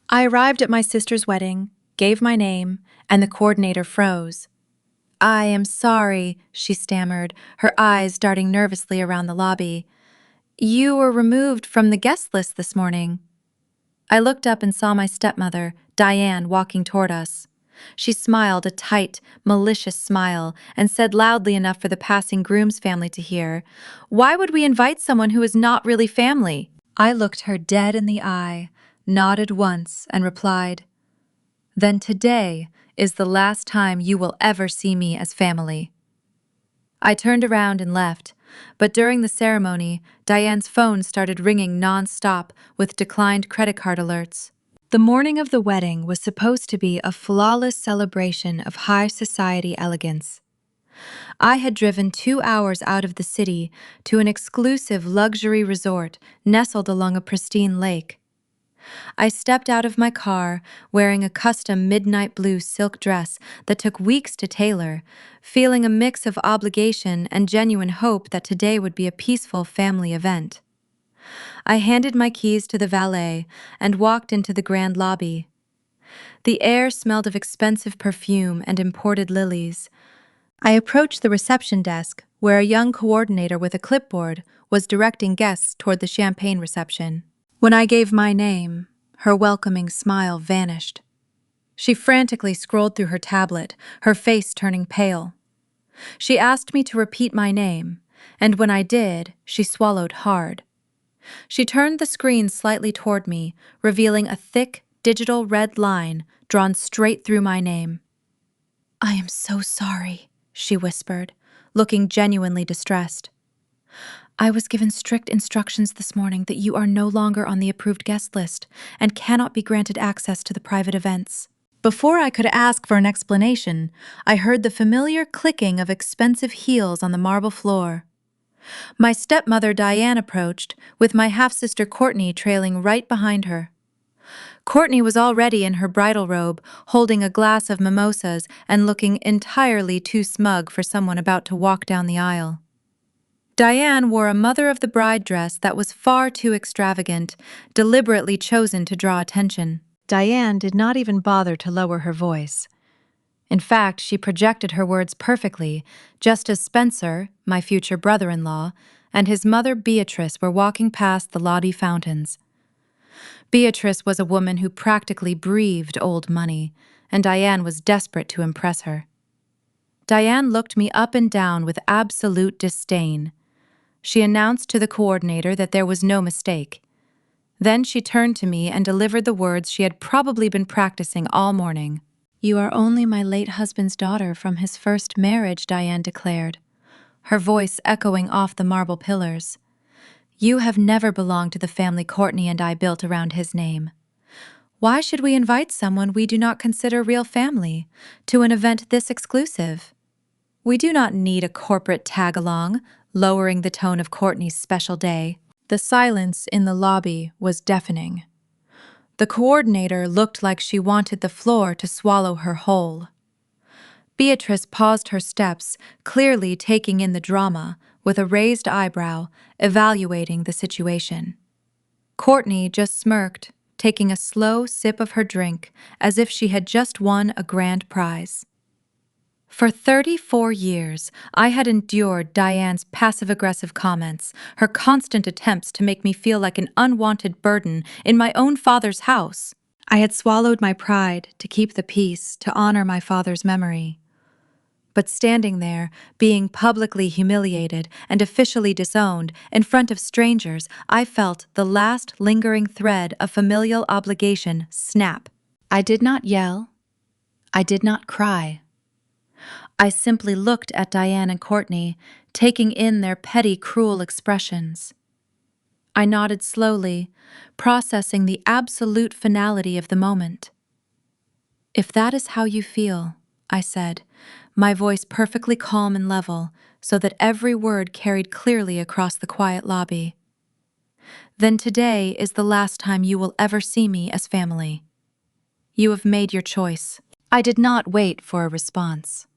I arrived at my sister's wedding, gave my name, and the coordinator froze. "I am sorry," she stammered, her eyes darting nervously around the lobby. "You were removed from the guest list this morning." I looked up and saw my stepmother, Diane, walking toward us. She smiled a tight, malicious smile and said loudly enough for the passing groom's family to hear, "Why would we invite someone who is not really family?" I looked her dead in the eye, nodded once, and replied, "Then today is the last time you will ever see me as family." I turned around and left, but during the ceremony, Diane's phone started ringing non-stop with declined credit card alerts. The morning of the wedding was supposed to be a flawless celebration of high society elegance. I had driven 2 hours out of the city to an exclusive luxury resort nestled along a pristine lake. I stepped out of my car wearing a custom midnight blue silk dress that took weeks to tailor, feeling a mix of obligation and genuine hope that today would be a peaceful family event. I handed my keys to the valet and walked into the grand lobby. The air smelled of expensive perfume and imported lilies. I approached the reception desk, where a young coordinator with a clipboard was directing guests toward the champagne reception. When I gave my name, her welcoming smile vanished. She frantically scrolled through her tablet, her face turning pale. She asked me to repeat my name, and when I did, she swallowed hard. She turned the screen slightly toward me, revealing a thick, digital red line drawn straight through my name. "I am so sorry," she whispered, looking genuinely distressed. "I was given strict instructions this morning that you are no longer on the approved guest list and cannot be granted access to the private events." Before I could ask for an explanation, I heard the familiar clicking of expensive heels on the marble floor. My stepmother Diane approached, with my half-sister Courtney trailing right behind her. Courtney was already in her bridal robe, holding a glass of mimosas and looking entirely too smug for someone about to walk down the aisle. Diane wore a mother-of-the-bride dress that was far too extravagant, deliberately chosen to draw attention. Diane did not even bother to lower her voice. In fact, she projected her words perfectly, just as Spencer, my future brother-in-law, and his mother Beatrice were walking past the lobby fountains. Beatrice was a woman who practically breathed old money, and Diane was desperate to impress her. Diane looked me up and down with absolute disdain. She announced to the coordinator that there was no mistake. Then she turned to me and delivered the words she had probably been practicing all morning. "You are only my late husband's daughter from his first marriage," Diane declared, her voice echoing off the marble pillars. "You have never belonged to the family Courtney and I built around his name. Why should we invite someone we do not consider real family to an event this exclusive? We do not need a corporate tag-along," lowering the tone of Courtney's special day. The silence in the lobby was deafening. The coordinator looked like she wanted the floor to swallow her whole. Beatrice paused her steps, clearly taking in the drama, with a raised eyebrow, evaluating the situation. Courtney just smirked, taking a slow sip of her drink as if she had just won a grand prize. For 34 years, I had endured Diane's passive-aggressive comments, her constant attempts to make me feel like an unwanted burden in my own father's house. I had swallowed my pride to keep the peace, to honor my father's memory. But standing there, being publicly humiliated and officially disowned in front of strangers, I felt the last lingering thread of familial obligation snap. I did not yell. I did not cry. I simply looked at Diane and Courtney, taking in their petty, cruel expressions. I nodded slowly, processing the absolute finality of the moment. "If that is how you feel," I said, my voice perfectly calm and level, so that every word carried clearly across the quiet lobby, "then today is the last time you will ever see me as family. You have made your choice." I did not wait for a response.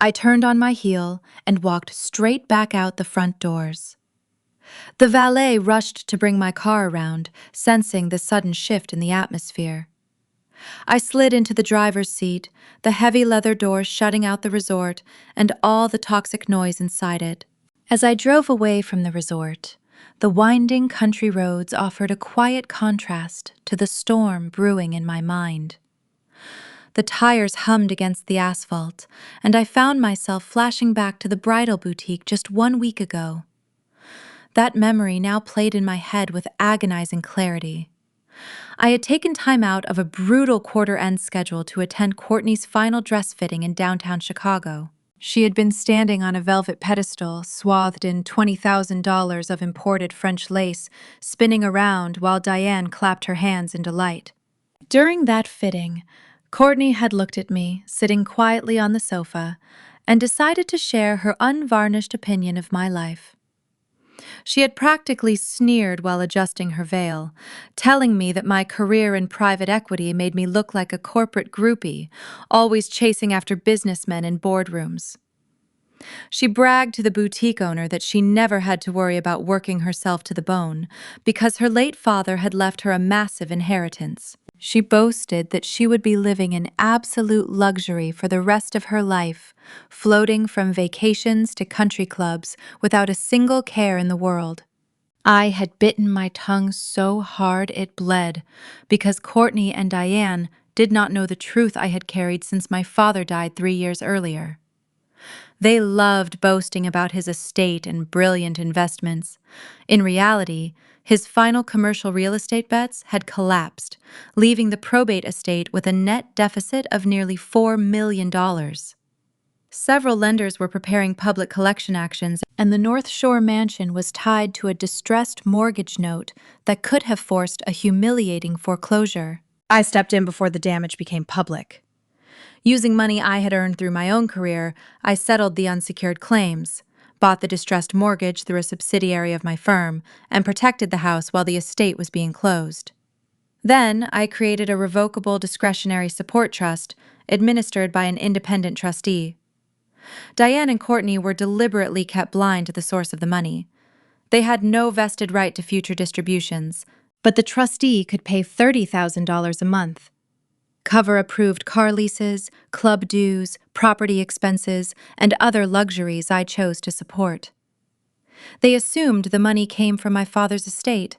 I turned on my heel and walked straight back out the front doors. The valet rushed to bring my car around, sensing the sudden shift in the atmosphere. I slid into the driver's seat, the heavy leather doors shutting out the resort and all the toxic noise inside it. As I drove away from the resort, the winding country roads offered a quiet contrast to the storm brewing in my mind. The tires hummed against the asphalt, and I found myself flashing back to the bridal boutique just 1 week ago. That memory now played in my head with agonizing clarity. I had taken time out of a brutal quarter-end schedule to attend Courtney's final dress fitting in downtown Chicago. She had been standing on a velvet pedestal, swathed in $20,000 of imported French lace, spinning around while Diane clapped her hands in delight. During that fitting, Courtney had looked at me, sitting quietly on the sofa, and decided to share her unvarnished opinion of my life. She had practically sneered while adjusting her veil, telling me that my career in private equity made me look like a corporate groupie, always chasing after businessmen in boardrooms. She bragged to the boutique owner that she never had to worry about working herself to the bone because her late father had left her a massive inheritance. She boasted that she would be living in absolute luxury for the rest of her life, floating from vacations to country clubs without a single care in the world. I had bitten my tongue so hard it bled, because Courtney and Diane did not know the truth I had carried since my father died 3 years earlier. They loved boasting about his estate and brilliant investments. In reality, his final commercial real estate bets had collapsed, leaving the probate estate with a net deficit of nearly $4 million. Several lenders were preparing public collection actions, and the North Shore mansion was tied to a distressed mortgage note that could have forced a humiliating foreclosure. I stepped in before the damage became public. Using money I had earned through my own career, I settled the unsecured claims, bought the distressed mortgage through a subsidiary of my firm, and protected the house while the estate was being closed. Then, I created a revocable discretionary support trust administered by an independent trustee. Diane and Courtney were deliberately kept blind to the source of the money. They had no vested right to future distributions, but the trustee could pay $30,000 a month, cover approved car leases, club dues, property expenses, and other luxuries I chose to support. They assumed the money came from my father's estate.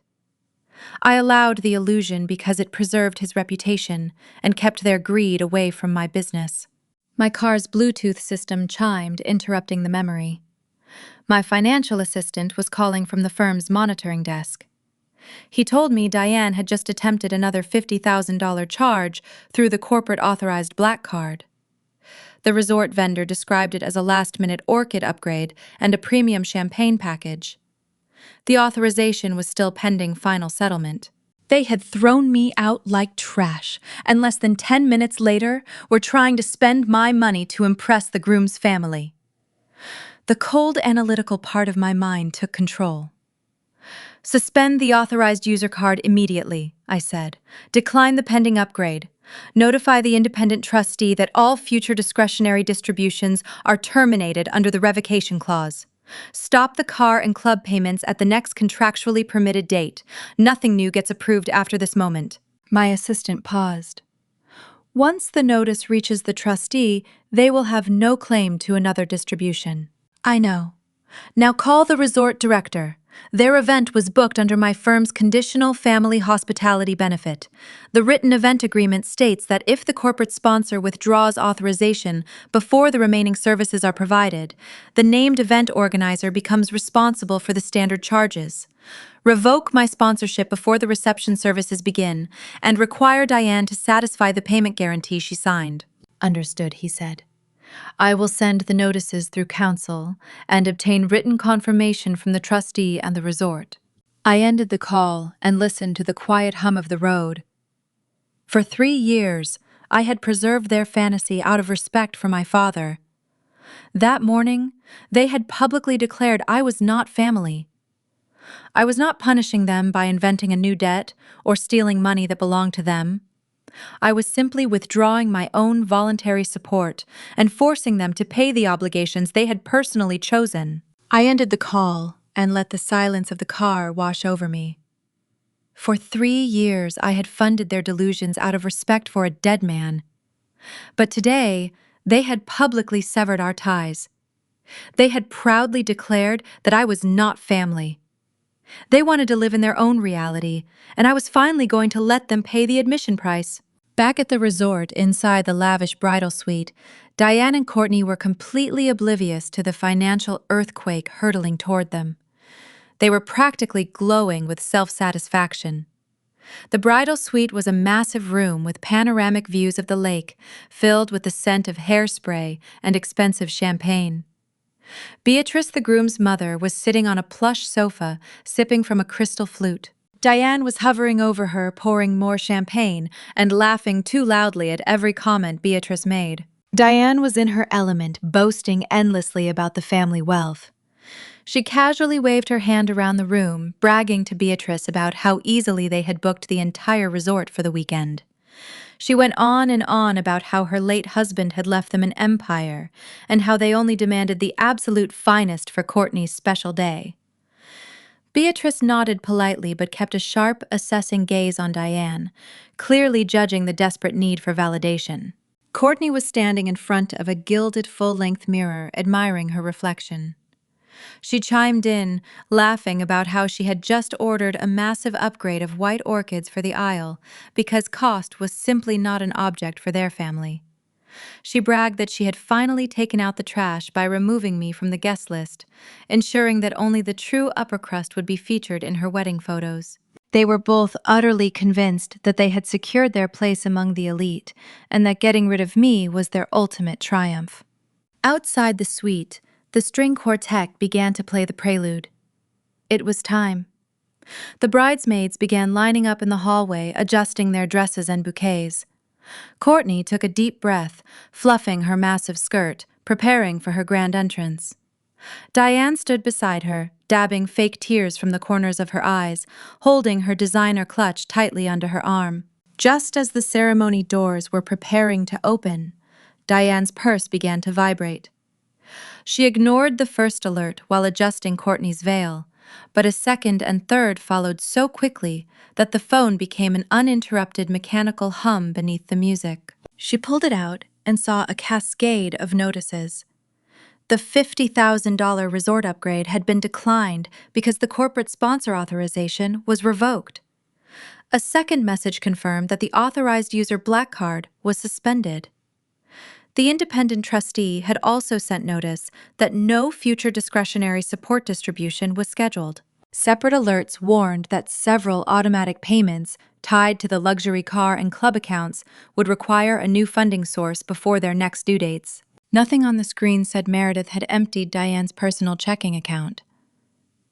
I allowed the illusion because it preserved his reputation and kept their greed away from my business. My car's Bluetooth system chimed, interrupting the memory. My financial assistant was calling from the firm's monitoring desk. He told me Diane had just attempted another $50,000 charge through the corporate authorized black card. The resort vendor described it as a last-minute orchid upgrade and a premium champagne package. The authorization was still pending final settlement. They had thrown me out like trash, and less than 10 minutes later were trying to spend my money to impress the groom's family. The cold, analytical part of my mind took control. "Suspend the authorized user card immediately," I said. "Decline the pending upgrade. Notify the independent trustee that all future discretionary distributions are terminated under the revocation clause. Stop the car and club payments at the next contractually permitted date. Nothing new gets approved after this moment." My assistant paused. "Once the notice reaches the trustee, they will have no claim to another distribution." "I know. Now call the resort director. Their event was booked under my firm's conditional family hospitality benefit. The written event agreement states that if the corporate sponsor withdraws authorization before the remaining services are provided, the named event organizer becomes responsible for the standard charges. Revoke my sponsorship before the reception services begin, and require Diane to satisfy the payment guarantee she signed." "Understood," he said. "I will send the notices through counsel and obtain written confirmation from the trustee and the resort." I ended the call and listened to the quiet hum of the road. For 3 years, I had preserved their fantasy out of respect for my father. That morning, they had publicly declared I was not family. I was not punishing them by inventing a new debt or stealing money that belonged to them. I was simply withdrawing my own voluntary support and forcing them to pay the obligations they had personally chosen. I ended the call and let the silence of the car wash over me. For 3 years, I had funded their delusions out of respect for a dead man. But today, they had publicly severed our ties. They had proudly declared that I was not family. They wanted to live in their own reality, and I was finally going to let them pay the admission price. Back at the resort, inside the lavish bridal suite, Diane and Courtney were completely oblivious to the financial earthquake hurtling toward them. They were practically glowing with self-satisfaction. The bridal suite was a massive room with panoramic views of the lake, filled with the scent of hairspray and expensive champagne. Beatrice, the groom's mother, was sitting on a plush sofa, sipping from a crystal flute. Diane was hovering over her, pouring more champagne and laughing too loudly at every comment Beatrice made. Diane was in her element, boasting endlessly about the family wealth. She casually waved her hand around the room, bragging to Beatrice about how easily they had booked the entire resort for the weekend. She went on and on about how her late husband had left them an empire, and how they only demanded the absolute finest for Courtney's special day. Beatrice nodded politely but kept a sharp, assessing gaze on Diane, clearly judging the desperate need for validation. Courtney was standing in front of a gilded full-length mirror, admiring her reflection. She chimed in, laughing about how she had just ordered a massive upgrade of white orchids for the aisle because cost was simply not an object for their family. She bragged that she had finally taken out the trash by removing me from the guest list, ensuring that only the true upper crust would be featured in her wedding photos. They were both utterly convinced that they had secured their place among the elite, and that getting rid of me was their ultimate triumph. Outside the suite, the string quartet began to play the prelude. It was time. The bridesmaids began lining up in the hallway, adjusting their dresses and bouquets. Courtney took a deep breath, fluffing her massive skirt, preparing for her grand entrance. Diane stood beside her, dabbing fake tears from the corners of her eyes, holding her designer clutch tightly under her arm. Just as the ceremony doors were preparing to open, Diane's purse began to vibrate. She ignored the first alert while adjusting Courtney's veil, but a second and third followed so quickly that the phone became an uninterrupted mechanical hum beneath the music. She pulled it out and saw a cascade of notices. The $50,000 resort upgrade had been declined because the corporate sponsor authorization was revoked. A second message confirmed that the authorized user black card was suspended. The independent trustee had also sent notice that no future discretionary support distribution was scheduled. Separate alerts warned that several automatic payments tied to the luxury car and club accounts would require a new funding source before their next due dates. Nothing on the screen said Meredith had emptied Diane's personal checking account.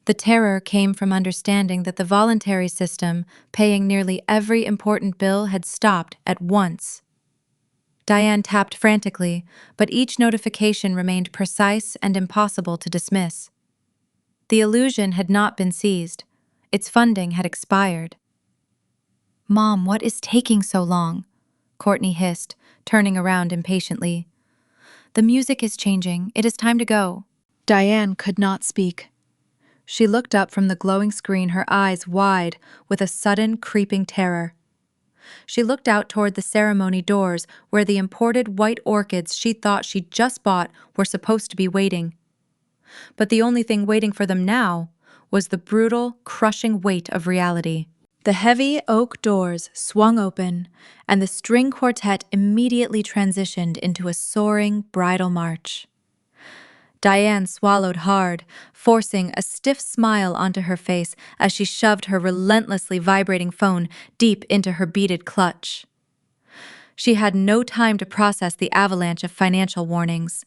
The terror came from understanding that the voluntary system, paying nearly every important bill, had stopped at once. Diane tapped frantically, but each notification remained precise and impossible to dismiss. The illusion had not been seized. Its funding had expired. "Mom, what is taking so long?" Courtney hissed, turning around impatiently. "The music is changing. It is time to go." Diane could not speak. She looked up from the glowing screen, her eyes wide with a sudden, creeping terror. She looked out toward the ceremony doors where the imported white orchids she thought she'd just bought were supposed to be waiting. But the only thing waiting for them now was the brutal, crushing weight of reality. The heavy oak doors swung open, and the string quartet immediately transitioned into a soaring bridal march. Diane swallowed hard, forcing a stiff smile onto her face as she shoved her relentlessly vibrating phone deep into her beaded clutch. She had no time to process the avalanche of financial warnings.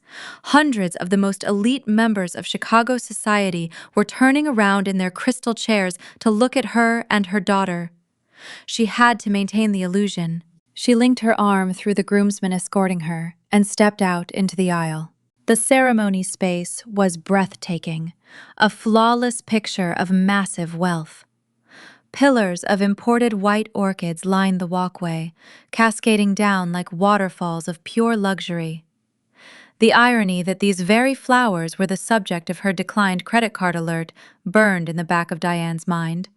Hundreds of the most elite members of Chicago society were turning around in their crystal chairs to look at her and her daughter. She had to maintain the illusion. She linked her arm through the groomsmen escorting her and stepped out into the aisle. The ceremony space was breathtaking, a flawless picture of massive wealth. Pillars of imported white orchids lined the walkway, cascading down like waterfalls of pure luxury. The irony that these very flowers were the subject of her declined credit card alert burned in the back of Diane's mind.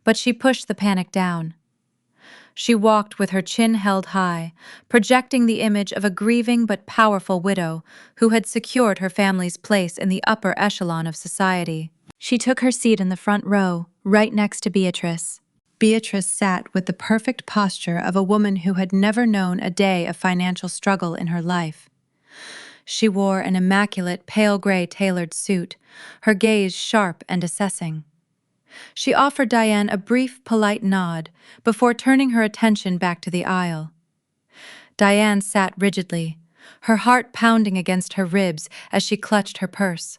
but she pushed the panic down. She walked with her chin held high, projecting the image of a grieving but powerful widow who had secured her family's place in the upper echelon of society. She took her seat in the front row, right next to Beatrice. Beatrice sat with the perfect posture of a woman who had never known a day of financial struggle in her life. She wore an immaculate pale gray tailored suit, her gaze sharp and assessing. She offered Diane a brief, polite nod before turning her attention back to the aisle. Diane sat rigidly, her heart pounding against her ribs as she clutched her purse.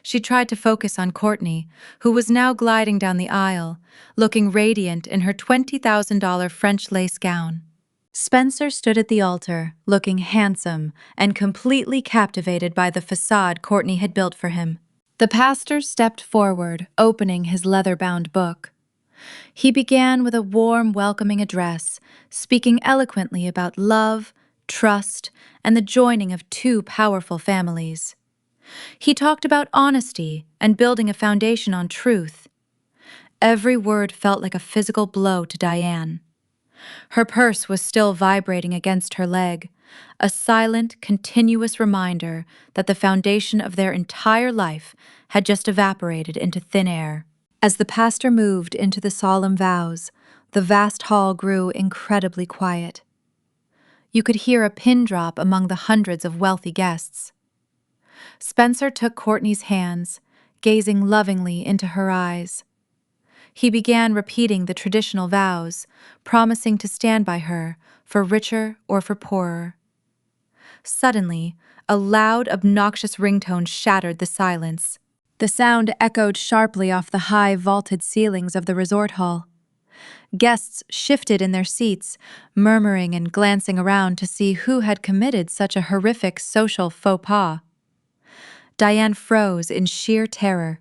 She tried to focus on Courtney, who was now gliding down the aisle, looking radiant in her $20,000 French lace gown. Spencer stood at the altar, looking handsome and completely captivated by the facade Courtney had built for him. The pastor stepped forward, opening his leather-bound book. He began with a warm, welcoming address, speaking eloquently about love, trust, and the joining of two powerful families. He talked about honesty and building a foundation on truth. Every word felt like a physical blow to Diane. Her purse was still vibrating against her leg, a silent, continuous reminder that the foundation of their entire life had just evaporated into thin air. As the pastor moved into the solemn vows, the vast hall grew incredibly quiet. You could hear a pin drop among the hundreds of wealthy guests. Spencer took Courtney's hands, gazing lovingly into her eyes. He began repeating the traditional vows, promising to stand by her, for richer or for poorer. Suddenly, a loud, obnoxious ringtone shattered the silence. The sound echoed sharply off the high, vaulted ceilings of the resort hall. Guests shifted in their seats, murmuring and glancing around to see who had committed such a horrific social faux pas. Diane froze in sheer terror.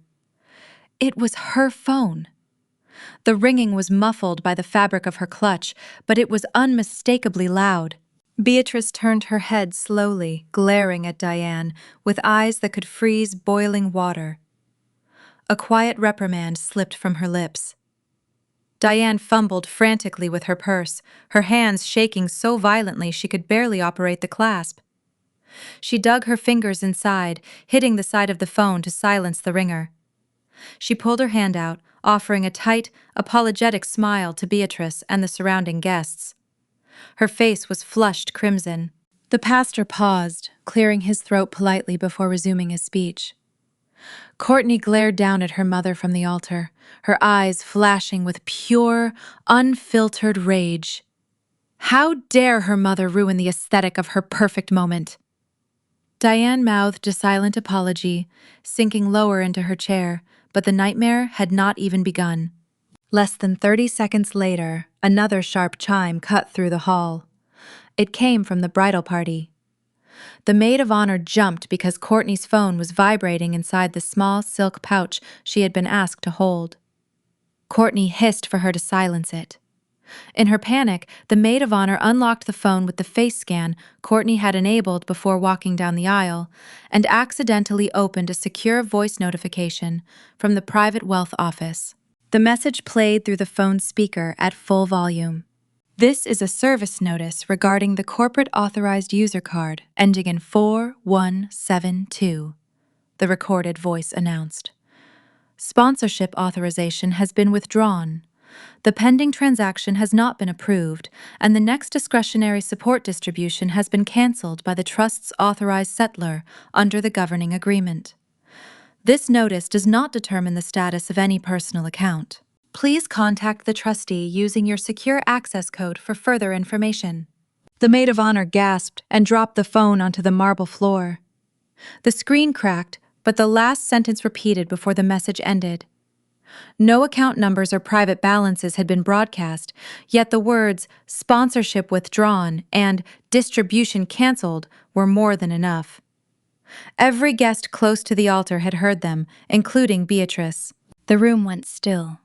It was her phone. The ringing was muffled by the fabric of her clutch, but it was unmistakably loud. Beatrice turned her head slowly, glaring at Diane, with eyes that could freeze boiling water. A quiet reprimand slipped from her lips. Diane fumbled frantically with her purse, her hands shaking so violently she could barely operate the clasp. She dug her fingers inside, hitting the side of the phone to silence the ringer. She pulled her hand out, offering a tight, apologetic smile to Beatrice and the surrounding guests. Her face was flushed crimson. The pastor paused, clearing his throat politely before resuming his speech. Courtney glared down at her mother from the altar, her eyes flashing with pure, unfiltered rage. How dare her mother ruin the aesthetic of her perfect moment? Diane mouthed a silent apology, sinking lower into her chair, but the nightmare had not even begun. Less than 30 seconds later, another sharp chime cut through the hall. It came from the bridal party. The maid of honor jumped because Courtney's phone was vibrating inside the small silk pouch she had been asked to hold. Courtney hissed for her to silence it. In her panic, the maid of honor unlocked the phone with the face scan Courtney had enabled before walking down the aisle and accidentally opened a secure voice notification from the private wealth office. The message played through the phone's speaker at full volume. This is a service notice regarding the corporate authorized user card ending in 4172, the recorded voice announced. Sponsorship authorization has been withdrawn. The pending transaction has not been approved, and the next discretionary support distribution has been canceled by the Trust's authorized settlor under the governing agreement. This notice does not determine the status of any personal account. Please contact the trustee using your secure access code for further information. The maid of honor gasped and dropped the phone onto the marble floor. The screen cracked, but the last sentence repeated before the message ended. No account numbers or private balances had been broadcast, yet the words "sponsorship withdrawn" and "distribution canceled" were more than enough. Every guest close to the altar had heard them, including Beatrice. The room went still.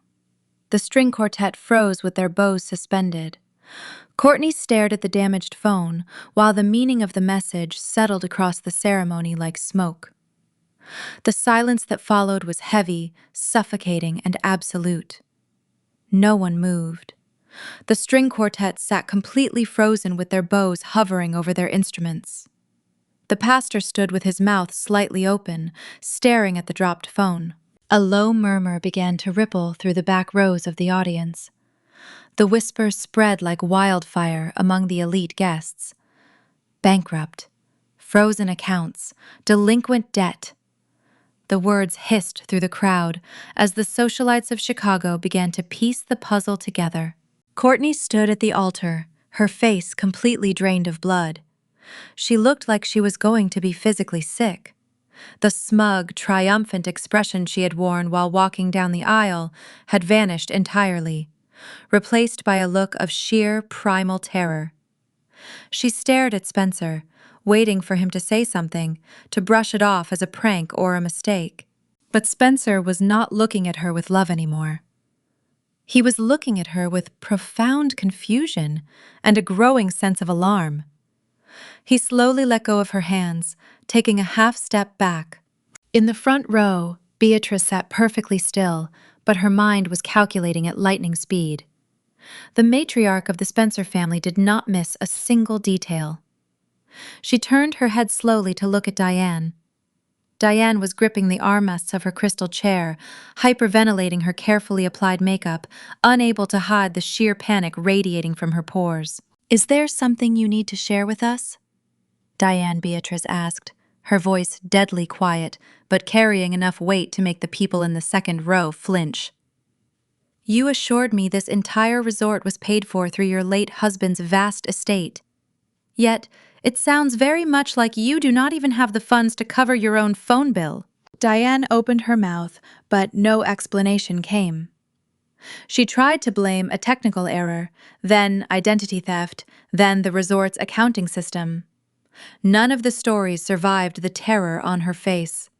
The string quartet froze with their bows suspended. Courtney stared at the damaged phone, while the meaning of the message settled across the ceremony like smoke. The silence that followed was heavy, suffocating, and absolute. No one moved. The string quartet sat completely frozen with their bows hovering over their instruments. The pastor stood with his mouth slightly open, staring at the dropped phone. A low murmur began to ripple through the back rows of the audience. The whisper spread like wildfire among the elite guests. Bankrupt, frozen accounts, delinquent debt. The words hissed through the crowd as the socialites of Chicago began to piece the puzzle together. Courtney stood at the altar, her face completely drained of blood. She looked like she was going to be physically sick. The smug, triumphant expression she had worn while walking down the aisle had vanished entirely, replaced by a look of sheer primal terror. She stared at Spencer, waiting for him to say something, to brush it off as a prank or a mistake. But Spencer was not looking at her with love anymore. He was looking at her with profound confusion and a growing sense of alarm. He slowly let go of her hands, taking a half step back. In the front row, Beatrice sat perfectly still, but her mind was calculating at lightning speed. The matriarch of the Spencer family did not miss a single detail. She turned her head slowly to look at Diane. Diane was gripping the armrests of her crystal chair, hyperventilating her carefully applied makeup, unable to hide the sheer panic radiating from her pores. "Is there something you need to share with us?" Diane Beatrice asked, her voice deadly quiet, but carrying enough weight to make the people in the second row flinch. "You assured me this entire resort was paid for through your late husband's vast estate. Yet, it sounds very much like you do not even have the funds to cover your own phone bill." Diane opened her mouth, but no explanation came. She tried to blame a technical error, then identity theft, then the resort's accounting system. None of the stories survived the terror on her face.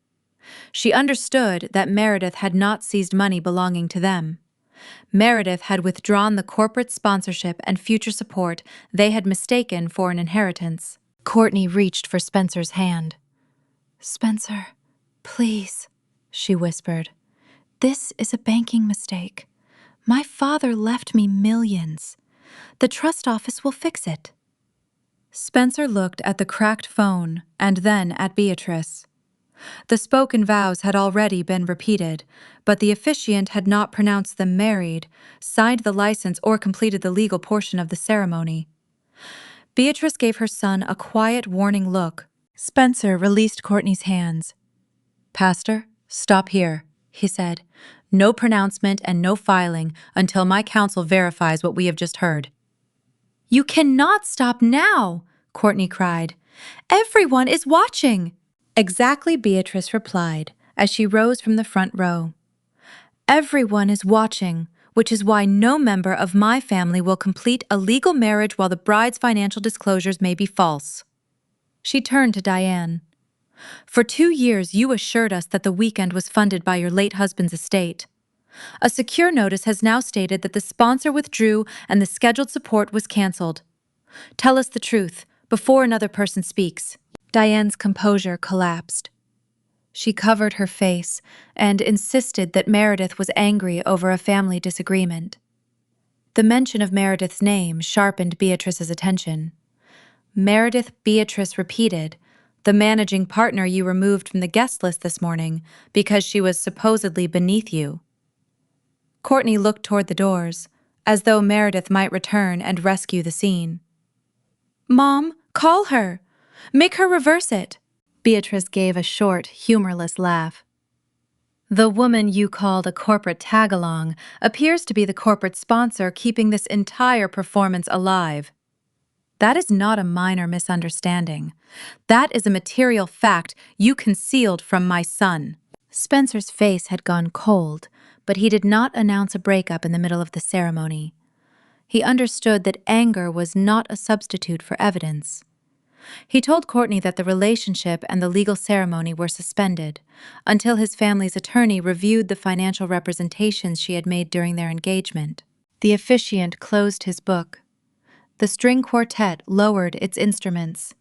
She understood that Meredith had not seized money belonging to them. Meredith had withdrawn the corporate sponsorship and future support they had mistaken for an inheritance. Courtney reached for Spencer's hand. "Spencer, please," she whispered. "This is a banking mistake. My father left me millions. The trust office will fix it." Spencer looked at the cracked phone and then at Beatrice. The spoken vows had already been repeated, but the officiant had not pronounced them married, signed the license, or completed the legal portion of the ceremony. Beatrice gave her son a quiet, warning look. Spencer released Courtney's hands. "Pastor, stop here," he said. "No pronouncement and no filing until my counsel verifies what we have just heard." "You cannot stop now," Courtney cried. "Everyone is watching." Exactly, Beatrice replied as she rose from the front row. "Everyone is watching, which is why no member of my family will complete a legal marriage while the bride's financial disclosures may be false." She turned to Diane. "For 2 years you assured us that the weekend was funded by your late husband's estate. A secure notice has now stated that the sponsor withdrew and the scheduled support was canceled. Tell us the truth before another person speaks." Diane's composure collapsed. She covered her face and insisted that Meredith was angry over a family disagreement. The mention of Meredith's name sharpened Beatrice's attention. "Meredith," Beatrice repeated, "the managing partner you removed from the guest list this morning because she was supposedly beneath you." Courtney looked toward the doors, as though Meredith might return and rescue the scene. "Mom, call her! Make her reverse it!" Beatrice gave a short, humorless laugh. "The woman you called a corporate tag-along appears to be the corporate sponsor keeping this entire performance alive. That is not a minor misunderstanding. That is a material fact you concealed from my son." Spencer's face had gone cold, but he did not announce a breakup in the middle of the ceremony. He understood that anger was not a substitute for evidence. He told Courtney that the relationship and the legal ceremony were suspended until his family's attorney reviewed the financial representations she had made during their engagement. The officiant closed his book. The string quartet lowered its instruments.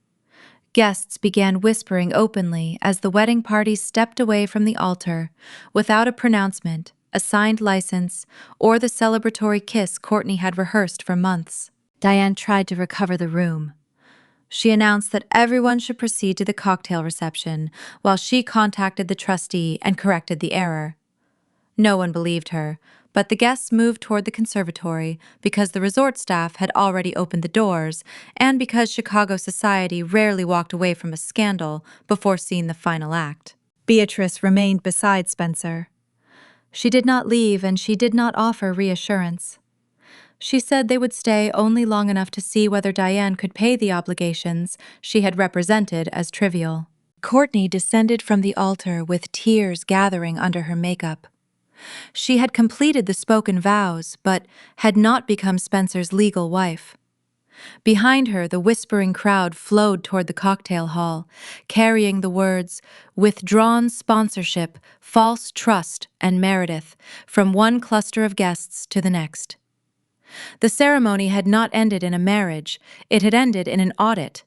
Guests began whispering openly as the wedding party stepped away from the altar without a pronouncement a signed license, or the celebratory kiss Courtney had rehearsed for months. Diane tried to recover the room. She announced that everyone should proceed to the cocktail reception, while she contacted the trustee and corrected the error. No one believed her, but the guests moved toward the conservatory because the resort staff had already opened the doors and because Chicago society rarely walked away from a scandal before seeing the final act. Beatrice remained beside Spencer. She did not leave and she did not offer reassurance. She said they would stay only long enough to see whether Diane could pay the obligations she had represented as trivial. Courtney descended from the altar with tears gathering under her makeup. She had completed the spoken vows, but had not become Spencer's legal wife. Behind her, the whispering crowd flowed toward the cocktail hall, carrying the words, "Withdrawn sponsorship, false trust, and Meredith," from one cluster of guests to the next. The ceremony had not ended in a marriage, it had ended in an audit.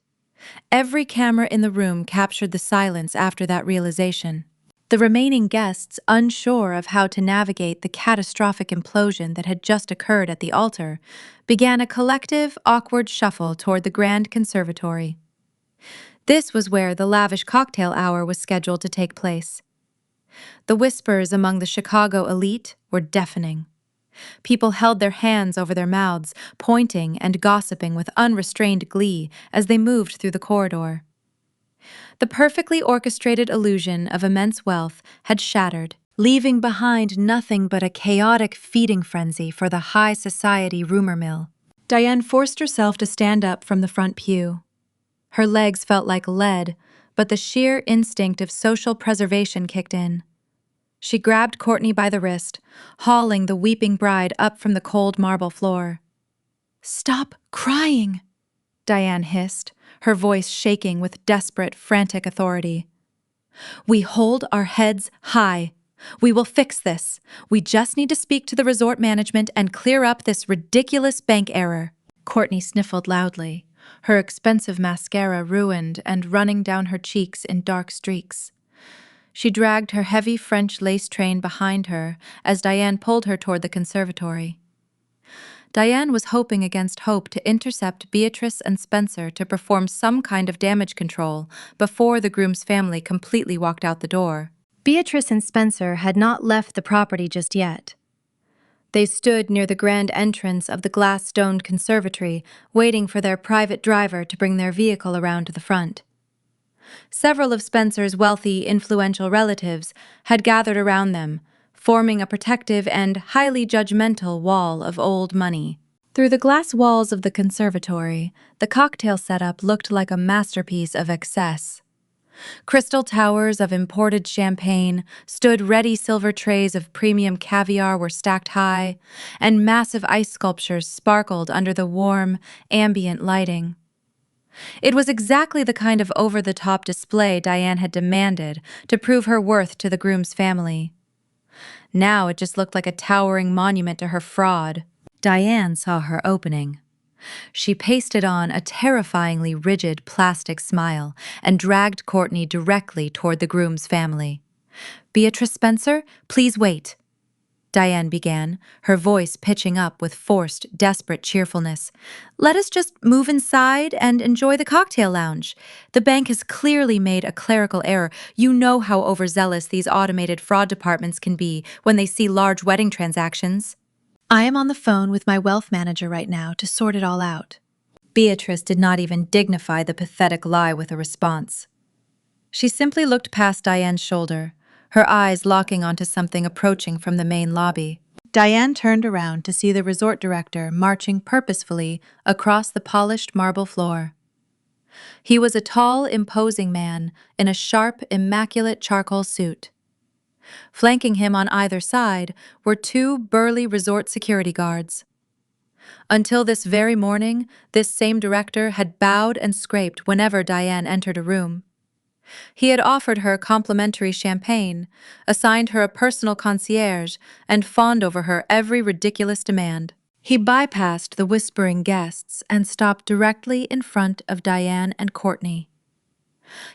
Every camera in the room captured the silence after that realization. The remaining guests, unsure of how to navigate the catastrophic implosion that had just occurred at the altar, began a collective, awkward shuffle toward the grand conservatory. This was where the lavish cocktail hour was scheduled to take place. The whispers among the Chicago elite were deafening. People held their hands over their mouths, pointing and gossiping with unrestrained glee as they moved through the corridor. The perfectly orchestrated illusion of immense wealth had shattered, leaving behind nothing but a chaotic feeding frenzy for the high society rumor mill. Diane forced herself to stand up from the front pew. Her legs felt like lead, but the sheer instinct of social preservation kicked in. She grabbed Courtney by the wrist, hauling the weeping bride up from the cold marble floor. "Stop crying," Diane hissed, her voice shaking with desperate, frantic authority. "We hold our heads high. We will fix this. We just need to speak to the resort management and clear up this ridiculous bank error." Courtney sniffled loudly, her expensive mascara ruined and running down her cheeks in dark streaks. She dragged her heavy French lace train behind her as Diane pulled her toward the conservatory. Diane was hoping against hope to intercept Beatrice and Spencer to perform some kind of damage control before the groom's family completely walked out the door. Beatrice and Spencer had not left the property just yet. They stood near the grand entrance of the glass-domed conservatory, waiting for their private driver to bring their vehicle around to the front. Several of Spencer's wealthy, influential relatives had gathered around them, forming a protective and highly judgmental wall of old money. Through the glass walls of the conservatory, the cocktail setup looked like a masterpiece of excess. Crystal towers of imported champagne, stood ready silver trays of premium caviar were stacked high, and massive ice sculptures sparkled under the warm, ambient lighting. It was exactly the kind of over-the-top display Diane had demanded to prove her worth to the groom's family. Now it just looked like a towering monument to her fraud. Diane saw her opening. She pasted on a terrifyingly rigid plastic smile and dragged Courtney directly toward the groom's family. "Beatrice Spencer, please wait," Diane began, her voice pitching up with forced, desperate cheerfulness. "Let us just move inside and enjoy the cocktail lounge. The bank has clearly made a clerical error. You know how overzealous these automated fraud departments can be when they see large wedding transactions. I am on the phone with my wealth manager right now to sort it all out." Beatrice did not even dignify the pathetic lie with a response. She simply looked past Diane's shoulder, her eyes locking onto something approaching from the main lobby. Diane turned around to see the resort director marching purposefully across the polished marble floor. He was a tall, imposing man in a sharp, immaculate charcoal suit. Flanking him on either side were two burly resort security guards. Until this very morning, this same director had bowed and scraped whenever Diane entered a room. He had offered her complimentary champagne, assigned her a personal concierge, and fawned over her every ridiculous demand. He bypassed the whispering guests and stopped directly in front of Diane and Courtney.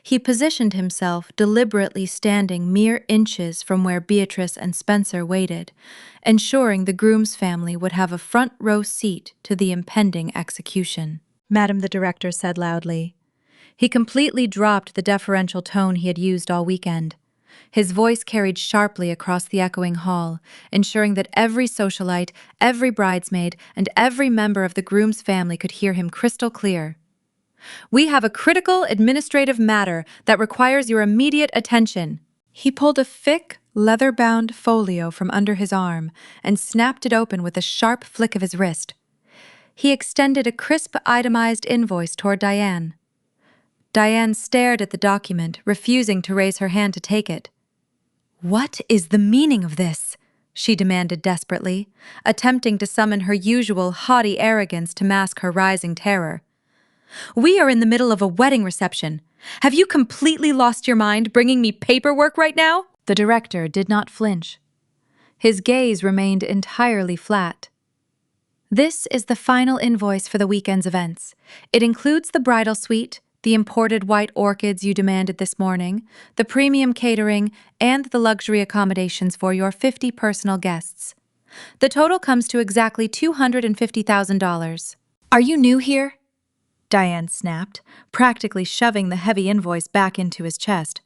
He positioned himself deliberately standing mere inches from where Beatrice and Spencer waited, ensuring the groom's family would have a front row seat to the impending execution. "Madam," the director said loudly. He completely dropped the deferential tone he had used all weekend. His voice carried sharply across the echoing hall, ensuring that every socialite, every bridesmaid, and every member of the groom's family could hear him crystal clear. "We have a critical administrative matter that requires your immediate attention." He pulled a thick, leather-bound folio from under his arm and snapped it open with a sharp flick of his wrist. He extended a crisp, itemized invoice toward Diane. Diane stared at the document, refusing to raise her hand to take it. "What is the meaning of this?" she demanded desperately, attempting to summon her usual haughty arrogance to mask her rising terror. "We are in the middle of a wedding reception. Have you completely lost your mind bringing me paperwork right now?" The director did not flinch. His gaze remained entirely flat. "This is the final invoice for the weekend's events. It includes the bridal suite, the imported white orchids you demanded this morning, the premium catering, and the luxury accommodations for your 50 personal guests. The total comes to exactly $250,000. "Are you new here?" Diane snapped, practically shoving the heavy invoice back into his chest.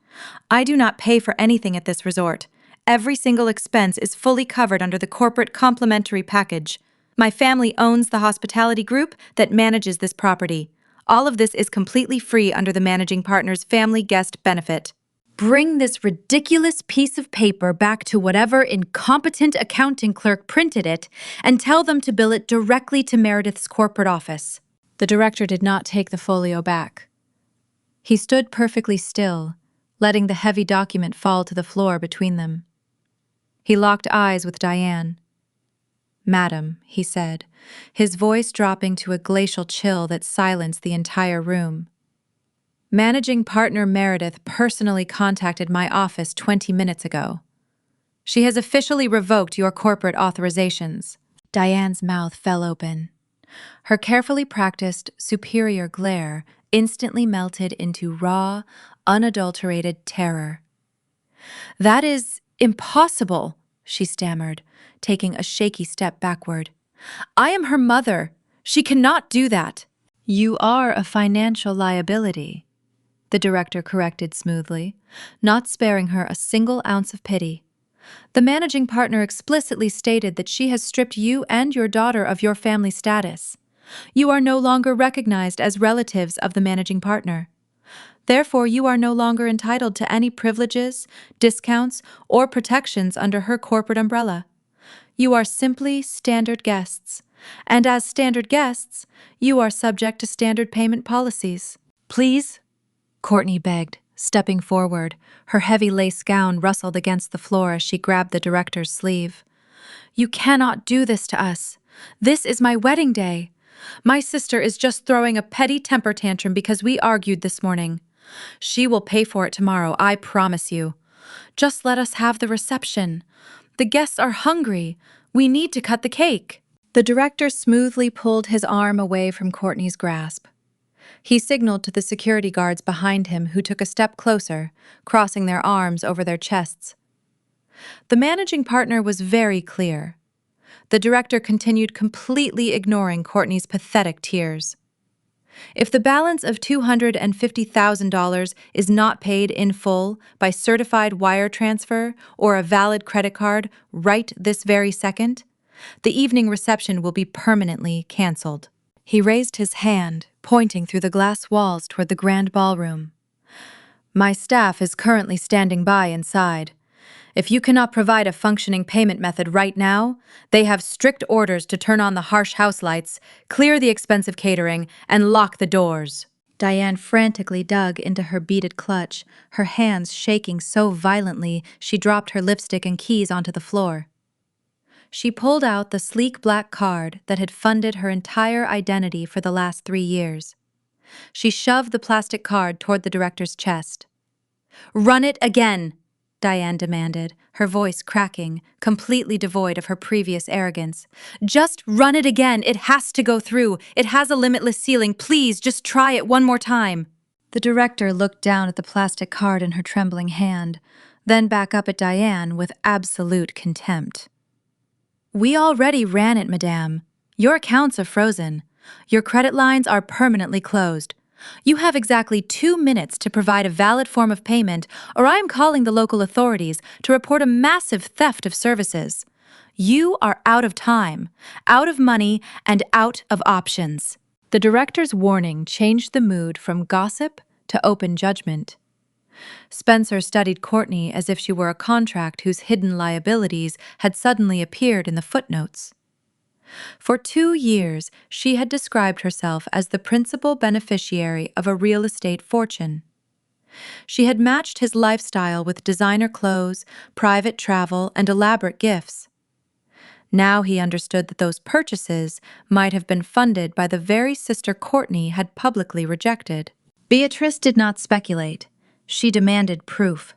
"I do not pay for anything at this resort. Every single expense is fully covered under the corporate complimentary package. My family owns the hospitality group that manages this property. All of this is completely free under the managing partner's family guest benefit." "Bring this ridiculous piece of paper back to whatever incompetent accounting clerk printed it and tell them to bill it directly to Meredith's corporate office." The director did not take the folio back. He stood perfectly still, letting the heavy document fall to the floor between them. He locked eyes with Diane. "Madam," he said, his voice dropping to a glacial chill that silenced the entire room. "Managing partner Meredith personally contacted my office 20 minutes ago. She has officially revoked your corporate authorizations." Diane's mouth fell open. Her carefully practiced, superior glare instantly melted into raw, unadulterated terror. "That is impossible," she stammered, taking a shaky step backward. "I am her mother. She cannot do that." "You are a financial liability," the director corrected smoothly, not sparing her a single ounce of pity. "The managing partner explicitly stated that she has stripped you and your daughter of your family status. You are no longer recognized as relatives of the managing partner. Therefore, you are no longer entitled to any privileges, discounts, or protections under her corporate umbrella. You are simply standard guests, and as standard guests, you are subject to standard payment policies." "Please," Courtney begged, stepping forward. Her heavy lace gown rustled against the floor as she grabbed the director's sleeve. "You cannot do this to us. This is my wedding day. My sister is just throwing a petty temper tantrum because we argued this morning. She will pay for it tomorrow, I promise you. Just let us have the reception. The guests are hungry. We need to cut the cake." The director smoothly pulled his arm away from Courtney's grasp. He signaled to the security guards behind him, who took a step closer, crossing their arms over their chests. The managing partner was very clear. The director continued, completely ignoring Courtney's pathetic tears. "If the balance of $250,000 is not paid in full by certified wire transfer or a valid credit card right this very second, the evening reception will be permanently canceled." He raised his hand, pointing through the glass walls toward the grand ballroom. "My staff is currently standing by inside. If you cannot provide a functioning payment method right now, they have strict orders to turn on the harsh house lights, clear the expensive catering, and lock the doors." Diane frantically dug into her beaded clutch, her hands shaking so violently she dropped her lipstick and keys onto the floor. She pulled out the sleek black card that had funded her entire identity for the last 3 years. She shoved the plastic card toward the director's chest. "Run it again," Diane demanded, her voice cracking, completely devoid of her previous arrogance. "Just run it again. It has to go through. It has a limitless ceiling. Please, just try it one more time." The director looked down at the plastic card in her trembling hand, then back up at Diane with absolute contempt. "We already ran it, madame. Your accounts are frozen. Your credit lines are permanently closed. You have exactly 2 minutes to provide a valid form of payment, or I am calling the local authorities to report a massive theft of services. You are out of time, out of money, and out of options." The director's warning changed the mood from gossip to open judgment. Spencer studied Courtney as if she were a contract whose hidden liabilities had suddenly appeared in the footnotes. For 2 years, she had described herself as the principal beneficiary of a real estate fortune. She had matched his lifestyle with designer clothes, private travel, and elaborate gifts. Now he understood that those purchases might have been funded by the very sister Courtney had publicly rejected. Beatrice did not speculate. She demanded proof.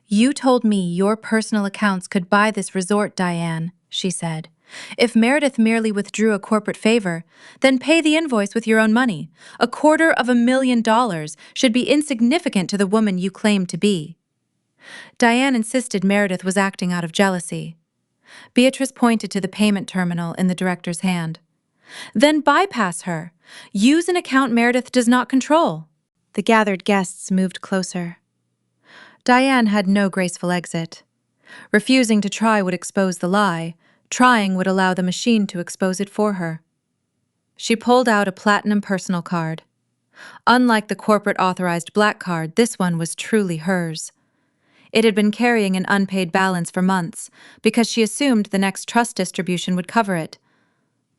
"You told me your personal accounts could buy this resort, Diane," she said. "If Meredith merely withdrew a corporate favor, then pay the invoice with your own money. $250,000 should be insignificant to the woman you claim to be." Diane insisted Meredith was acting out of jealousy. Beatrice pointed to the payment terminal in the director's hand. "Then bypass her. Use an account Meredith does not control." The gathered guests moved closer. Diane had no graceful exit. Refusing to try would expose the lie. Trying would allow the machine to expose it for her. She pulled out a platinum personal card. Unlike the corporate authorized black card, this one was truly hers. It had been carrying an unpaid balance for months because she assumed the next trust distribution would cover it.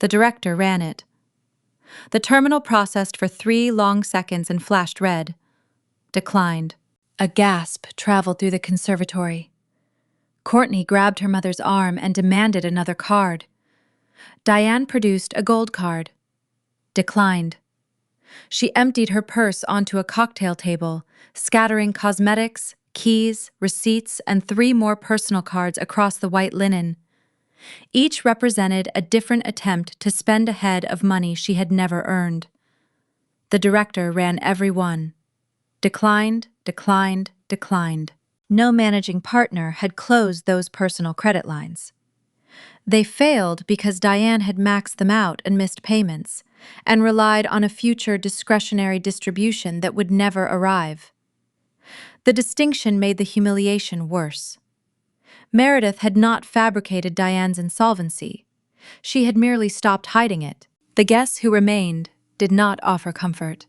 The director ran it. The terminal processed for 3 long seconds and flashed red. Declined. A gasp traveled through the conservatory. Courtney grabbed her mother's arm and demanded another card. Diane produced a gold card. Declined. She emptied her purse onto a cocktail table, scattering cosmetics, keys, receipts, and 3 more personal cards across the white linen. Each represented a different attempt to spend ahead of money she had never earned. The director ran every one. Declined, declined, declined. No managing partner had closed those personal credit lines. They failed because Diane had maxed them out and missed payments, and relied on a future discretionary distribution that would never arrive. The distinction made the humiliation worse. Meredith had not fabricated Diane's insolvency. She had merely stopped hiding it. The guests who remained did not offer comfort.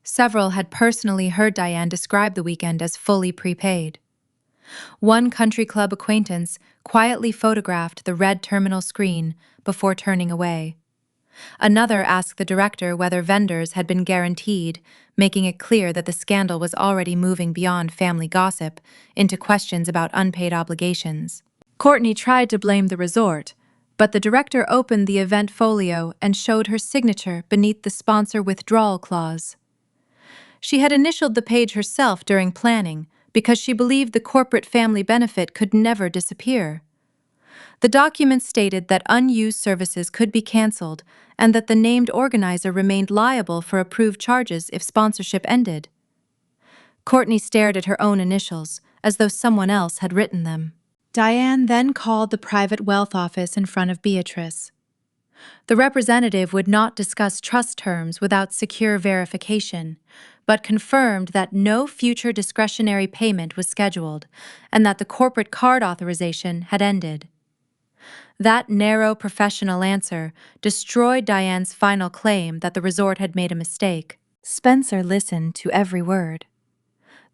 Several had personally heard Diane describe the weekend as fully prepaid. One country club acquaintance quietly photographed the red terminal screen before turning away. Another asked the director whether vendors had been guaranteed, making it clear that the scandal was already moving beyond family gossip into questions about unpaid obligations. Courtney tried to blame the resort, but the director opened the event folio and showed her signature beneath the sponsor withdrawal clause. She had initialed the page herself during planning because she believed the corporate family benefit could never disappear. The document stated that unused services could be canceled and that the named organizer remained liable for approved charges if sponsorship ended. Courtney stared at her own initials, as though someone else had written them. Diane then called the private wealth office in front of Beatrice. The representative would not discuss trust terms without secure verification, but confirmed that no future discretionary payment was scheduled and that the corporate card authorization had ended. That narrow professional answer destroyed Diane's final claim that the resort had made a mistake. Spencer listened to every word.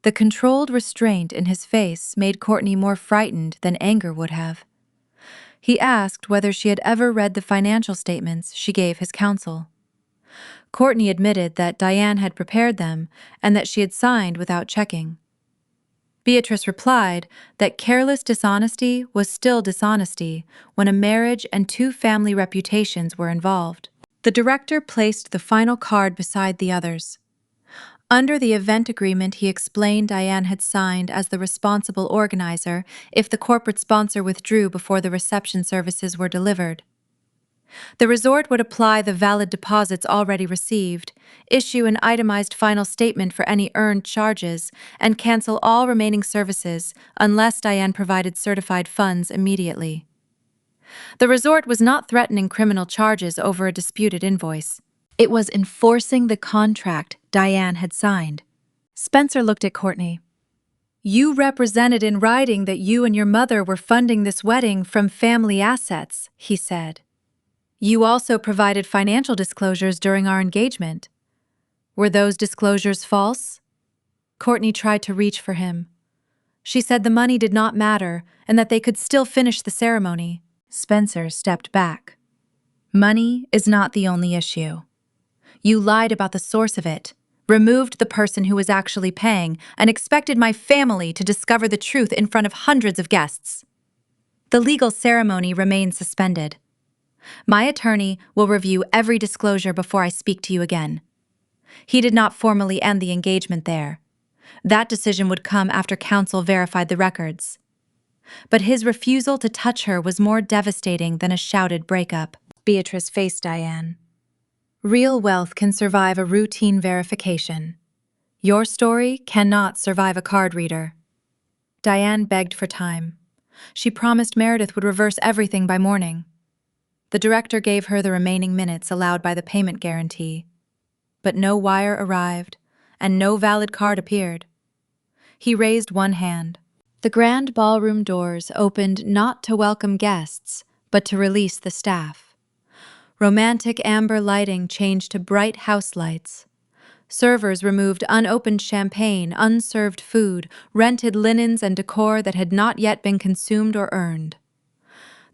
The controlled restraint in his face made Courtney more frightened than anger would have. He asked whether she had ever read the financial statements she gave his counsel. Courtney admitted that Diane had prepared them and that she had signed without checking. Beatrice replied that careless dishonesty was still dishonesty when a marriage and 2 family reputations were involved. The director placed the final card beside the others. Under the event agreement, he explained Diane had signed as the responsible organizer if the corporate sponsor withdrew before the reception services were delivered. The resort would apply the valid deposits already received, issue an itemized final statement for any earned charges, and cancel all remaining services unless Diane provided certified funds immediately. The resort was not threatening criminal charges over a disputed invoice. It was enforcing the contract Diane had signed. Spencer looked at Courtney. You represented in writing that you and your mother were funding this wedding from family assets, he said. You also provided financial disclosures during our engagement. Were those disclosures false? Courtney tried to reach for him. She said the money did not matter and that they could still finish the ceremony. Spencer stepped back. Money is not the only issue. You lied about the source of it, removed the person who was actually paying, and expected my family to discover the truth in front of hundreds of guests. The legal ceremony remains suspended. My attorney will review every disclosure before I speak to you again. He did not formally end the engagement there. That decision would come after counsel verified the records. But his refusal to touch her was more devastating than a shouted breakup. Beatrice faced Diane. Real wealth can survive a routine verification. Your story cannot survive a card reader. Diane begged for time. She promised Meredith would reverse everything by morning. The director gave her the remaining minutes allowed by the payment guarantee. But no wire arrived, and no valid card appeared. He raised one hand. The grand ballroom doors opened not to welcome guests, but to release the staff. Romantic amber lighting changed to bright house lights. Servers removed unopened champagne, unserved food, rented linens and decor that had not yet been consumed or earned.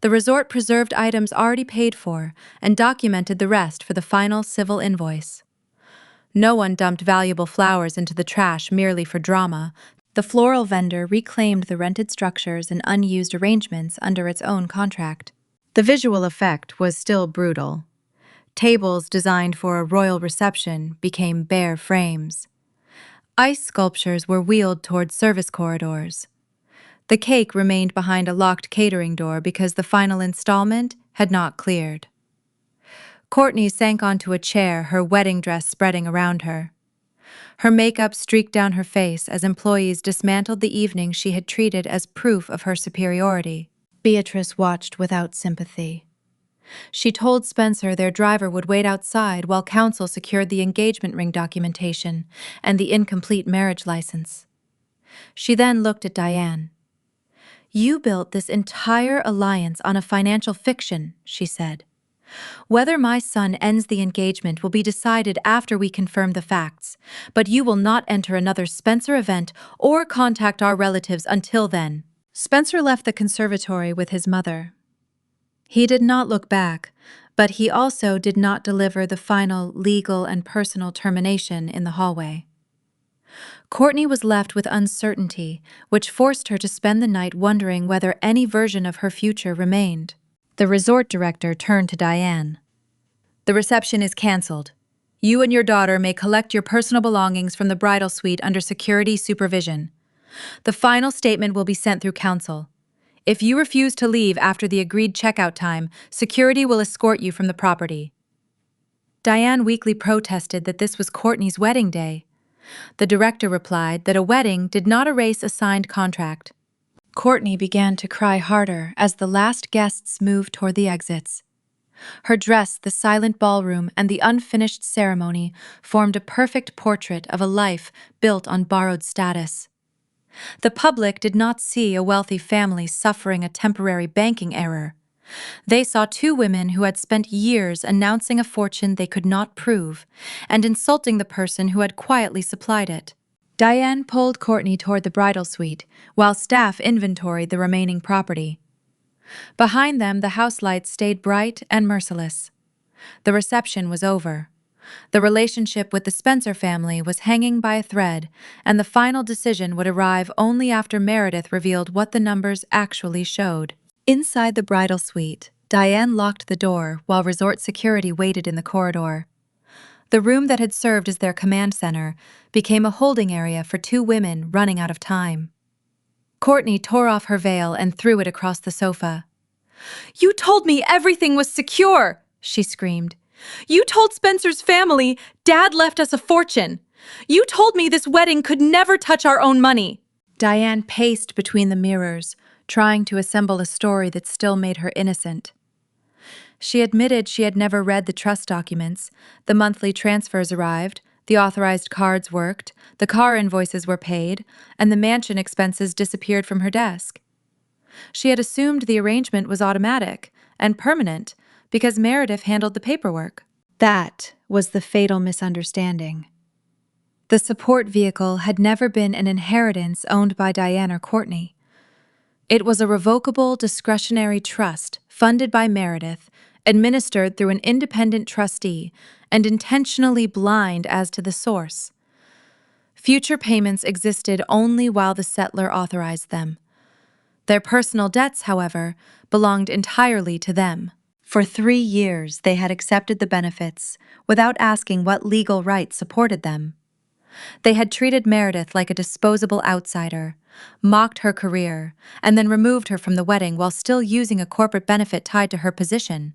The resort preserved items already paid for and documented the rest for the final civil invoice. No one dumped valuable flowers into the trash merely for drama. The floral vendor reclaimed the rented structures and unused arrangements under its own contract. The visual effect was still brutal. Tables designed for a royal reception became bare frames. Ice sculptures were wheeled toward service corridors. The cake remained behind a locked catering door because the final installment had not cleared. Courtney sank onto a chair, her wedding dress spreading around her. Her makeup streaked down her face as employees dismantled the evening she had treated as proof of her superiority. Beatrice watched without sympathy. She told Spencer their driver would wait outside while counsel secured the engagement ring documentation and the incomplete marriage license. She then looked at Diane. You built this entire alliance on a financial fiction, she said. Whether my son ends the engagement will be decided after we confirm the facts, but you will not enter another Spencer event or contact our relatives until then. Spencer left the conservatory with his mother. He did not look back, but he also did not deliver the final legal and personal termination in the hallway. Courtney was left with uncertainty, which forced her to spend the night wondering whether any version of her future remained. The resort director turned to Diane. The reception is canceled. You and your daughter may collect your personal belongings from the bridal suite under security supervision. The final statement will be sent through counsel. If you refuse to leave after the agreed checkout time, security will escort you from the property. Diane weakly protested that this was Courtney's wedding day. The director replied that a wedding did not erase a signed contract. Courtney began to cry harder as the last guests moved toward the exits. Her dress, the silent ballroom, and the unfinished ceremony formed a perfect portrait of a life built on borrowed status. The public did not see a wealthy family suffering a temporary banking error. They saw two women who had spent years announcing a fortune they could not prove and insulting the person who had quietly supplied it. Diane pulled Courtney toward the bridal suite, while staff inventoried the remaining property. Behind them, the house lights stayed bright and merciless. The reception was over. The relationship with the Spencer family was hanging by a thread, and the final decision would arrive only after Meredith revealed what the numbers actually showed. Inside the bridal suite, Diane locked the door while resort security waited in the corridor. The room that had served as their command center became a holding area for two women running out of time. Courtney tore off her veil and threw it across the sofa. "You told me everything was secure!" she screamed. "You told Spencer's family Dad left us a fortune. You told me this wedding could never touch our own money." Diane paced between the mirrors, trying to assemble a story that still made her innocent. She admitted she had never read the trust documents. The monthly transfers arrived, the authorized cards worked, the car invoices were paid, and the mansion expenses disappeared from her desk. She had assumed the arrangement was automatic and permanent because Meredith handled the paperwork. That was the fatal misunderstanding. The support vehicle had never been an inheritance owned by Diane or Courtney. It was a revocable, discretionary trust funded by Meredith, administered through an independent trustee, and intentionally blind as to the source. Future payments existed only while the settler authorized them. Their personal debts, however, belonged entirely to them. For 3 years, they had accepted the benefits without asking what legal rights supported them. They had treated Meredith like a disposable outsider, mocked her career, and then removed her from the wedding while still using a corporate benefit tied to her position.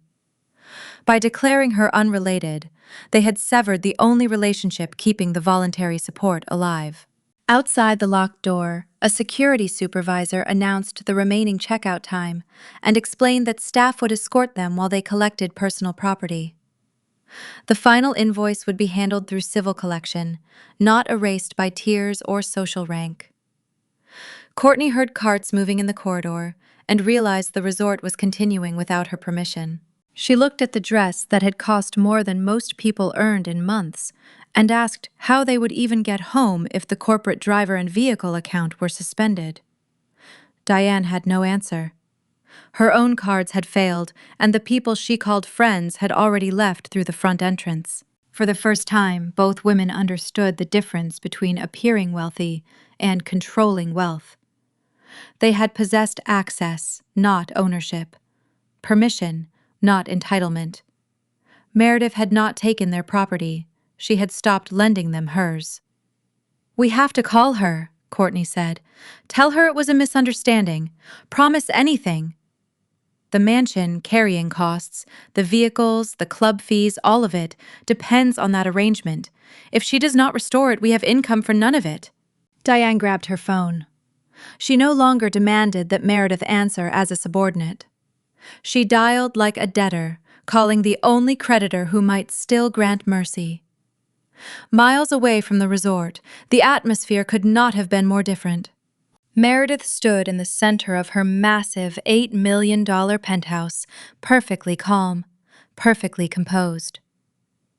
By declaring her unrelated, they had severed the only relationship keeping the voluntary support alive. Outside the locked door, a security supervisor announced the remaining checkout time and explained that staff would escort them while they collected personal property. The final invoice would be handled through civil collection, not erased by tiers or social rank. Courtney heard carts moving in the corridor and realized the resort was continuing without her permission. She looked at the dress that had cost more than most people earned in months and asked how they would even get home if the corporate driver and vehicle account were suspended. Diane had no answer. Her own cards had failed, and the people she called friends had already left through the front entrance. For the first time, both women understood the difference between appearing wealthy and controlling wealth. They had possessed access, not ownership. Permission, not entitlement. Meredith had not taken their property. She had stopped lending them hers. "We have to call her," Courtney said. "Tell her it was a misunderstanding. Promise anything." The mansion, carrying costs, the vehicles, the club fees, all of it, depends on that arrangement. If she does not restore it, we have income for none of it. Diane grabbed her phone. She no longer demanded that Meredith answer as a subordinate. She dialed like a debtor, calling the only creditor who might still grant mercy. Miles away from the resort, the atmosphere could not have been more different. Meredith stood in the center of her massive $8 million penthouse, perfectly calm, perfectly composed.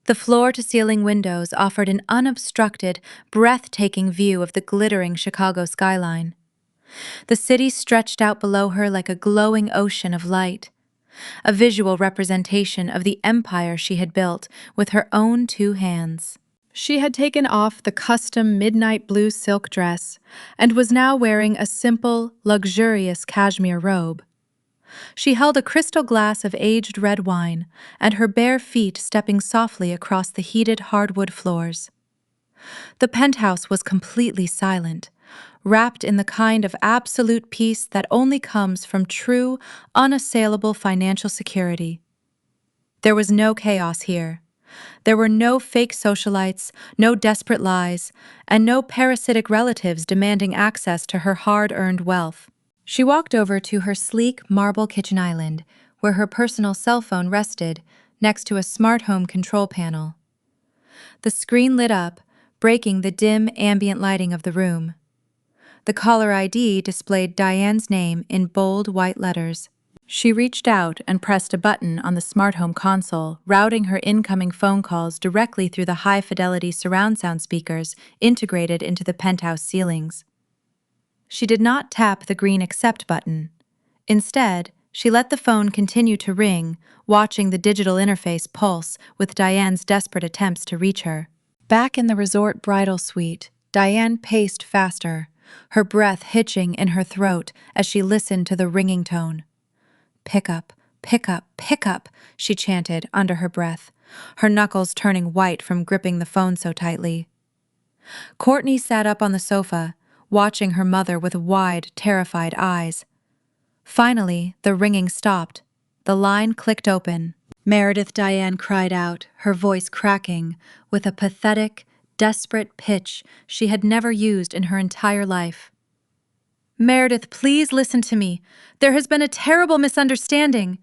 The floor-to-ceiling windows offered an unobstructed, breathtaking view of the glittering Chicago skyline. The city stretched out below her like a glowing ocean of light, a visual representation of the empire she had built with her own 2 hands. She had taken off the custom midnight blue silk dress and was now wearing a simple, luxurious cashmere robe. She held a crystal glass of aged red wine, and her bare feet stepping softly across the heated hardwood floors. The penthouse was completely silent, wrapped in the kind of absolute peace that only comes from true, unassailable financial security. There was no chaos here. There were no fake socialites, no desperate lies, and no parasitic relatives demanding access to her hard-earned wealth. She walked over to her sleek marble kitchen island, where her personal cell phone rested, next to a smart home control panel. The screen lit up, breaking the dim ambient lighting of the room. The caller ID displayed Diane's name in bold white letters. She reached out and pressed a button on the smart home console, routing her incoming phone calls directly through the high-fidelity surround sound speakers integrated into the penthouse ceilings. She did not tap the green accept button. Instead, she let the phone continue to ring, watching the digital interface pulse with Diane's desperate attempts to reach her. Back in the resort bridal suite, Diane paced faster, her breath hitching in her throat as she listened to the ringing tone. "Pick up, pick up, pick up," she chanted under her breath, her knuckles turning white from gripping the phone so tightly. Courtney sat up on the sofa, watching her mother with wide, terrified eyes. Finally, the ringing stopped. The line clicked open. Meredith Diane cried out, her voice cracking, with a pathetic, desperate pitch she had never used in her entire life. Meredith, please listen to me. There has been a terrible misunderstanding.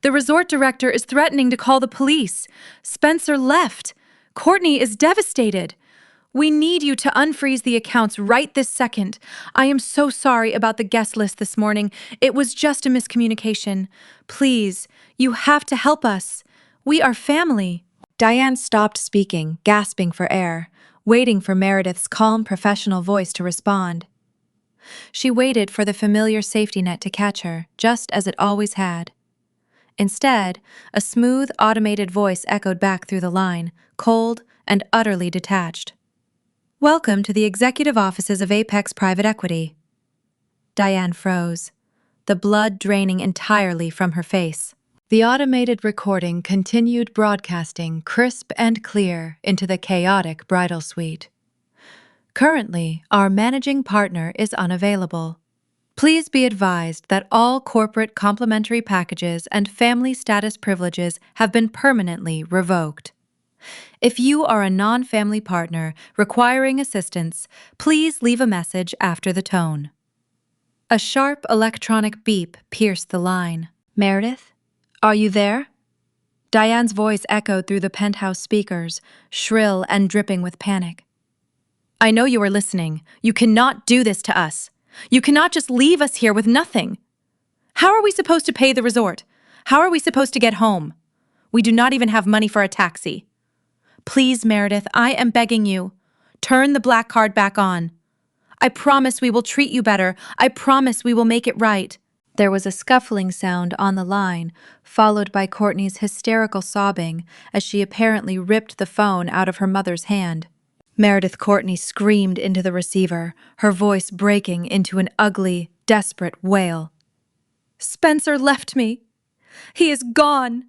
The resort director is threatening to call the police. Spencer left. Courtney is devastated. We need you to unfreeze the accounts right this second. I am so sorry about the guest list this morning. It was just a miscommunication. Please, you have to help us. We are family. Diane stopped speaking, gasping for air, waiting for Meredith's calm, professional voice to respond. She waited for the familiar safety net to catch her, just as it always had. Instead, a smooth, automated voice echoed back through the line, cold and utterly detached. Welcome to the executive offices of Apex Private Equity. Diane froze, the blood draining entirely from her face. The automated recording continued broadcasting crisp and clear into the chaotic bridal suite. Currently, our managing partner is unavailable. Please be advised that all corporate complimentary packages and family status privileges have been permanently revoked. If you are a non-family partner requiring assistance, please leave a message after the tone. A sharp electronic beep pierced the line. Meredith? Are you there? Diane's voice echoed through the penthouse speakers, shrill and dripping with panic. I know you are listening. You cannot do this to us. You cannot just leave us here with nothing. How are we supposed to pay the resort? How are we supposed to get home? We do not even have money for a taxi. Please, Meredith, I am begging you. Turn the black card back on. I promise we will treat you better. I promise we will make it right. There was a scuffling sound on the line, followed by Courtney's hysterical sobbing as she apparently ripped the phone out of her mother's hand. Meredith Courtney screamed into the receiver, her voice breaking into an ugly, desperate wail. Spencer left me. He is gone.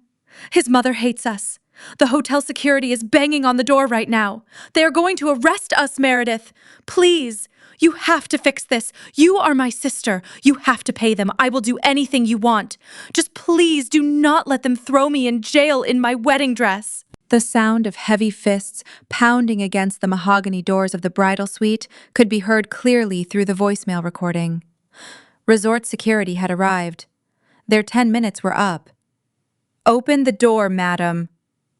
His mother hates us. The hotel security is banging on the door right now. They are going to arrest us, Meredith. Please, you have to fix this. You are my sister. You have to pay them. I will do anything you want. Just please do not let them throw me in jail in my wedding dress. The sound of heavy fists pounding against the mahogany doors of the bridal suite could be heard clearly through the voicemail recording. Resort security had arrived. Their 10 minutes were up. Open the door, madam,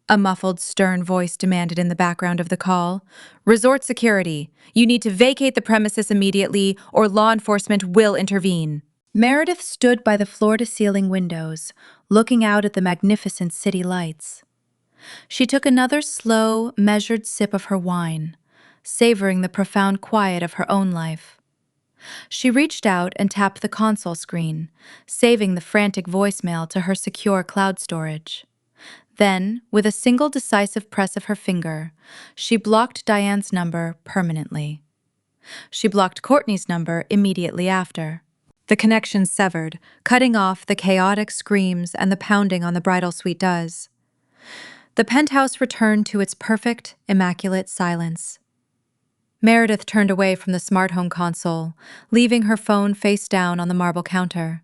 a muffled, stern voice demanded in the background of the call. Resort security, you need to vacate the premises immediately or law enforcement will intervene. Meredith stood by the floor-to-ceiling windows, looking out at the magnificent city lights. She took another slow, measured sip of her wine, savoring the profound quiet of her own life. She reached out and tapped the console screen, saving the frantic voicemail to her secure cloud storage. Then, with a single decisive press of her finger, she blocked Diane's number permanently. She blocked Courtney's number immediately after. The connection severed, cutting off the chaotic screams and the pounding on the bridal suite doors. The penthouse returned to its perfect, immaculate silence. Meredith turned away from the smart home console, leaving her phone face down on the marble counter.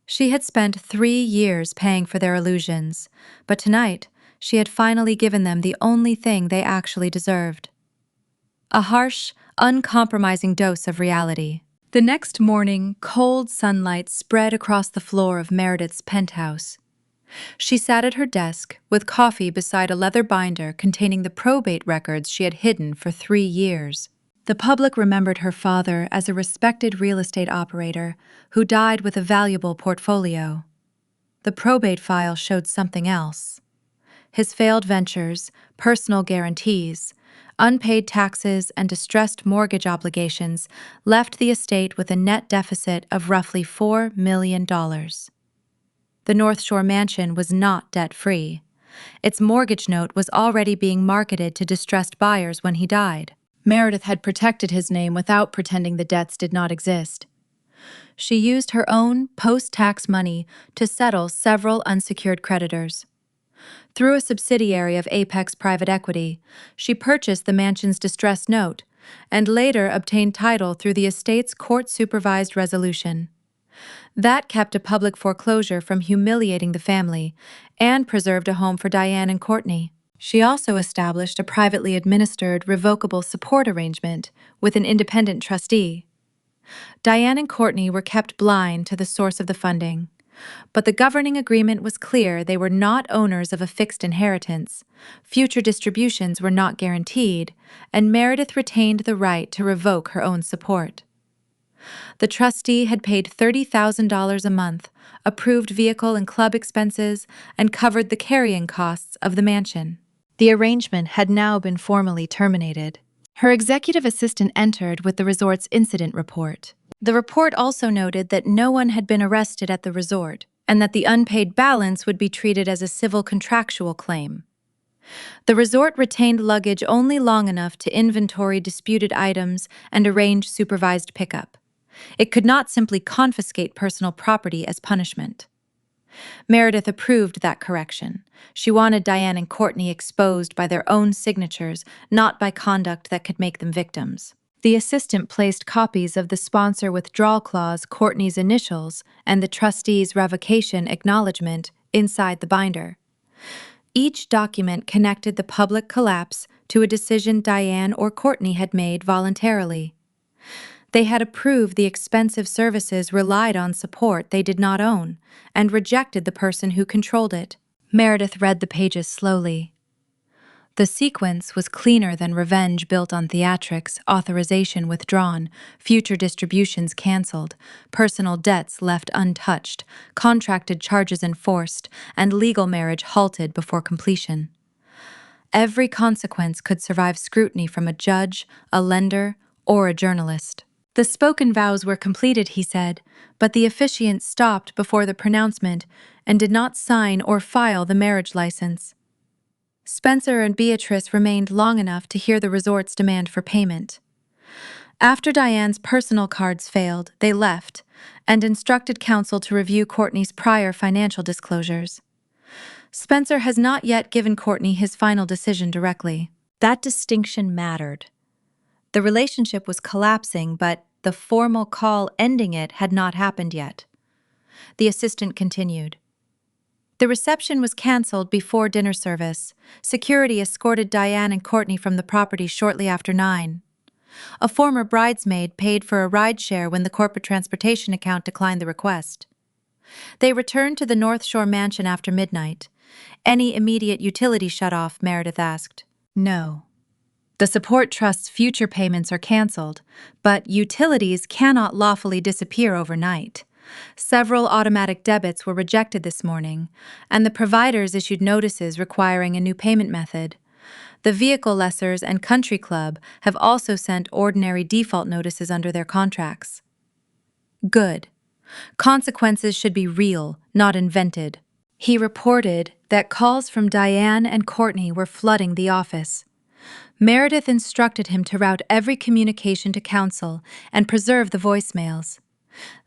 She had spent 3 years paying for their illusions, but tonight she had finally given them the only thing they actually deserved. A harsh, uncompromising dose of reality. The next morning, cold sunlight spread across the floor of Meredith's penthouse. She sat at her desk with coffee beside a leather binder containing the probate records she had hidden for 3 years. The public remembered her father as a respected real estate operator who died with a valuable portfolio. The probate file showed something else. His failed ventures, personal guarantees, unpaid taxes, and distressed mortgage obligations left the estate with a net deficit of roughly $4 million. The North Shore mansion was not debt-free. Its mortgage note was already being marketed to distressed buyers when he died. Meredith had protected his name without pretending the debts did not exist. She used her own post-tax money to settle several unsecured creditors. Through a subsidiary of Apex Private Equity, she purchased the mansion's distressed note and later obtained title through the estate's court-supervised resolution. That kept a public foreclosure from humiliating the family and preserved a home for Diane and Courtney. She also established a privately administered revocable support arrangement with an independent trustee. Diane and Courtney were kept blind to the source of the funding, but the governing agreement was clear they were not owners of a fixed inheritance, future distributions were not guaranteed, and Meredith retained the right to revoke her own support. The trustee had paid $30,000 a month, approved vehicle and club expenses, and covered the carrying costs of the mansion. The arrangement had now been formally terminated. Her executive assistant entered with the resort's incident report. The report also noted that no one had been arrested at the resort, and that the unpaid balance would be treated as a civil contractual claim. The resort retained luggage only long enough to inventory disputed items and arrange supervised pickup. It could not simply confiscate personal property as punishment. Meredith approved that correction. She wanted Diane and Courtney exposed by their own signatures, not by conduct that could make them victims. The assistant placed copies of the sponsor withdrawal clause, Courtney's initials, and the trustee's revocation acknowledgement inside the binder. Each document connected the public collapse to a decision Diane or Courtney had made voluntarily. They had approved the expensive services relied on support they did not own, and rejected the person who controlled it. Meredith read the pages slowly. The sequence was cleaner than revenge built on theatrics, authorization withdrawn, future distributions canceled, personal debts left untouched, contracted charges enforced, and legal marriage halted before completion. Every consequence could survive scrutiny from a judge, a lender, or a journalist. The spoken vows were completed, he said, but the officiant stopped before the pronouncement and did not sign or file the marriage license. Spencer and Beatrice remained long enough to hear the resort's demand for payment. After Diane's personal cards failed, they left and instructed counsel to review Courtney's prior financial disclosures. Spencer has not yet given Courtney his final decision directly. That distinction mattered. The relationship was collapsing, but the formal call ending it had not happened yet. The assistant continued. The reception was canceled before dinner service. Security escorted Diane and Courtney from the property shortly after 9. A former bridesmaid paid for a rideshare when the corporate transportation account declined the request. They returned to the North Shore mansion after midnight. Any immediate utility shut-off, Meredith asked. No. The support trust's future payments are canceled, but utilities cannot lawfully disappear overnight. Several automatic debits were rejected this morning, and the providers issued notices requiring a new payment method. The vehicle lessors and country club have also sent ordinary default notices under their contracts. Good. Consequences should be real, not invented. He reported that calls from Diane and Courtney were flooding the office. Meredith instructed him to route every communication to counsel and preserve the voicemails.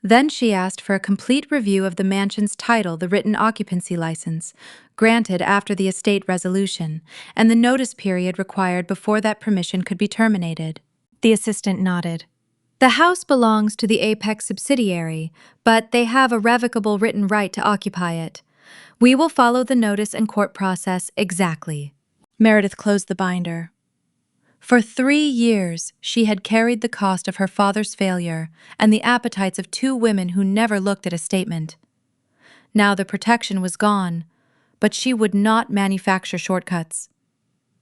Then she asked for a complete review of the mansion's title, the written occupancy license, granted after the estate resolution, and the notice period required before that permission could be terminated. The assistant nodded. The house belongs to the Apex subsidiary, but they have a revocable written right to occupy it. We will follow the notice and court process exactly. Meredith closed the binder. For 3 years, she had carried the cost of her father's failure and the appetites of 2 women who never looked at a statement. Now the protection was gone, but she would not manufacture shortcuts.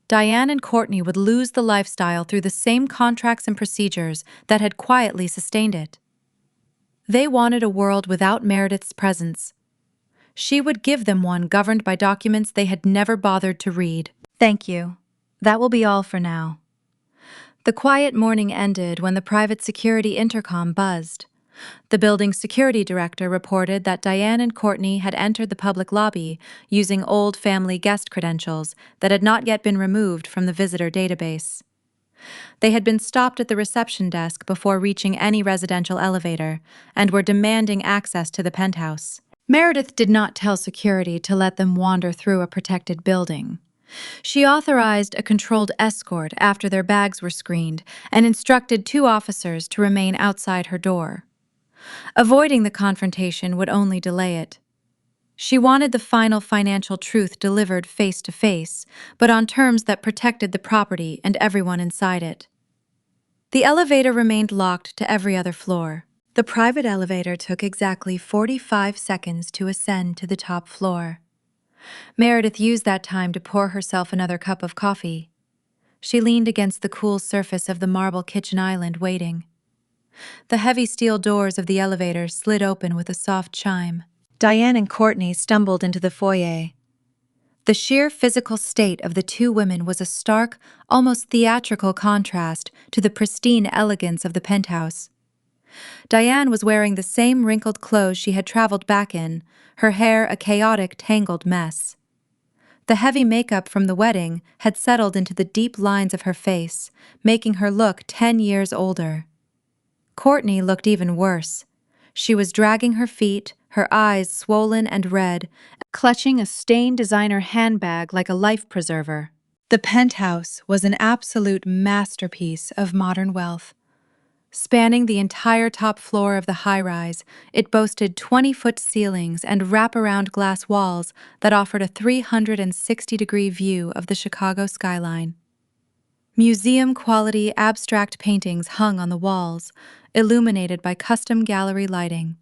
Diane and Courtney would lose the lifestyle through the same contracts and procedures that had quietly sustained it. They wanted a world without Meredith's presence. She would give them one governed by documents they had never bothered to read. Thank you. That will be all for now. The quiet morning ended when the private security intercom buzzed. The building's security director reported that Diane and Courtney had entered the public lobby using old family guest credentials that had not yet been removed from the visitor database. They had been stopped at the reception desk before reaching any residential elevator and were demanding access to the penthouse. Meredith did not tell security to let them wander through a protected building. She authorized a controlled escort after their bags were screened and instructed 2 officers to remain outside her door. Avoiding the confrontation would only delay it. She wanted the final financial truth delivered face to face, but on terms that protected the property and everyone inside it. The elevator remained locked to every other floor. The private elevator took exactly 45 seconds to ascend to the top floor. Meredith used that time to pour herself another cup of coffee. She leaned against the cool surface of the marble kitchen island, waiting. The heavy steel doors of the elevator slid open with a soft chime. Diane and Courtney stumbled into the foyer. The sheer physical state of the two women was a stark, almost theatrical contrast to the pristine elegance of the penthouse. Diane was wearing the same wrinkled clothes she had traveled back in, her hair a chaotic, tangled mess. The heavy makeup from the wedding had settled into the deep lines of her face, making her look 10 years older. Courtney looked even worse. She was dragging her feet, her eyes swollen and red, clutching a stained designer handbag like a life preserver. The penthouse was an absolute masterpiece of modern wealth. Spanning the entire top floor of the high-rise, it boasted 20-foot ceilings and wraparound glass walls that offered a 360-degree view of the Chicago skyline. Museum-quality abstract paintings hung on the walls, illuminated by custom gallery lighting.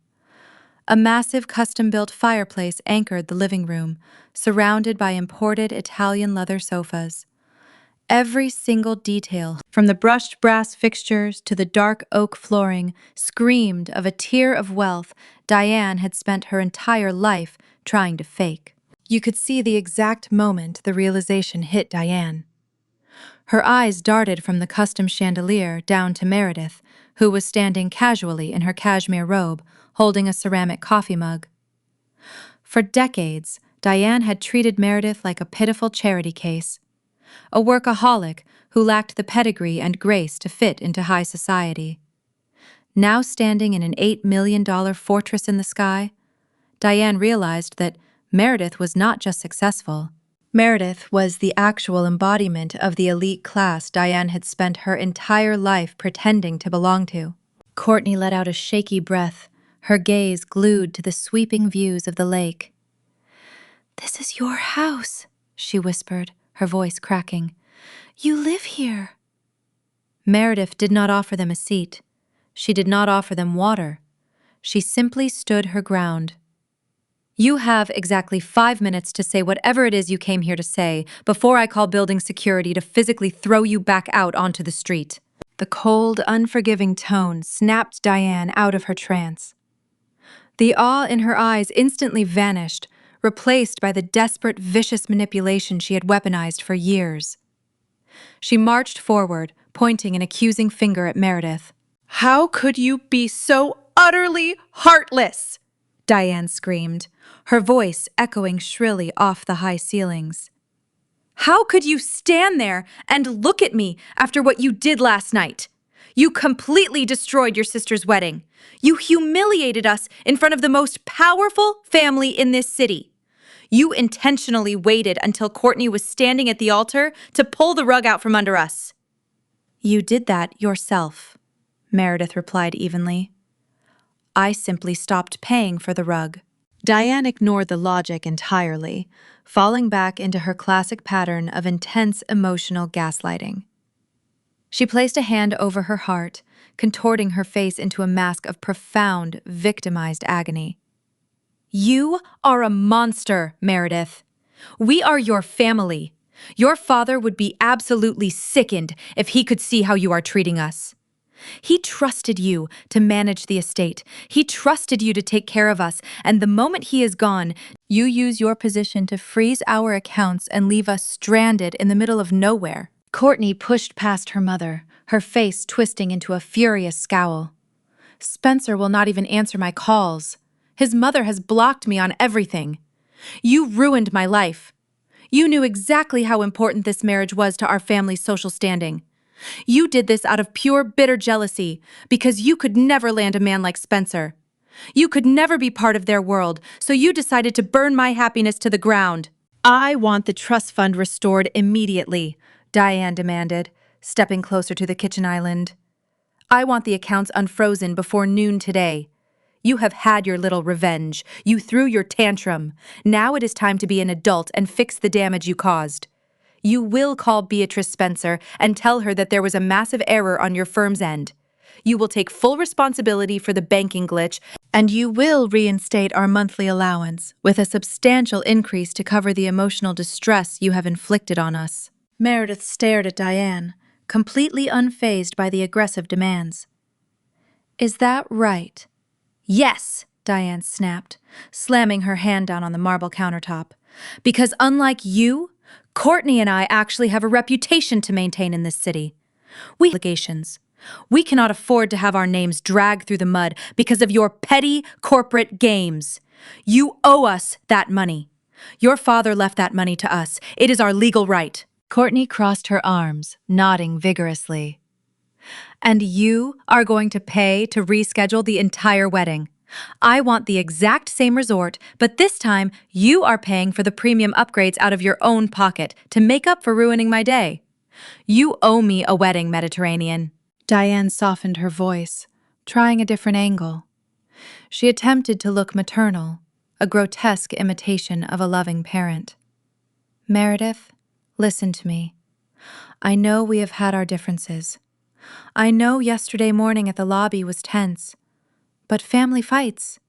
A massive custom-built fireplace anchored the living room, surrounded by imported Italian leather sofas. Every single detail, from the brushed brass fixtures to the dark oak flooring, screamed of a tier of wealth Diane had spent her entire life trying to fake. You could see the exact moment the realization hit Diane. Her eyes darted from the custom chandelier down to Meredith, who was standing casually in her cashmere robe, holding a ceramic coffee mug. For decades, Diane had treated Meredith like a pitiful charity case, a workaholic who lacked the pedigree and grace to fit into high society. Now standing in an $8 million fortress in the sky, Diane realized that Meredith was not just successful. Meredith was the actual embodiment of the elite class Diane had spent her entire life pretending to belong to. Courtney let out a shaky breath, her gaze glued to the sweeping views of the lake. "This is your house," she whispered, her voice cracking. "You live here." Meredith did not offer them a seat. She did not offer them water. She simply stood her ground. "You have exactly 5 minutes to say whatever it is you came here to say before I call building security to physically throw you back out onto the street." The cold, unforgiving tone snapped Diane out of her trance. The awe in her eyes instantly vanished, replaced by the desperate, vicious manipulation she had weaponized for years. She marched forward, pointing an accusing finger at Meredith. "How could you be so utterly heartless?" Diane screamed, her voice echoing shrilly off the high ceilings. "How could you stand there and look at me after what you did last night? You completely destroyed your sister's wedding. You humiliated us in front of the most powerful family in this city. You intentionally waited until Courtney was standing at the altar to pull the rug out from under us." "You did that yourself," Meredith replied evenly. "I simply stopped paying for the rug." Diane ignored the logic entirely, falling back into her classic pattern of intense emotional gaslighting. She placed a hand over her heart, contorting her face into a mask of profound, victimized agony. "You are a monster, Meredith. We are your family. Your father would be absolutely sickened if he could see how you are treating us. He trusted you to manage the estate. He trusted you to take care of us, and the moment he is gone, you use your position to freeze our accounts and leave us stranded in the middle of nowhere." Courtney pushed past her mother, her face twisting into a furious scowl. "Spencer will not even answer my calls. His mother has blocked me on everything. You ruined my life. You knew exactly how important this marriage was to our family's social standing. You did this out of pure bitter jealousy because you could never land a man like Spencer. You could never be part of their world, so you decided to burn my happiness to the ground." "I want the trust fund restored immediately," Diane demanded, stepping closer to the kitchen island. "I want the accounts unfrozen before noon today. You have had your little revenge. You threw your tantrum. Now it is time to be an adult and fix the damage you caused. You will call Beatrice Spencer and tell her that there was a massive error on your firm's end. You will take full responsibility for the banking glitch, and you will reinstate our monthly allowance with a substantial increase to cover the emotional distress you have inflicted on us." Meredith stared at Diane, completely unfazed by the aggressive demands. "Is that right?" "Yes," Diane snapped, slamming her hand down on the marble countertop. "Because unlike you, Courtney and I actually have a reputation to maintain in this city. We have obligations. We cannot afford to have our names dragged through the mud because of your petty corporate games. You owe us that money. Your father left that money to us. It is our legal right." Courtney crossed her arms, nodding vigorously. "And you are going to pay to reschedule the entire wedding. I want the exact same resort, but this time you are paying for the premium upgrades out of your own pocket to make up for ruining my day. You owe me a wedding, Mediterranean." Diane softened her voice, trying a different angle. She attempted to look maternal, a grotesque imitation of a loving parent. "Meredith, listen to me. I know we have had our differences. I know yesterday morning at the lobby was tense. But family fights.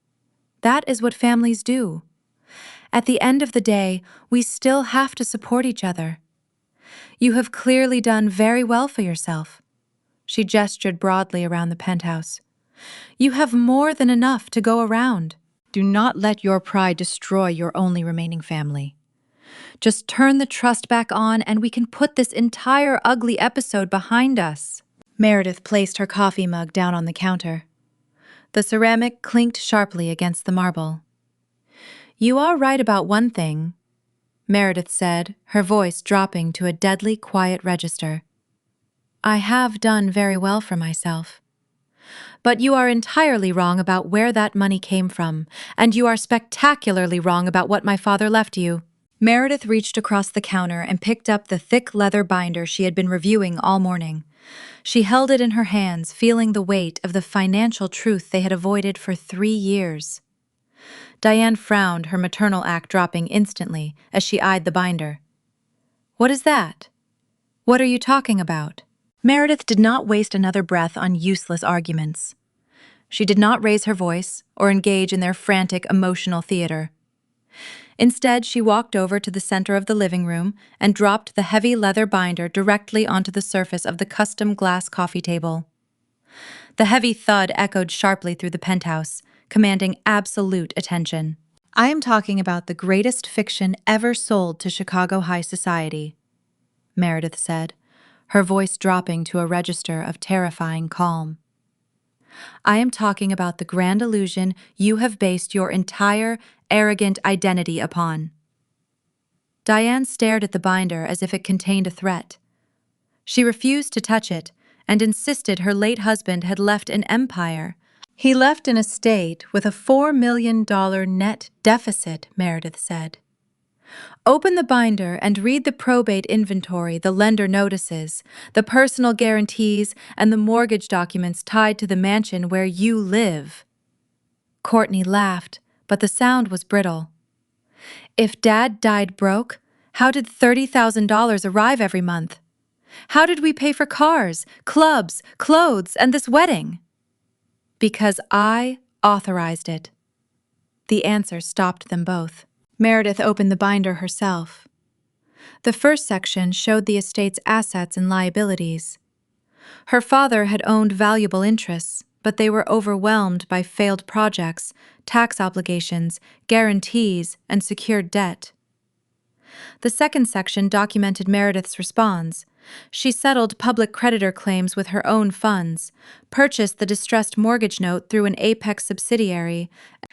That is what families do. At the end of the day, we still have to support each other. You have clearly done very well for yourself." She gestured broadly around the penthouse. "You have more than enough to go around. Do not let your pride destroy your only remaining family. Just turn the trust back on and we can put this entire ugly episode behind us." Meredith placed her coffee mug down on the counter. The ceramic clinked sharply against the marble. "You are right about one thing," Meredith said, her voice dropping to a deadly quiet register. "I have done very well for myself. But you are entirely wrong about where that money came from, and you are spectacularly wrong about what my father left you." Meredith reached across the counter and picked up the thick leather binder she had been reviewing all morning. She held it in her hands, feeling the weight of the financial truth they had avoided for 3 years. Diane frowned, her maternal act dropping instantly as she eyed the binder. "What is that? What are you talking about?" Meredith did not waste another breath on useless arguments. She did not raise her voice or engage in their frantic emotional theater. Instead, she walked over to the center of the living room and dropped the heavy leather binder directly onto the surface of the custom glass coffee table. The heavy thud echoed sharply through the penthouse, commanding absolute attention. "I am talking about the greatest fiction ever sold to Chicago high society," Meredith said, her voice dropping to a register of terrifying calm. "I am talking about the grand illusion you have based your entire, arrogant identity upon." Diane stared at the binder as if it contained a threat. She refused to touch it and insisted her late husband had left an empire. "He left an estate with a $4 million net deficit," Meredith said. "Open the binder and read the probate inventory, the lender notices, the personal guarantees, and the mortgage documents tied to the mansion where you live." Courtney laughed, but the sound was brittle. "If Dad died broke, how did $30,000 arrive every month? How did we pay for cars, clubs, clothes, and this wedding?" "Because I authorized it." The answer stopped them both. Meredith opened the binder herself. The first section showed the estate's assets and liabilities. Her father had owned valuable interests, but they were overwhelmed by failed projects, tax obligations, guarantees, and secured debt. The second section documented Meredith's response. She settled public creditor claims with her own funds, purchased the distressed mortgage note through an Apex subsidiary,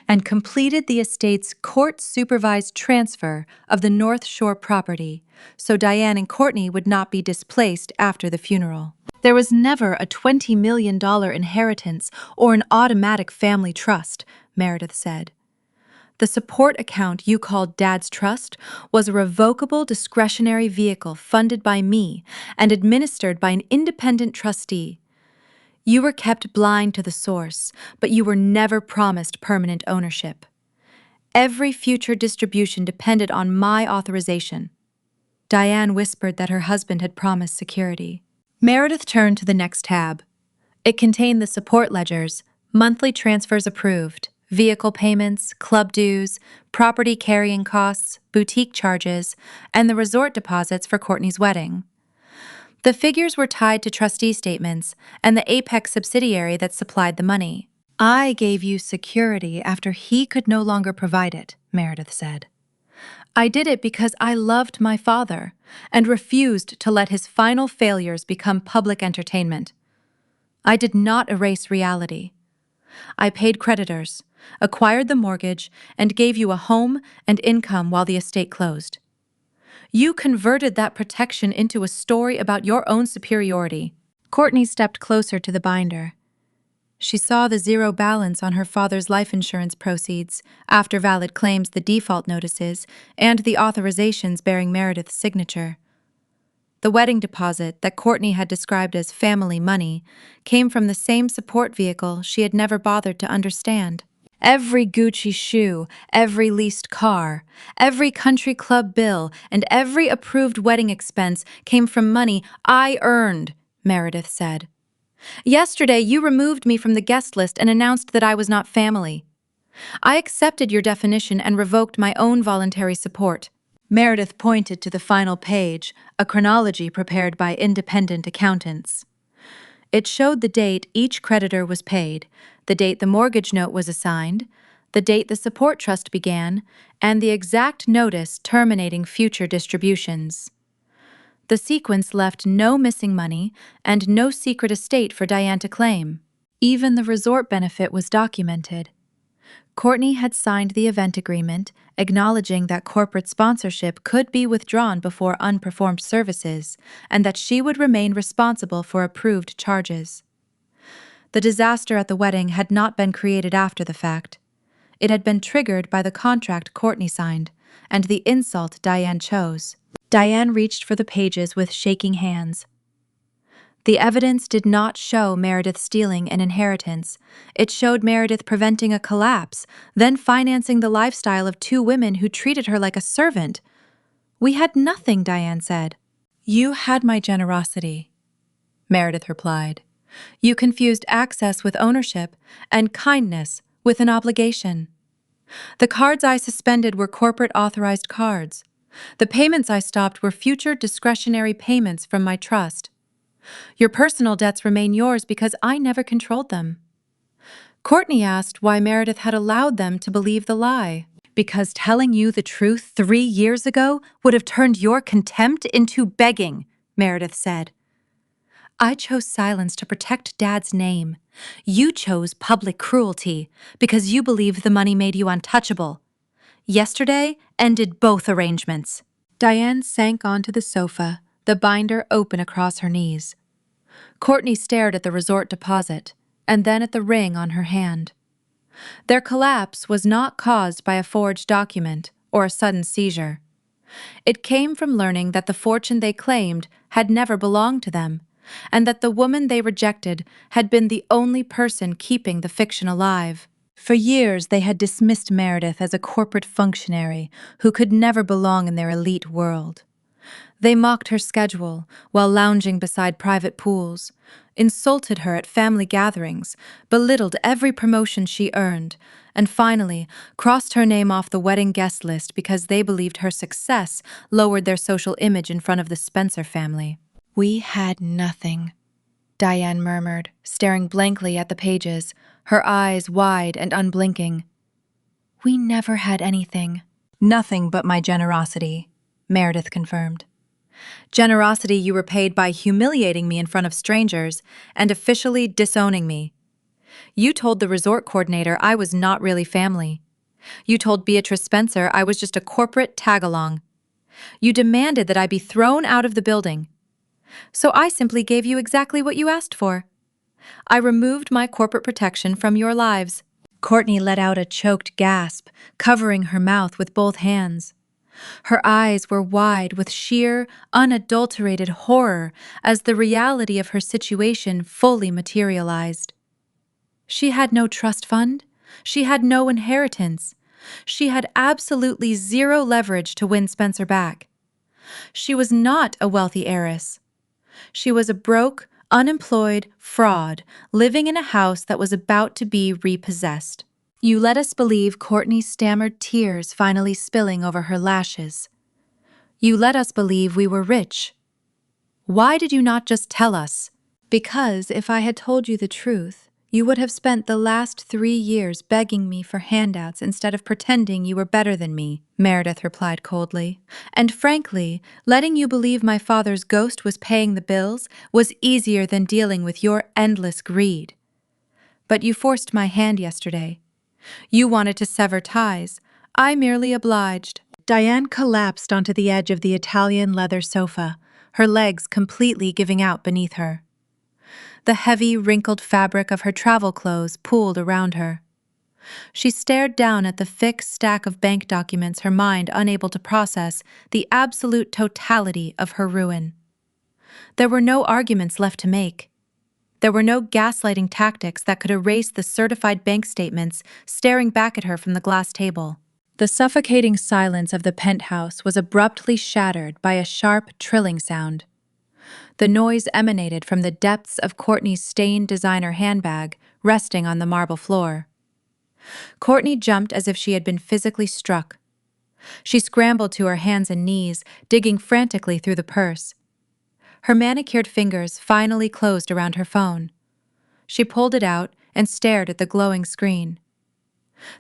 and completed the estate's court-supervised transfer of the North Shore property, so Diane and Courtney would not be displaced after the funeral. There was never a $20 million inheritance or an automatic family trust, Meredith said. The support account you called Dad's Trust was a revocable discretionary vehicle funded by me and administered by an independent trustee. You were kept blind to the source, but you were never promised permanent ownership. Every future distribution depended on my authorization. Diane whispered that her husband had promised security. Meredith turned to the next tab. It contained the support ledgers, monthly transfers approved, vehicle payments, club dues, property carrying costs, boutique charges, and the resort deposits for Courtney's wedding. The figures were tied to trustee statements and the Apex subsidiary that supplied the money. I gave you security after he could no longer provide it, Meredith said. I did it because I loved my father and refused to let his final failures become public entertainment. I did not erase reality. I paid creditors, acquired the mortgage, and gave you a home and income while the estate closed. You converted that protection into a story about your own superiority. Courtney stepped closer to the binder. She saw the zero balance on her father's life insurance proceeds, after valid claims, the default notices, and the authorizations bearing Meredith's signature. The wedding deposit that Courtney had described as family money came from the same support vehicle she had never bothered to understand. Every Gucci shoe, every leased car, every country club bill, and every approved wedding expense came from money I earned, Meredith said. Yesterday, you removed me from the guest list and announced that I was not family. I accepted your definition and revoked my own voluntary support. Meredith pointed to the final page, a chronology prepared by independent accountants. It showed the date each creditor was paid, the date the mortgage note was assigned, the date the support trust began, and the exact notice terminating future distributions. The sequence left no missing money and no secret estate for Diane to claim. Even the resort benefit was documented. Courtney had signed the event agreement, acknowledging that corporate sponsorship could be withdrawn before unperformed services, and that she would remain responsible for approved charges. The disaster at the wedding had not been created after the fact. It had been triggered by the contract Courtney signed, and the insult Diane chose. Diane reached for the pages with shaking hands. The evidence did not show Meredith stealing an inheritance. It showed Meredith preventing a collapse, then financing the lifestyle of two women who treated her like a servant. We had nothing, Diane said. You had my generosity, Meredith replied. You confused access with ownership and kindness with an obligation. The cards I suspended were corporate authorized cards. The payments I stopped were future discretionary payments from my trust. Your personal debts remain yours because I never controlled them. Courtney asked why Meredith had allowed them to believe the lie. Because telling you the truth 3 years ago would have turned your contempt into begging, Meredith said. I chose silence to protect Dad's name. You chose public cruelty because you believed the money made you untouchable. Yesterday ended both arrangements. Diane sank onto the sofa, the binder open across her knees. Courtney stared at the resort deposit, and then at the ring on her hand. Their collapse was not caused by a forged document or a sudden seizure. It came from learning that the fortune they claimed had never belonged to them, and that the woman they rejected had been the only person keeping the fiction alive. For years, they had dismissed Meredith as a corporate functionary who could never belong in their elite world. They mocked her schedule while lounging beside private pools, insulted her at family gatherings, belittled every promotion she earned, and finally crossed her name off the wedding guest list because they believed her success lowered their social image in front of the Spencer family. We had nothing, Diane murmured, staring blankly at the pages, her eyes wide and unblinking. We never had anything. Nothing but my generosity, Meredith confirmed. Generosity you repaid by humiliating me in front of strangers and officially disowning me. You told the resort coordinator I was not really family. You told Beatrice Spencer I was just a corporate tag-along. You demanded that I be thrown out of the building. So I simply gave you exactly what you asked for. I removed my corporate protection from your lives. Courtney let out a choked gasp, covering her mouth with both hands. Her eyes were wide with sheer, unadulterated horror as the reality of her situation fully materialized. She had no trust fund. She had no inheritance. She had absolutely zero leverage to win Spencer back. She was not a wealthy heiress. She was a broke, unemployed fraud living in a house that was about to be repossessed. You let us believe Courtney stammered, tears finally spilling over her lashes. You let us believe we were rich. Why did you not just tell us? Because if I had told you the truth, you would have spent the last 3 years begging me for handouts instead of pretending you were better than me, Meredith replied coldly. And frankly, letting you believe my father's ghost was paying the bills was easier than dealing with your endless greed. But you forced my hand yesterday. You wanted to sever ties. I merely obliged. Diane collapsed onto the edge of the Italian leather sofa, her legs completely giving out beneath her. The heavy, wrinkled fabric of her travel clothes pooled around her. She stared down at the thick stack of bank documents, her mind unable to process the absolute totality of her ruin. There were no arguments left to make. There were no gaslighting tactics that could erase the certified bank statements staring back at her from the glass table. The suffocating silence of the penthouse was abruptly shattered by a sharp, trilling sound. The noise emanated from the depths of Courtney's stained designer handbag resting on the marble floor. Courtney jumped as if she had been physically struck. She scrambled to her hands and knees, digging frantically through the purse. Her manicured fingers finally closed around her phone. She pulled it out and stared at the glowing screen.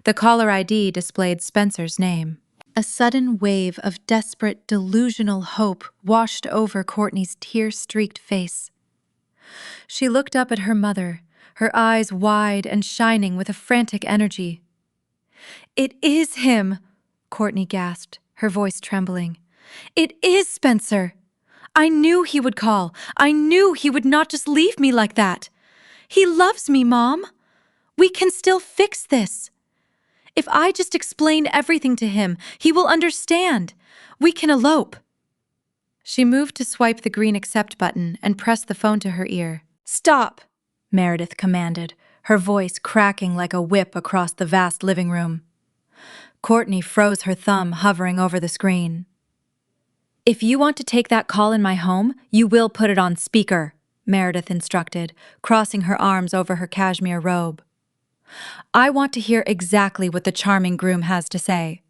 The caller ID displayed Spencer's name. A sudden wave of desperate, delusional hope washed over Courtney's tear-streaked face. She looked up at her mother, her eyes wide and shining with a frantic energy. "It is him!" Courtney gasped, her voice trembling. "It is Spencer! I knew he would call. I knew he would not just leave me like that. He loves me, Mom. We can still fix this. If I just explain everything to him, he will understand. We can elope." She moved to swipe the green accept button and pressed the phone to her ear. "Stop," Meredith commanded, her voice cracking like a whip across the vast living room. Courtney froze, her thumb hovering over the screen. "If you want to take that call in my home, you will put it on speaker," Meredith instructed, crossing her arms over her cashmere robe. "I want to hear exactly what the charming groom has to say.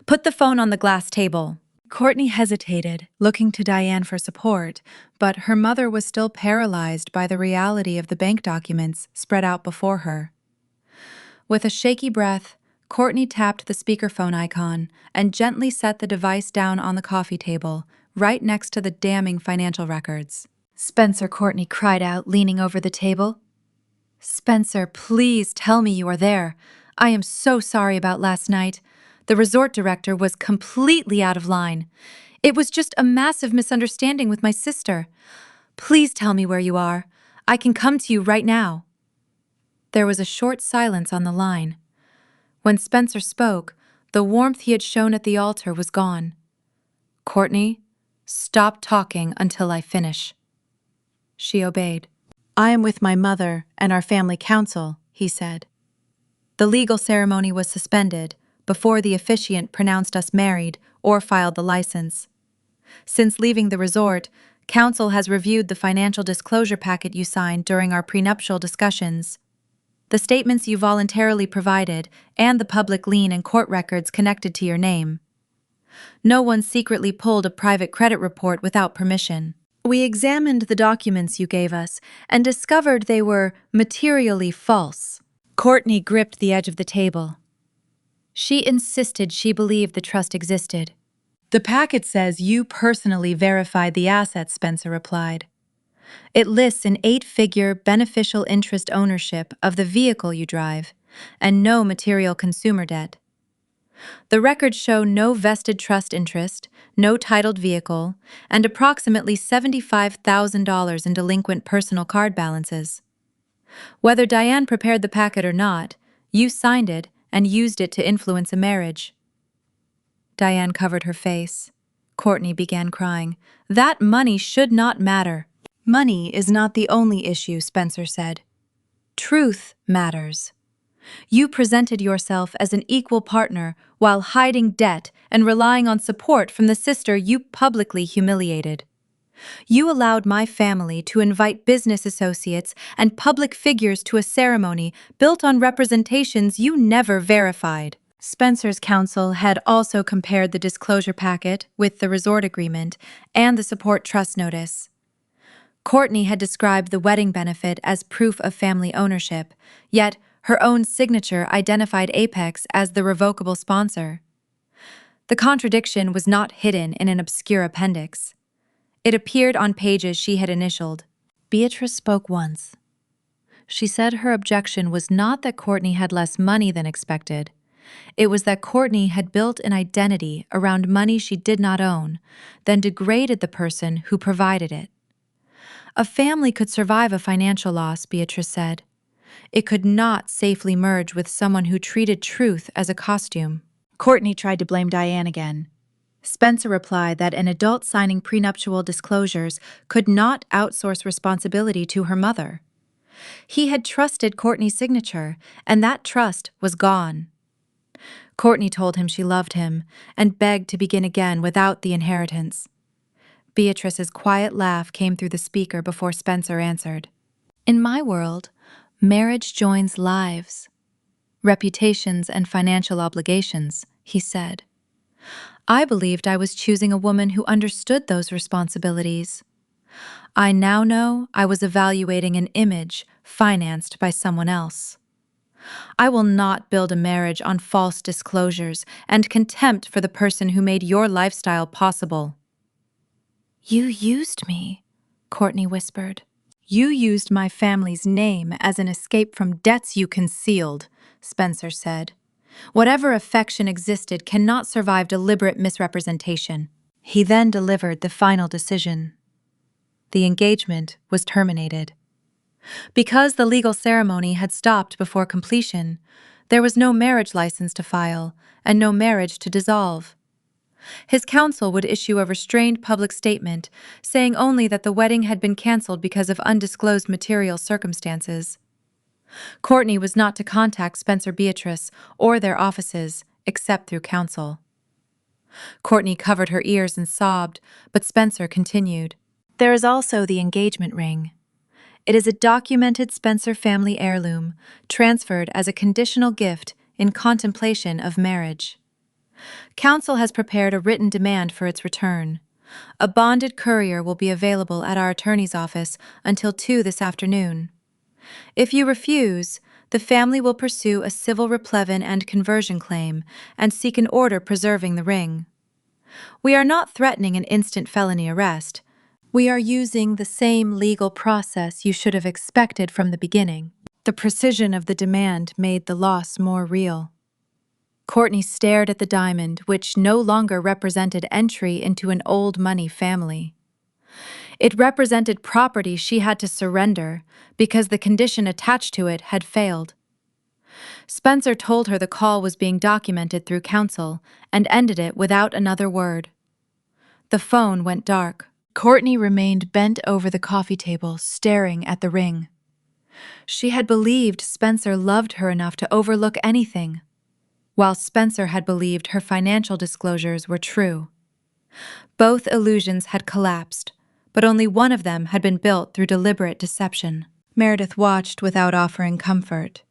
Put the phone on the glass table." Courtney hesitated, looking to Diane for support, but her mother was still paralyzed by the reality of the bank documents spread out before her. With a shaky breath, Courtney tapped the speakerphone icon and gently set the device down on the coffee table, right next to the damning financial records. "Spencer," Courtney cried out, leaning over the table. "Spencer, please tell me you are there. I am so sorry about last night. The resort director was completely out of line. It was just a massive misunderstanding with my sister. Please tell me where you are. I can come to you right now." There was a short silence on the line. When Spencer spoke, the warmth he had shown at the altar was gone. "Courtney, stop talking until I finish." She obeyed. "I am with my mother and our family council," he said. The legal ceremony was suspended before the officiant pronounced us married or filed the license. Since leaving the resort, council has reviewed the financial disclosure packet you signed during our prenuptial discussions. The statements you voluntarily provided, and the public lien and court records connected to your name. No one secretly pulled a private credit report without permission. We examined the documents you gave us and discovered they were materially false. Courtney gripped the edge of the table. She insisted she believed the trust existed. "The packet says you personally verified the assets," Spencer replied. "It lists an 8-figure beneficial interest ownership of the vehicle you drive, and no material consumer debt. The records show no vested trust interest, no titled vehicle, and approximately $75,000 in delinquent personal card balances. Whether Diane prepared the packet or not, you signed it and used it to influence a marriage." Diane covered her face. Courtney began crying. That money should not matter. Money is not the only issue, Spencer said. Truth matters. You presented yourself as an equal partner while hiding debt and relying on support from the sister you publicly humiliated. You allowed my family to invite business associates and public figures to a ceremony built on representations you never verified. Spencer's counsel had also compared the disclosure packet with the resort agreement and the support trust notice. Courtney had described the wedding benefit as proof of family ownership, yet her own signature identified Apex as the revocable sponsor. The contradiction was not hidden in an obscure appendix. It appeared on pages she had initialed. Beatrice spoke once. She said her objection was not that Courtney had less money than expected. It was that Courtney had built an identity around money she did not own, then degraded the person who provided it. A family could survive a financial loss, Beatrice said. It could not safely merge with someone who treated truth as a costume. Courtney tried to blame Diane again. Spencer replied that an adult signing prenuptial disclosures could not outsource responsibility to her mother. He had trusted Courtney's signature, and that trust was gone. Courtney told him she loved him and begged to begin again without the inheritance. Beatrice's quiet laugh came through the speaker before Spencer answered. In my world, marriage joins lives, reputations, and financial obligations, he said. I believed I was choosing a woman who understood those responsibilities. I now know I was evaluating an image financed by someone else. I will not build a marriage on false disclosures and contempt for the person who made your lifestyle possible. You used me, Courtney whispered. You used my family's name as an escape from debts you concealed, Spencer said. Whatever affection existed cannot survive deliberate misrepresentation. He then delivered the final decision. The engagement was terminated. Because the legal ceremony had stopped before completion, there was no marriage license to file and no marriage to dissolve. His counsel would issue a restrained public statement saying only that the wedding had been canceled because of undisclosed material circumstances. Courtney was not to contact Spencer Beatrice or their offices except through counsel. Courtney covered her ears and sobbed, but Spencer continued. There is also the engagement ring. It is a documented Spencer family heirloom, transferred as a conditional gift in contemplation of marriage. Counsel has prepared a written demand for its return. A bonded courier will be available at our attorney's office until 2 this afternoon. If you refuse, the family will pursue a civil replevin and conversion claim and seek an order preserving the ring. We are not threatening an instant felony arrest. We are using the same legal process you should have expected from the beginning. The precision of the demand made the loss more real. Courtney stared at the diamond, which no longer represented entry into an old money family. It represented property she had to surrender because the condition attached to it had failed. Spencer told her the call was being documented through counsel and ended it without another word. The phone went dark. Courtney remained bent over the coffee table, staring at the ring. She had believed Spencer loved her enough to overlook anything, while Spencer had believed her financial disclosures were true. Both illusions had collapsed, but only one of them had been built through deliberate deception. Meredith watched without offering comfort.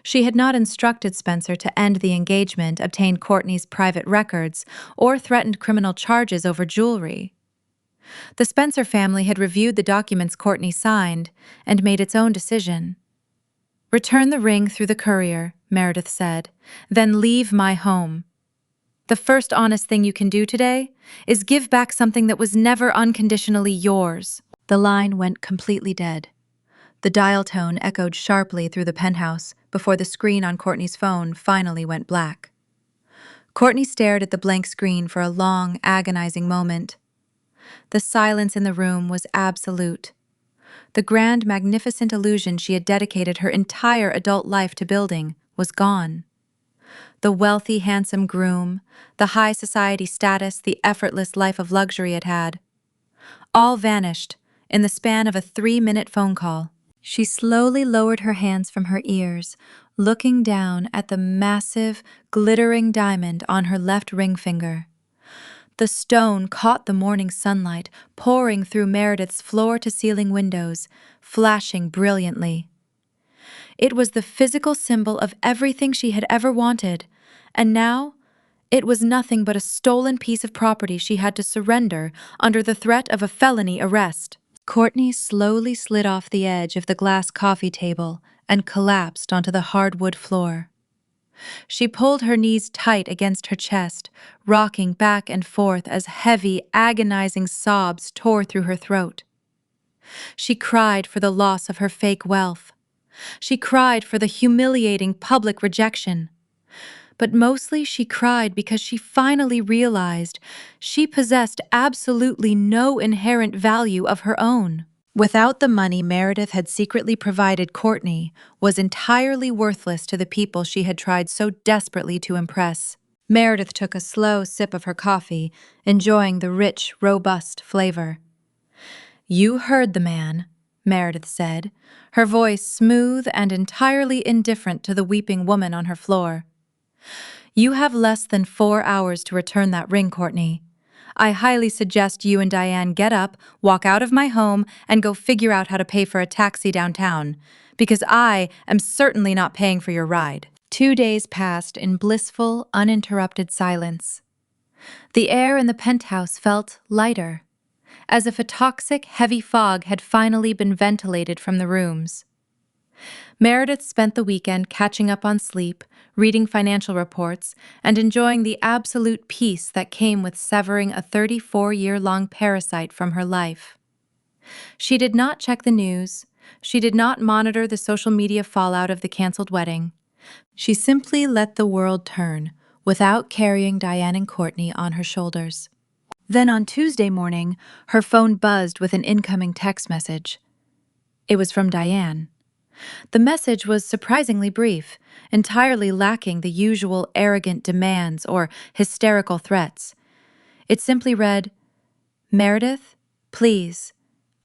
She had not instructed Spencer to end the engagement, obtain Courtney's private records, or threatened criminal charges over jewelry. The Spencer family had reviewed the documents Courtney signed and made its own decision. Return the ring through the courier, Meredith said, then leave my home. The first honest thing you can do today is give back something that was never unconditionally yours. The line went completely dead. The dial tone echoed sharply through the penthouse before the screen on Courtney's phone finally went black. Courtney stared at the blank screen for a long, agonizing moment. The silence in the room was absolute. The grand, magnificent illusion she had dedicated her entire adult life to building was gone. The wealthy, handsome groom, the high society status, the effortless life of luxury it had. All vanished in the span of a 3-minute phone call. She slowly lowered her hands from her ears, looking down at the massive, glittering diamond on her left ring finger. The stone caught the morning sunlight, pouring through Meredith's floor-to-ceiling windows, flashing brilliantly. It was the physical symbol of everything she had ever wanted, and now it was nothing but a stolen piece of property she had to surrender under the threat of a felony arrest. Courtney slowly slid off the edge of the glass coffee table and collapsed onto the hardwood floor. She pulled her knees tight against her chest, rocking back and forth as heavy, agonizing sobs tore through her throat. She cried for the loss of her fake wealth. She cried for the humiliating public rejection. But mostly she cried because she finally realized she possessed absolutely no inherent value of her own. Without the money Meredith had secretly provided, Courtney was entirely worthless to the people she had tried so desperately to impress. Meredith took a slow sip of her coffee, enjoying the rich, robust flavor. "You heard the man," Meredith said, her voice smooth and entirely indifferent to the weeping woman on her floor. "You have less than 4 hours to return that ring, Courtney. I highly suggest you and Diane get up, walk out of my home, and go figure out how to pay for a taxi downtown, because I am certainly not paying for your ride." 2 days passed in blissful, uninterrupted silence. The air in the penthouse felt lighter, as if a toxic, heavy fog had finally been ventilated from the rooms. Meredith spent the weekend catching up on sleep, reading financial reports, and enjoying the absolute peace that came with severing a 34-year-long parasite from her life. She did not check the news. She did not monitor the social media fallout of the canceled wedding. She simply let the world turn, without carrying Diane and Courtney on her shoulders. Then on Tuesday morning, her phone buzzed with an incoming text message. It was from Diane. The message was surprisingly brief, entirely lacking the usual arrogant demands or hysterical threats. It simply read, "Meredith, please,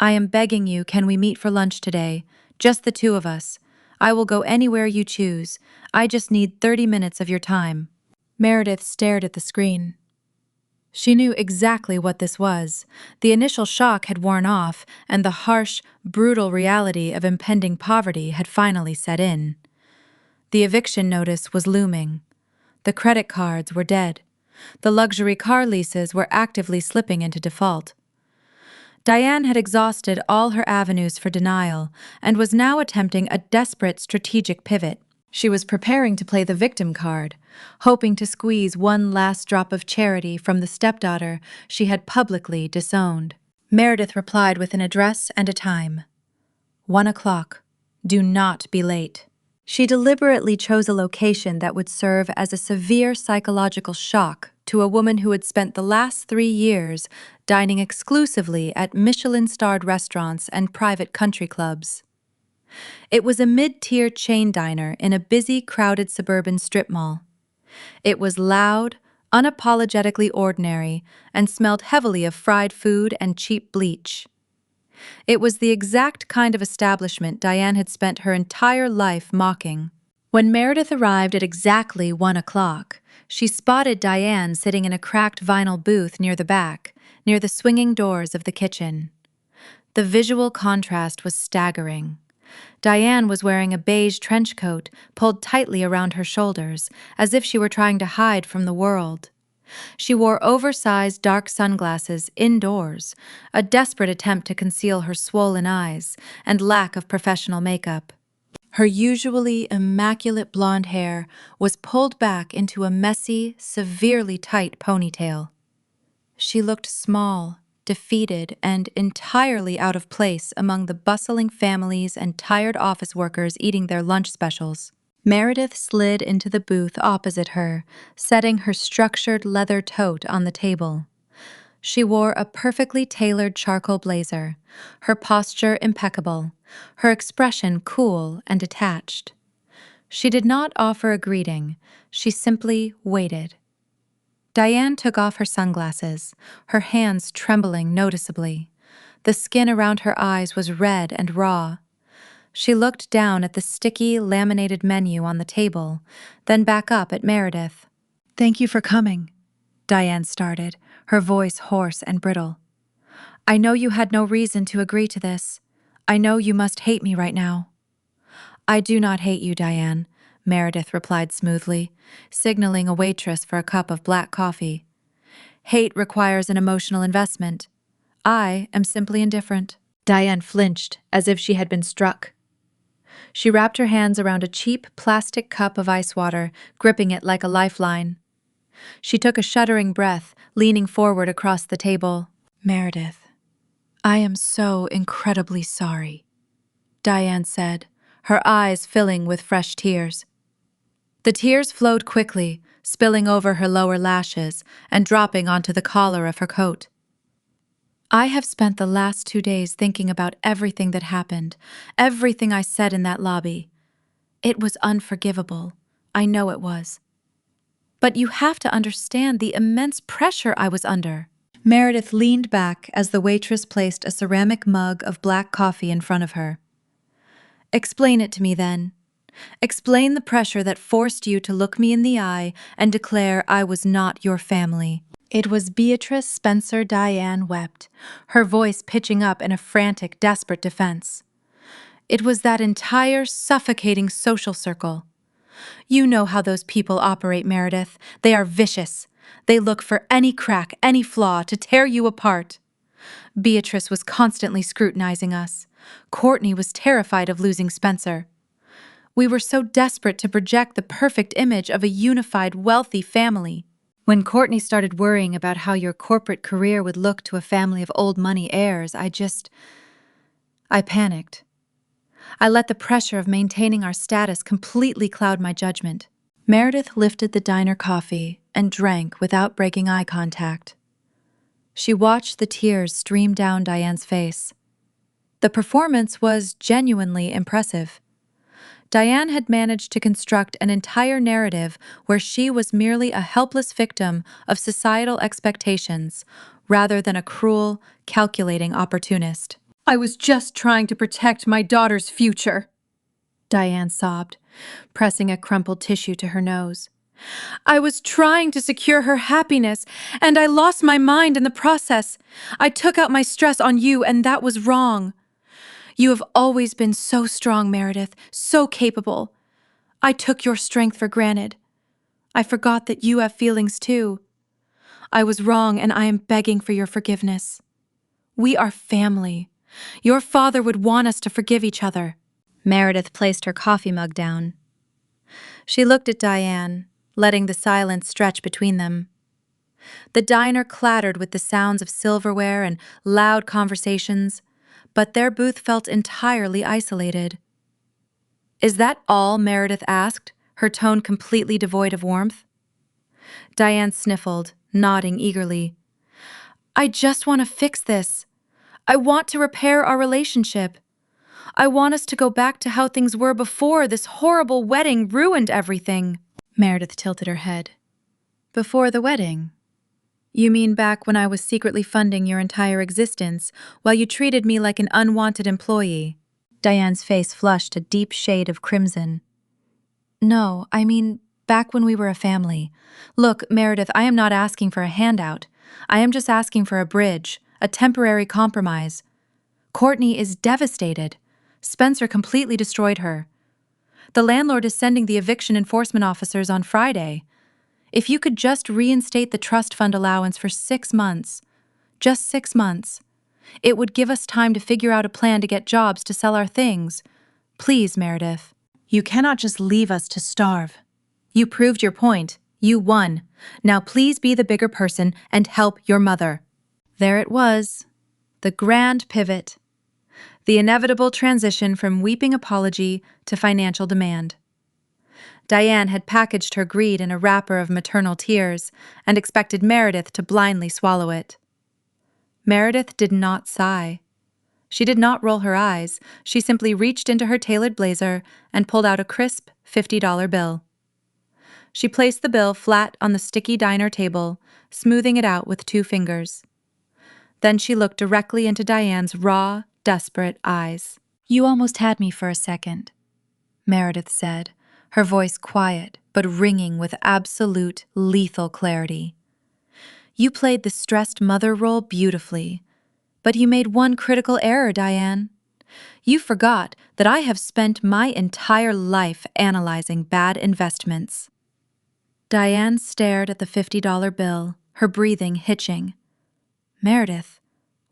I am begging you, can we meet for lunch today? Just the two of us. I will go anywhere you choose. I just need 30 minutes of your time." Meredith stared at the screen. She knew exactly what this was. The initial shock had worn off, and the harsh, brutal reality of impending poverty had finally set in. The eviction notice was looming. The credit cards were dead. The luxury car leases were actively slipping into default. Diane had exhausted all her avenues for denial and was now attempting a desperate strategic pivot. She was preparing to play the victim card, hoping to squeeze one last drop of charity from the stepdaughter she had publicly disowned. Meredith replied with an address and a time. 1 o'clock. Do not be late. She deliberately chose a location that would serve as a severe psychological shock to a woman who had spent the last 3 years dining exclusively at Michelin-starred restaurants and private country clubs. It was a mid-tier chain diner in a busy, crowded suburban strip mall. It was loud, unapologetically ordinary, and smelled heavily of fried food and cheap bleach. It was the exact kind of establishment Diane had spent her entire life mocking. When Meredith arrived at exactly 1 o'clock, she spotted Diane sitting in a cracked vinyl booth near the back, near the swinging doors of the kitchen. The visual contrast was staggering. Diane was wearing a beige trench coat pulled tightly around her shoulders, as if she were trying to hide from the world. She wore oversized dark sunglasses indoors, a desperate attempt to conceal her swollen eyes and lack of professional makeup. Her usually immaculate blonde hair was pulled back into a messy, severely tight ponytail. She looked small, defeated, and entirely out of place among the bustling families and tired office workers eating their lunch specials. Meredith slid into the booth opposite her, setting her structured leather tote on the table. She wore a perfectly tailored charcoal blazer, her posture impeccable, her expression cool and detached. She did not offer a greeting. She simply waited. Diane took off her sunglasses, her hands trembling noticeably. The skin around her eyes was red and raw. She looked down at the sticky, laminated menu on the table, then back up at Meredith. "Thank you for coming," Diane started, her voice hoarse and brittle. "I know you had no reason to agree to this. I know you must hate me right now." "I do not hate you, Diane," Meredith replied smoothly, signaling a waitress for a cup of black coffee. "Hate requires an emotional investment. I am simply indifferent." Diane flinched, as if she had been struck. She wrapped her hands around a cheap plastic cup of ice water, gripping it like a lifeline. She took a shuddering breath, leaning forward across the table. "Meredith, I am so incredibly sorry," Diane said, her eyes filling with fresh tears. The tears flowed quickly, spilling over her lower lashes and dropping onto the collar of her coat. "I have spent the last 2 days thinking about everything that happened, everything I said in that lobby. It was unforgivable. I know it was. But you have to understand the immense pressure I was under." Meredith leaned back as the waitress placed a ceramic mug of black coffee in front of her. "Explain it to me then. Explain the pressure that forced you to look me in the eye and declare I was not your family." It was Beatrice Spencer. Diane wept, her voice pitching up in a frantic, desperate defense. "It was that entire suffocating social circle. You know how those people operate, Meredith. They are vicious. They look for any crack, any flaw, to tear you apart. Beatrice was constantly scrutinizing us. Courtney was terrified of losing Spencer. We were so desperate to project the perfect image of a unified, wealthy family. When Courtney started worrying about how your corporate career would look to a family of old money heirs, I panicked. I let the pressure of maintaining our status completely cloud my judgment." Meredith lifted the diner coffee and drank without breaking eye contact. She watched the tears stream down Diane's face. The performance was genuinely impressive. Diane had managed to construct an entire narrative where she was merely a helpless victim of societal expectations, rather than a cruel, calculating opportunist. "I was just trying to protect my daughter's future," Diane sobbed, pressing a crumpled tissue to her nose. "I was trying to secure her happiness, and I lost my mind in the process. I took out my stress on you, and that was wrong. You have always been so strong, Meredith, so capable. I took your strength for granted. I forgot that you have feelings too. I was wrong, and I am begging for your forgiveness. We are family. Your father would want us to forgive each other." Meredith placed her coffee mug down. She looked at Diane, letting the silence stretch between them. The diner clattered with the sounds of silverware and loud conversations, but their booth felt entirely isolated. "Is that all?" Meredith asked, her tone completely devoid of warmth. Diane sniffled, nodding eagerly. "I just want to fix this. I want to repair our relationship. I want us to go back to how things were before this horrible wedding ruined everything." Meredith tilted her head. "Before the wedding? You mean back when I was secretly funding your entire existence while you treated me like an unwanted employee?" Diane's face flushed a deep shade of crimson. "No, I mean back when we were a family. Look, Meredith, I am not asking for a handout. I am just asking for a bridge, a temporary compromise. Courtney is devastated. Spencer completely destroyed her. The landlord is sending the eviction enforcement officers on Friday. If you could just reinstate the trust fund allowance for 6 months, just 6 months, it would give us time to figure out a plan to get jobs to sell our things. Please, Meredith. You cannot just leave us to starve. You proved your point. You won. Now please be the bigger person and help your mother." There it was, the grand pivot. The inevitable transition from weeping apology to financial demand. Diane had packaged her greed in a wrapper of maternal tears and expected Meredith to blindly swallow it. Meredith did not sigh. She did not roll her eyes. She simply reached into her tailored blazer and pulled out a crisp $50 bill. She placed the bill flat on the sticky diner table, smoothing it out with 2 fingers. Then she looked directly into Diane's raw, desperate eyes. "You almost had me for a second," Meredith said, her voice quiet but ringing with absolute, lethal clarity. "You played the stressed mother role beautifully, but you made one critical error, Diane. You forgot that I have spent my entire life analyzing bad investments." Diane stared at the $50 bill, her breathing hitching. "Meredith,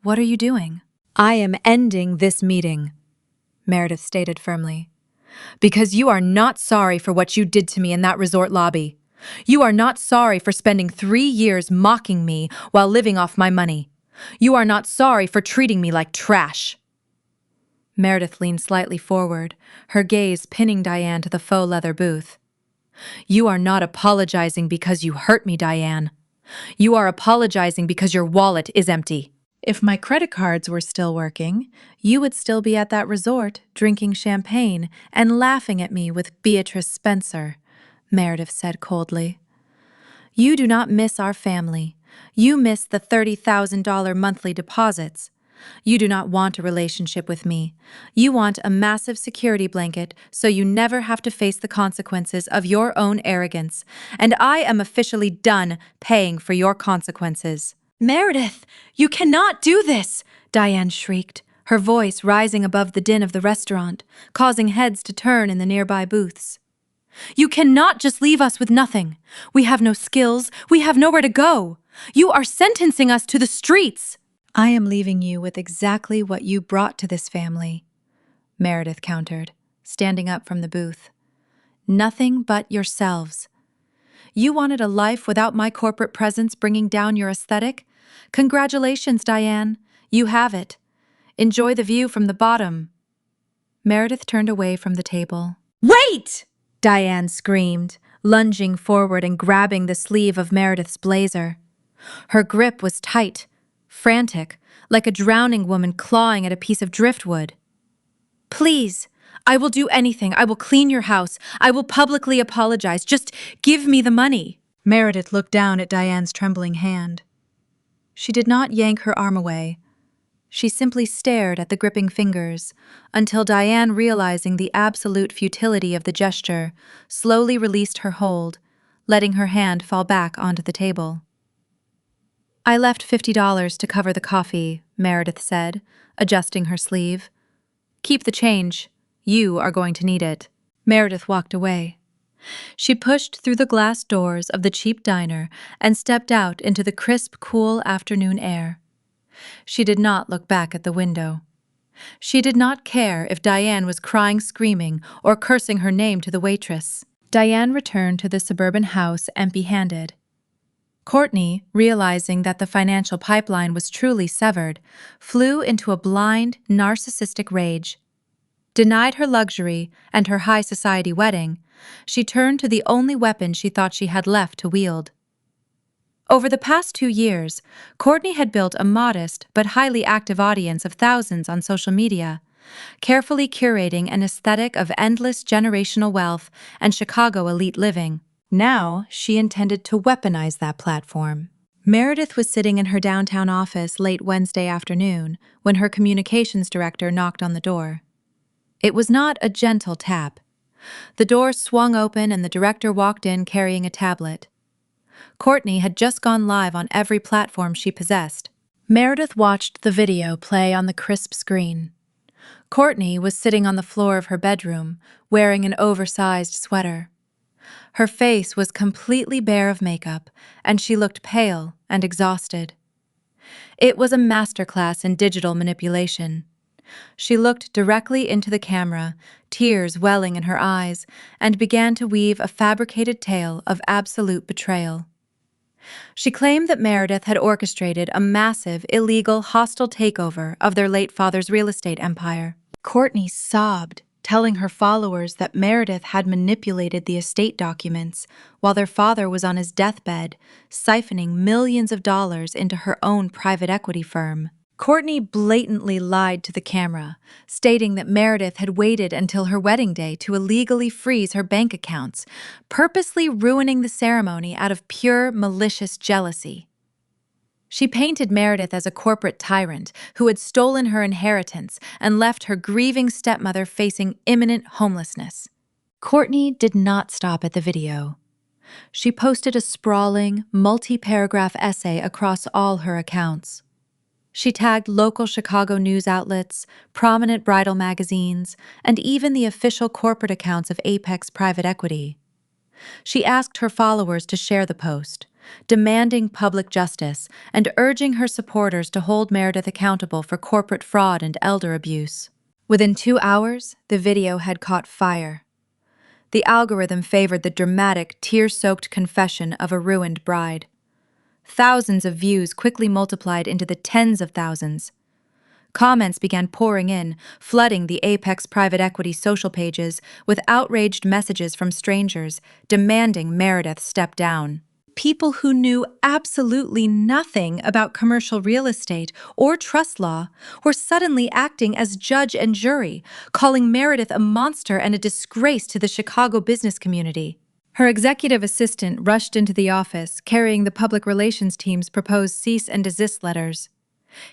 what are you doing?" "I am ending this meeting," Meredith stated firmly. "Because you are not sorry for what you did to me in that resort lobby. You are not sorry for spending 3 years mocking me while living off my money. You are not sorry for treating me like trash." Meredith leaned slightly forward, her gaze pinning Diane to the faux leather booth. "You are not apologizing because you hurt me, Diane. You are apologizing because your wallet is empty. If my credit cards were still working, you would still be at that resort, drinking champagne and laughing at me with Beatrice Spencer," Meredith said coldly. "You do not miss our family. You miss the $30,000 monthly deposits. You do not want a relationship with me. You want a massive security blanket so you never have to face the consequences of your own arrogance. And I am officially done paying for your consequences." "Meredith, you cannot do this!" Diane shrieked, her voice rising above the din of the restaurant, causing heads to turn in the nearby booths. "You cannot just leave us with nothing. We have no skills. We have nowhere to go. You are sentencing us to the streets." "I am leaving you with exactly what you brought to this family," Meredith countered, standing up from the booth. "Nothing but yourselves. You wanted a life without my corporate presence bringing down your aesthetic? Congratulations, Diane. You have it. Enjoy the view from the bottom." Meredith turned away from the table. "Wait!" Diane screamed, lunging forward and grabbing the sleeve of Meredith's blazer. Her grip was tight, frantic, like a drowning woman clawing at a piece of driftwood. "Please, I will do anything. I will clean your house. I will publicly apologize. Just give me the money." Meredith looked down at Diane's trembling hand. She did not yank her arm away. She simply stared at the gripping fingers, until Diane, realizing the absolute futility of the gesture, slowly released her hold, letting her hand fall back onto the table. "I left $50 to cover the coffee," Meredith said, adjusting her sleeve. "Keep the change. You are going to need it." Meredith walked away. She pushed through the glass doors of the cheap diner and stepped out into the crisp, cool afternoon air. She did not look back at the window. She did not care if Diane was crying, screaming, or cursing her name to the waitress. Diane returned to the suburban house empty-handed. Courtney, realizing that the financial pipeline was truly severed, flew into a blind, narcissistic rage. Denied her luxury and her high society wedding, she turned to the only weapon she thought she had left to wield. Over the past 2 years, Courtney had built a modest but highly active audience of thousands on social media, carefully curating an aesthetic of endless generational wealth and Chicago elite living. Now, she intended to weaponize that platform. Meredith was sitting in her downtown office late Wednesday afternoon when her communications director knocked on the door. It was not a gentle tap. The door swung open and the director walked in carrying a tablet. Courtney had just gone live on every platform she possessed. Meredith watched the video play on the crisp screen. Courtney was sitting on the floor of her bedroom, wearing an oversized sweater. Her face was completely bare of makeup, and she looked pale and exhausted. It was a masterclass in digital manipulation. She looked directly into the camera, tears welling in her eyes, and began to weave a fabricated tale of absolute betrayal. She claimed that Meredith had orchestrated a massive, illegal, hostile takeover of their late father's real estate empire. Courtney sobbed, telling her followers that Meredith had manipulated the estate documents while their father was on his deathbed, siphoning millions of dollars into her own private equity firm. Courtney blatantly lied to the camera, stating that Meredith had waited until her wedding day to illegally freeze her bank accounts, purposely ruining the ceremony out of pure malicious jealousy. She painted Meredith as a corporate tyrant who had stolen her inheritance and left her grieving stepmother facing imminent homelessness. Courtney did not stop at the video. She posted a sprawling, multi-paragraph essay across all her accounts. She tagged local Chicago news outlets, prominent bridal magazines, and even the official corporate accounts of Apex Private Equity. She asked her followers to share the post, demanding public justice and urging her supporters to hold Meredith accountable for corporate fraud and elder abuse. Within 2 hours, the video had caught fire. The algorithm favored the dramatic, tear-soaked confession of a ruined bride. Thousands of views quickly multiplied into the tens of thousands. Comments began pouring in, flooding the Apex Private Equity social pages with outraged messages from strangers demanding Meredith step down. People who knew absolutely nothing about commercial real estate or trust law were suddenly acting as judge and jury, calling Meredith a monster and a disgrace to the Chicago business community. Her executive assistant rushed into the office, carrying the public relations team's proposed cease and desist letters.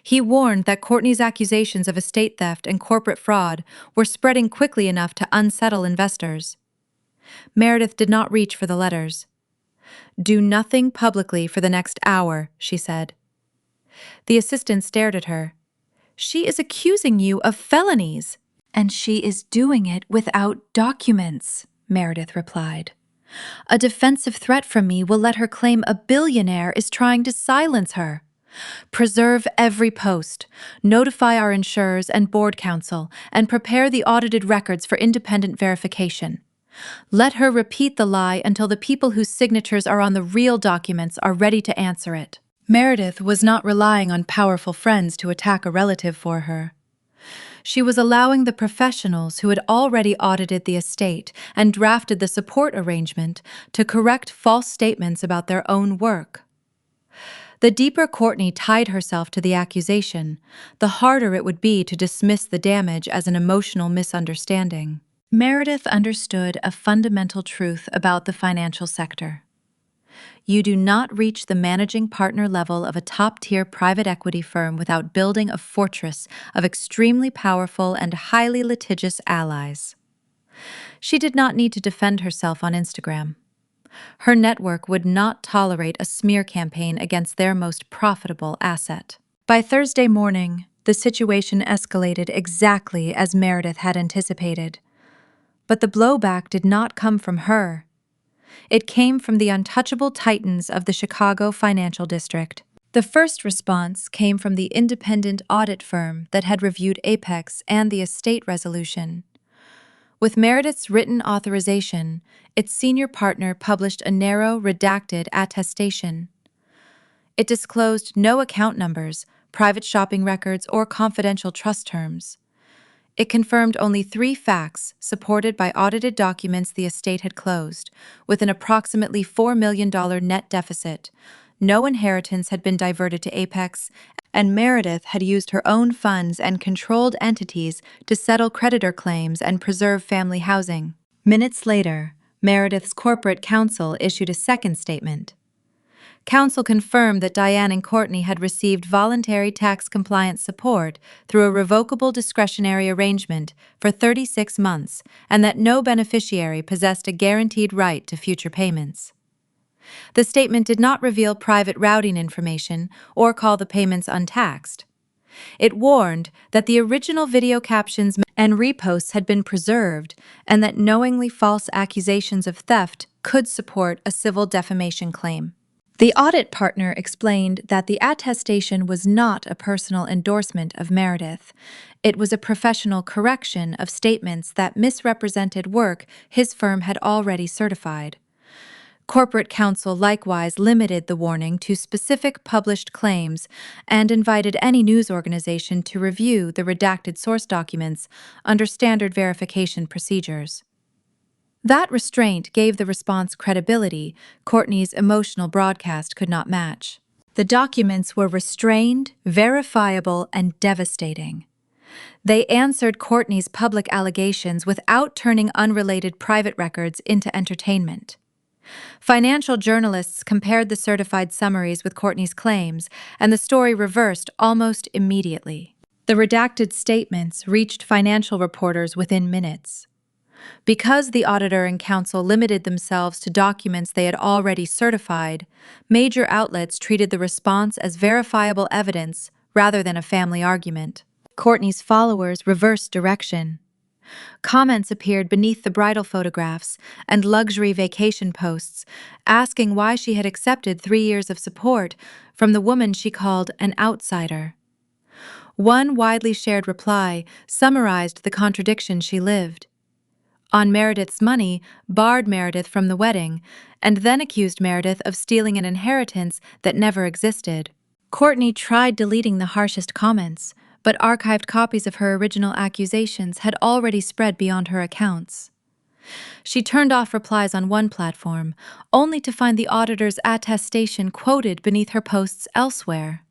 He warned that Courtney's accusations of estate theft and corporate fraud were spreading quickly enough to unsettle investors. Meredith did not reach for the letters. "Do nothing publicly for the next hour," she said. The assistant stared at her. "She is accusing you of felonies." "And she is doing it without documents," Meredith replied. "A defensive threat from me will let her claim a billionaire is trying to silence her. Preserve every post, notify our insurers and board counsel, and prepare the audited records for independent verification. Let her repeat the lie until the people whose signatures are on the real documents are ready to answer it." Meredith was not relying on powerful friends to attack a relative for her. She was allowing the professionals who had already audited the estate and drafted the support arrangement to correct false statements about their own work. The deeper Courtney tied herself to the accusation, the harder it would be to dismiss the damage as an emotional misunderstanding. Meredith understood a fundamental truth about the financial sector. You do not reach the managing partner level of a top-tier private equity firm without building a fortress of extremely powerful and highly litigious allies. She did not need to defend herself on Instagram. Her network would not tolerate a smear campaign against their most profitable asset. By Thursday morning, the situation escalated exactly as Meredith had anticipated. But the blowback did not come from her. It came from the untouchable titans of the Chicago financial district. The first response came from the independent audit firm that had reviewed Apex and the estate resolution. With Meredith's written authorization, its senior partner published a narrow, redacted attestation. It disclosed no account numbers, private shopping records, or confidential trust terms. It confirmed only 3 facts supported by audited documents the estate had closed, with an approximately $4 million net deficit. No inheritance had been diverted to Apex, and Meredith had used her own funds and controlled entities to settle creditor claims and preserve family housing. Minutes later, Meredith's corporate counsel issued a second statement. Counsel confirmed that Diane and Courtney had received voluntary tax compliance support through a revocable discretionary arrangement for 36 months and that no beneficiary possessed a guaranteed right to future payments. The statement did not reveal private routing information or call the payments untaxed. It warned that the original video captions and reposts had been preserved and that knowingly false accusations of theft could support a civil defamation claim. The audit partner explained that the attestation was not a personal endorsement of Meredith. It was a professional correction of statements that misrepresented work his firm had already certified. Corporate counsel likewise limited the warning to specific published claims and invited any news organization to review the redacted source documents under standard verification procedures. That restraint gave the response credibility Courtney's emotional broadcast could not match. The documents were restrained, verifiable, and devastating. They answered Courtney's public allegations without turning unrelated private records into entertainment. Financial journalists compared the certified summaries with Courtney's claims, and the story reversed almost immediately. The redacted statements reached financial reporters within minutes. Because the auditor and counsel limited themselves to documents they had already certified, major outlets treated the response as verifiable evidence rather than a family argument. Courtney's followers reversed direction. Comments appeared beneath the bridal photographs and luxury vacation posts, asking why she had accepted 3 years of support from the woman she called an outsider. One widely shared reply summarized the contradiction she lived. On Meredith's money, barred Meredith from the wedding, and then accused Meredith of stealing an inheritance that never existed. Courtney tried deleting the harshest comments, but archived copies of her original accusations had already spread beyond her accounts. She turned off replies on one platform, only to find the auditor's attestation quoted beneath her posts elsewhere.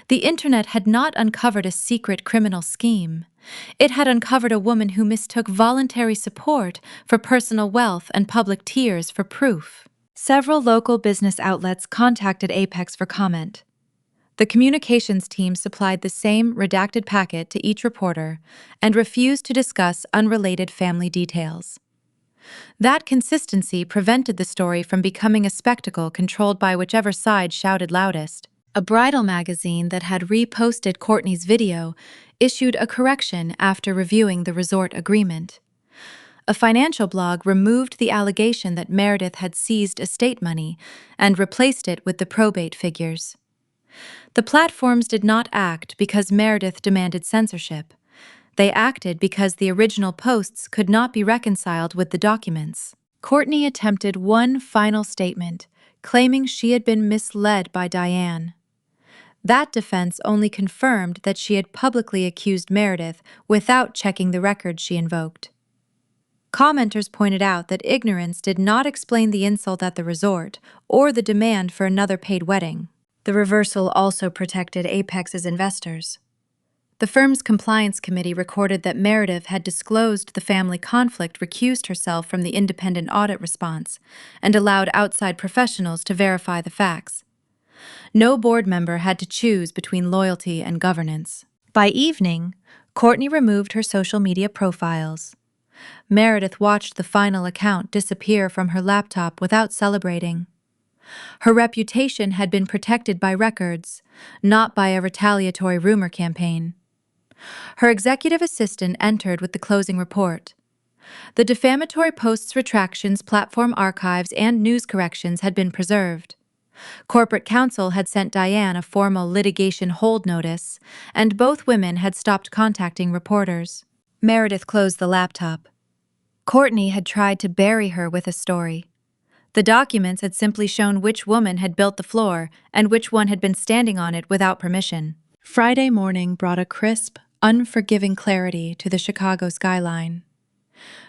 The internet had not uncovered a secret criminal scheme. It had uncovered a woman who mistook voluntary support for personal wealth and public tears for proof. Several local business outlets contacted Apex for comment. The communications team supplied the same redacted packet to each reporter and refused to discuss unrelated family details. That consistency prevented the story from becoming a spectacle controlled by whichever side shouted loudest. A bridal magazine that had reposted Courtney's video issued a correction after reviewing the resort agreement. A financial blog removed the allegation that Meredith had seized estate money and replaced it with the probate figures. The platforms did not act because Meredith demanded censorship. They acted because the original posts could not be reconciled with the documents. Courtney attempted one final statement, claiming she had been misled by Diane. That defense only confirmed that she had publicly accused Meredith without checking the records she invoked. Commenters pointed out that ignorance did not explain the insult at the resort or the demand for another paid wedding. The reversal also protected Apex's investors. The firm's compliance committee recorded that Meredith had disclosed the family conflict, recused herself from the independent audit response, and allowed outside professionals to verify the facts. No board member had to choose between loyalty and governance. By evening, Courtney removed her social media profiles. Meredith watched the final account disappear from her laptop without celebrating. Her reputation had been protected by records, not by a retaliatory rumor campaign. Her executive assistant entered with the closing report. The defamatory posts' retractions, platform archives, and news corrections had been preserved. Corporate counsel had sent Diane a formal litigation hold notice, and both women had stopped contacting reporters. Meredith closed the laptop. Courtney had tried to bury her with a story. The documents had simply shown which woman had built the floor and which one had been standing on it without permission. Friday morning brought a crisp, unforgiving clarity to the Chicago skyline.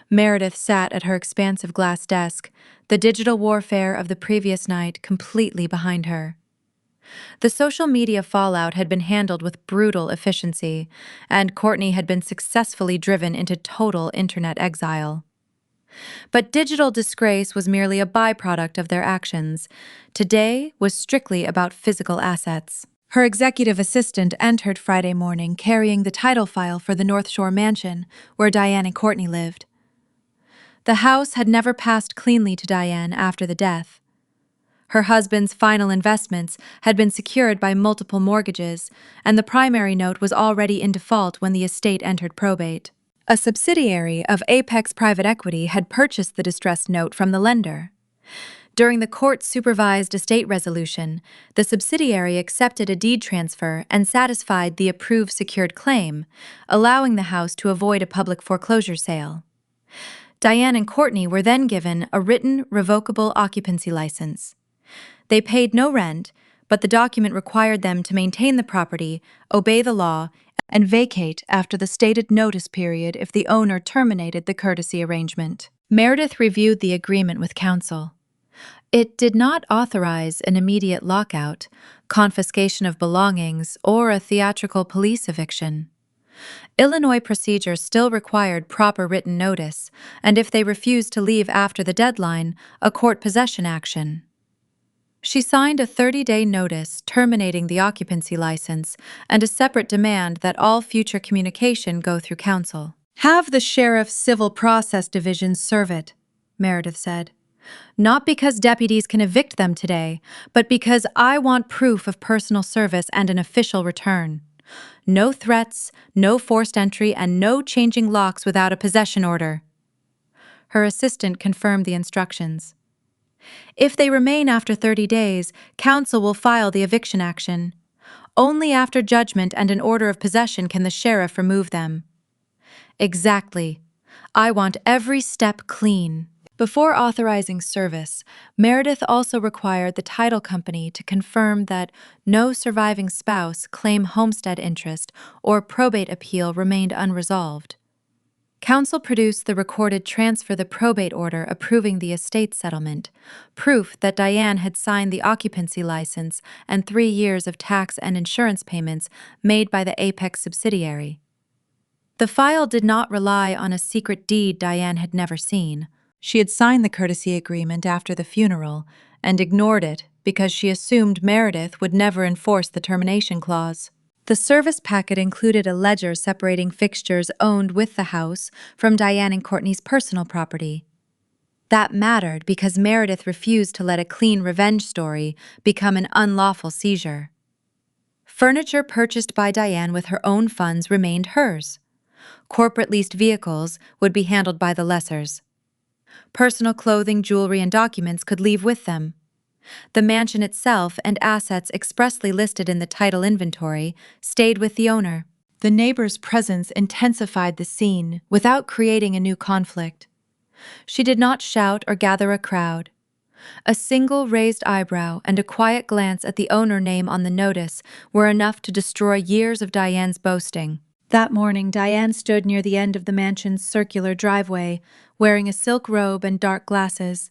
Meredith sat at her expansive glass desk, the digital warfare of the previous night completely behind her. The social media fallout had been handled with brutal efficiency, and Courtney had been successfully driven into total internet exile. But digital disgrace was merely a byproduct of their actions. Today was strictly about physical assets. Her executive assistant entered Friday morning carrying the title file for the North Shore mansion where Diane and Courtney lived. The house had never passed cleanly to Diane after the death. Her husband's final investments had been secured by multiple mortgages, and the primary note was already in default when the estate entered probate. A subsidiary of Apex Private Equity had purchased the distressed note from the lender. During the court-supervised estate resolution, the subsidiary accepted a deed transfer and satisfied the approved secured claim, allowing the house to avoid a public foreclosure sale. Diane and Courtney were then given a written revocable occupancy license. They paid no rent, but the document required them to maintain the property, obey the law, and vacate after the stated notice period if the owner terminated the courtesy arrangement. Meredith reviewed the agreement with counsel. It did not authorize an immediate lockout, confiscation of belongings, or a theatrical police eviction. Illinois procedure still required proper written notice, and if they refused to leave after the deadline, a court possession action. She signed a 30-day notice terminating the occupancy license and a separate demand that all future communication go through counsel. "Have the Sheriff's Civil Process Division serve it," Meredith said. "Not because deputies can evict them today, but because I want proof of personal service and an official return. No threats, no forced entry, and no changing locks without a possession order." Her assistant confirmed the instructions. "If they remain after 30 days, counsel will file the eviction action. Only after judgment and an order of possession can the sheriff remove them." "Exactly. I want every step clean." Before authorizing service, Meredith also required the title company to confirm that no surviving spouse claim homestead interest or probate appeal remained unresolved. Counsel produced the recorded transfer the probate order approving the estate settlement, proof that Diane had signed the occupancy license and 3 years of tax and insurance payments made by the Apex subsidiary. The file did not rely on a secret deed Diane had never seen. She had signed the courtesy agreement after the funeral and ignored it because she assumed Meredith would never enforce the termination clause. The service packet included a ledger separating fixtures owned with the house from Diane and Courtney's personal property. That mattered because Meredith refused to let a clean revenge story become an unlawful seizure. Furniture purchased by Diane with her own funds remained hers. Corporate leased vehicles would be handled by the lessors. Personal clothing, jewelry, and documents could leave with them. The mansion itself and assets expressly listed in the title inventory stayed with the owner. The neighbor's presence intensified the scene without creating a new conflict. She did not shout or gather a crowd. A single raised eyebrow and a quiet glance at the owner name on the notice were enough to destroy years of Diane's boasting. That morning, Diane stood near the end of the mansion's circular driveway, wearing a silk robe and dark glasses.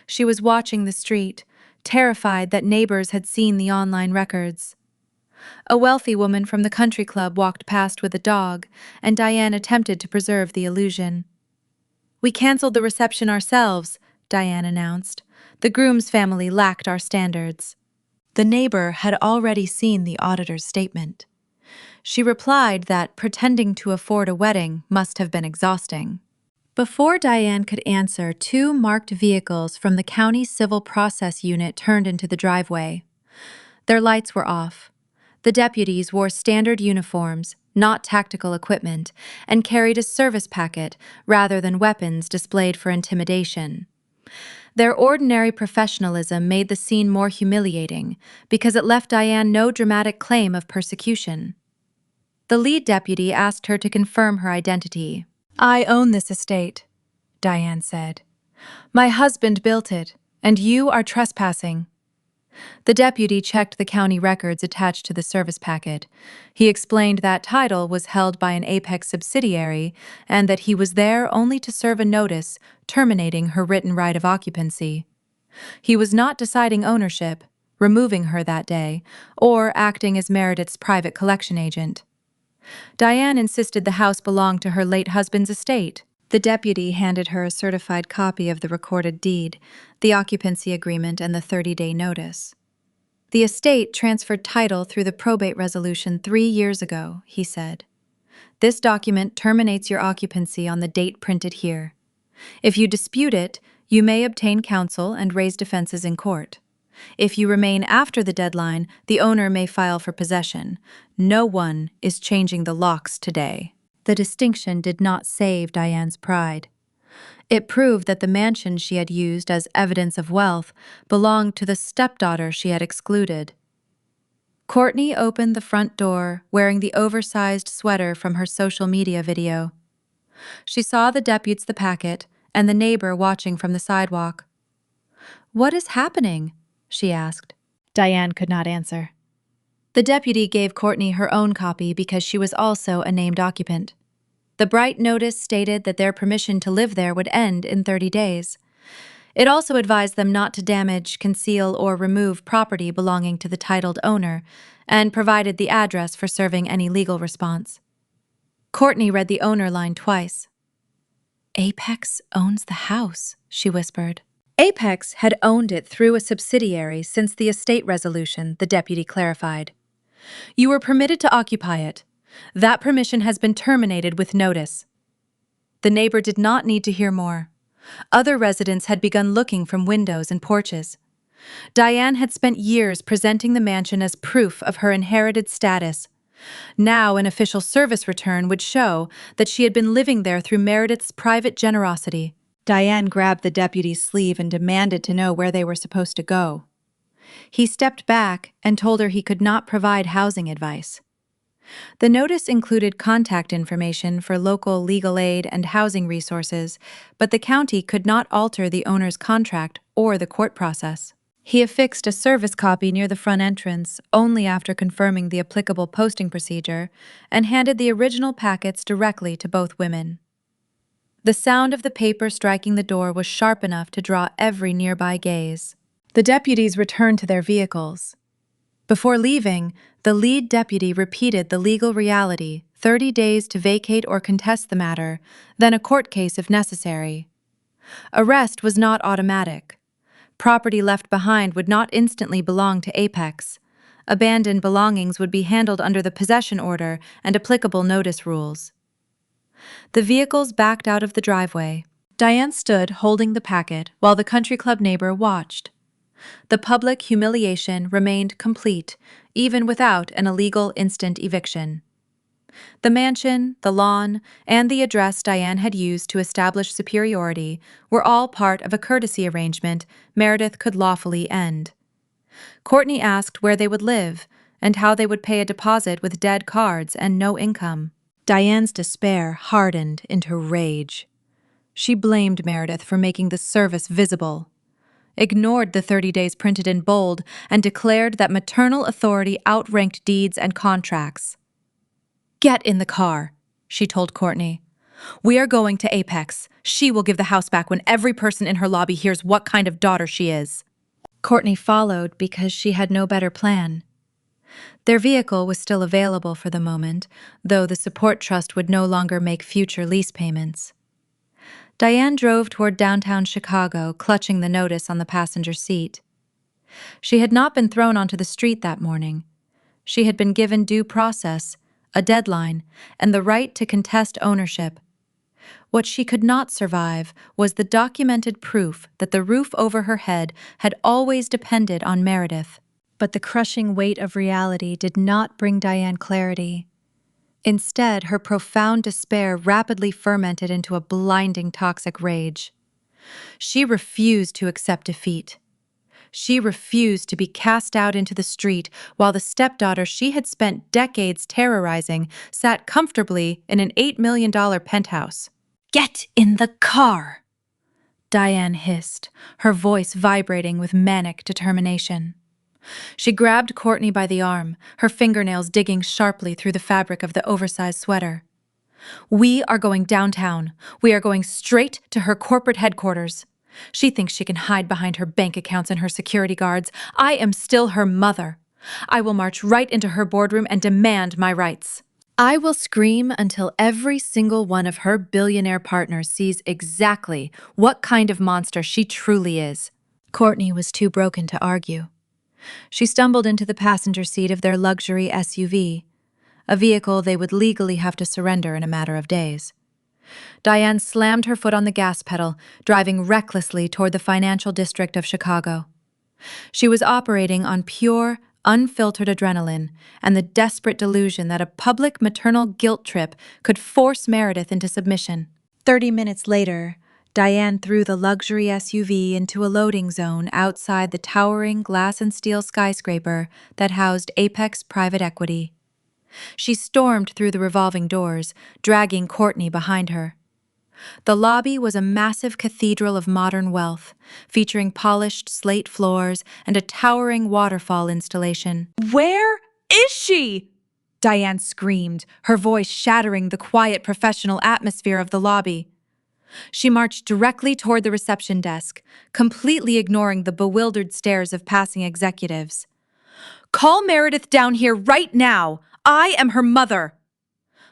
She was watching the street, terrified that neighbors had seen the online records. A wealthy woman from the country club walked past with a dog, and Diane attempted to preserve the illusion. "We canceled the reception ourselves," Diane announced. "The groom's family lacked our standards." The neighbor had already seen the auditor's statement. She replied that pretending to afford a wedding must have been exhausting. Before Diane could answer, 2 marked vehicles from the county civil process unit turned into the driveway. Their lights were off. The deputies wore standard uniforms, not tactical equipment, and carried a service packet rather than weapons displayed for intimidation. Their ordinary professionalism made the scene more humiliating because it left Diane no dramatic claim of persecution. The lead deputy asked her to confirm her identity. "I own this estate," Diane said. "My husband built it, and you are trespassing." The deputy checked the county records attached to the service packet. He explained that title was held by an Apex subsidiary and that he was there only to serve a notice terminating her written right of occupancy. He was not deciding ownership, removing her that day, or acting as Meredith's private collection agent. Diane insisted the house belonged to her late husband's estate. The deputy handed her a certified copy of the recorded deed, the occupancy agreement, and the 30-day notice. "The estate transferred title through the probate resolution 3 years ago," he said. "This document terminates your occupancy on the date printed here. If you dispute it, you may obtain counsel and raise defenses in court. If you remain after the deadline, the owner may file for possession. No one is changing the locks today." The distinction did not save Diane's pride. It proved that the mansion she had used as evidence of wealth belonged to the stepdaughter she had excluded. Courtney opened the front door, wearing the oversized sweater from her social media video. She saw the deputies the packet and the neighbor watching from the sidewalk. "What is happening?" she asked. Diane could not answer. The deputy gave Courtney her own copy because she was also a named occupant. The bright notice stated that their permission to live there would end in 30 days. It also advised them not to damage, conceal, or remove property belonging to the titled owner, and provided the address for serving any legal response. Courtney read the owner line twice. "Apex owns the house," she whispered. Apex had owned it through a subsidiary since the estate resolution, the deputy clarified. "You were permitted to occupy it. That permission has been terminated with notice." The neighbor did not need to hear more. Other residents had begun looking from windows and porches. Diane had spent years presenting the mansion as proof of her inherited status. Now an official service return would show that she had been living there through Meredith's private generosity. Diane grabbed the deputy's sleeve and demanded to know where they were supposed to go. He stepped back and told her he could not provide housing advice. The notice included contact information for local legal aid and housing resources, but the county could not alter the owner's contract or the court process. He affixed a service copy near the front entrance only after confirming the applicable posting procedure and handed the original packets directly to both women. The sound of the paper striking the door was sharp enough to draw every nearby gaze. The deputies returned to their vehicles. Before leaving, the lead deputy repeated the legal reality: 30 days to vacate or contest the matter, then a court case if necessary. Arrest was not automatic. Property left behind would not instantly belong to Apex. Abandoned belongings would be handled under the possession order and applicable notice rules. The vehicles backed out of the driveway. Diane stood holding the packet while the country club neighbor watched. The public humiliation remained complete, even without an illegal instant eviction. The mansion, the lawn, and the address Diane had used to establish superiority were all part of a courtesy arrangement Meredith could lawfully end. Courtney asked where they would live and how they would pay a deposit with dead cards and no income. Diane's despair hardened into rage. She blamed Meredith for making the service visible, ignored the 30 days printed in bold, and declared that maternal authority outranked deeds and contracts. "Get in the car," she told Courtney. "We are going to Apex. She will give the house back when every person in her lobby hears what kind of daughter she is." Courtney followed because she had no better plan. Their vehicle was still available for the moment, though the support trust would no longer make future lease payments. Diane drove toward downtown Chicago, clutching the notice on the passenger seat. She had not been thrown onto the street that morning. She had been given due process, a deadline, and the right to contest ownership. What she could not survive was the documented proof that the roof over her head had always depended on Meredith. But the crushing weight of reality did not bring Diane clarity. Instead, her profound despair rapidly fermented into a blinding toxic rage. She refused to accept defeat. She refused to be cast out into the street while the stepdaughter she had spent decades terrorizing sat comfortably in an $8 million penthouse. "Get in the car!" Diane hissed, her voice vibrating with manic determination. She grabbed Courtney by the arm, her fingernails digging sharply through the fabric of the oversized sweater. "We are going downtown. We are going straight to her corporate headquarters. She thinks she can hide behind her bank accounts and her security guards. I am still her mother. I will march right into her boardroom and demand my rights. I will scream until every single one of her billionaire partners sees exactly what kind of monster she truly is." Courtney was too broken to argue. She stumbled into the passenger seat of their luxury SUV, a vehicle they would legally have to surrender in a matter of days. Diane slammed her foot on the gas pedal, driving recklessly toward the financial district of Chicago. She was operating on pure, unfiltered adrenaline and the desperate delusion that a public maternal guilt trip could force Meredith into submission. 30 minutes later, Diane threw the luxury SUV into a loading zone outside the towering glass and steel skyscraper that housed Apex Private Equity. She stormed through the revolving doors, dragging Courtney behind her. The lobby was a massive cathedral of modern wealth, featuring polished slate floors and a towering waterfall installation. "Where is she?" Diane screamed, her voice shattering the quiet professional atmosphere of the lobby. She marched directly toward the reception desk, completely ignoring the bewildered stares of passing executives. "Call Meredith down here right now! I am her mother!"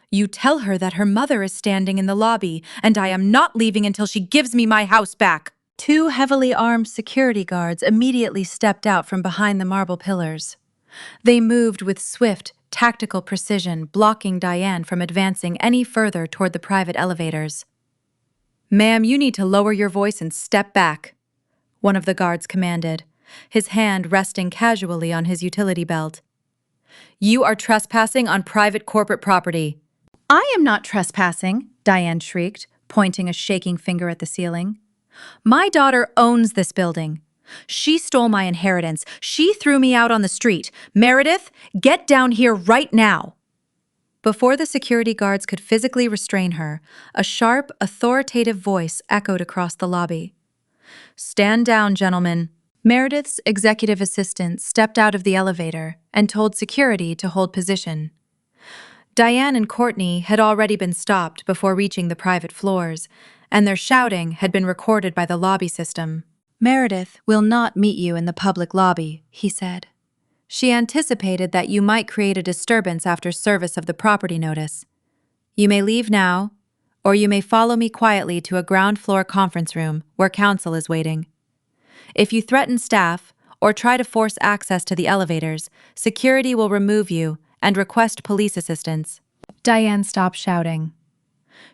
"You tell her that her mother is standing in the lobby, and I am not leaving until she gives me my house back." Two heavily armed security guards immediately stepped out from behind the marble pillars. They moved with swift, tactical precision, blocking Diane from advancing any further toward the private elevators. "Ma'am, you need to lower your voice and step back," one of the guards commanded, his hand resting casually on his utility belt. "You are trespassing on private corporate property." "I am not trespassing," Diane shrieked, pointing a shaking finger at the ceiling. "My daughter owns this building. She stole my inheritance. She threw me out on the street. Meredith, get down here right now." Before the security guards could physically restrain her, a sharp, authoritative voice echoed across the lobby. "Stand down, gentlemen." Meredith's executive assistant stepped out of the elevator and told security to hold position. Diane and Courtney had already been stopped before reaching the private floors, and their shouting had been recorded by the lobby system. "Meredith will not meet you in the public lobby," he said. "She anticipated that you might create a disturbance after service of the property notice. You may leave now, or you may follow me quietly to a ground-floor conference room where counsel is waiting. If you threaten staff or try to force access to the elevators, security will remove you and request police assistance." Diane stopped shouting.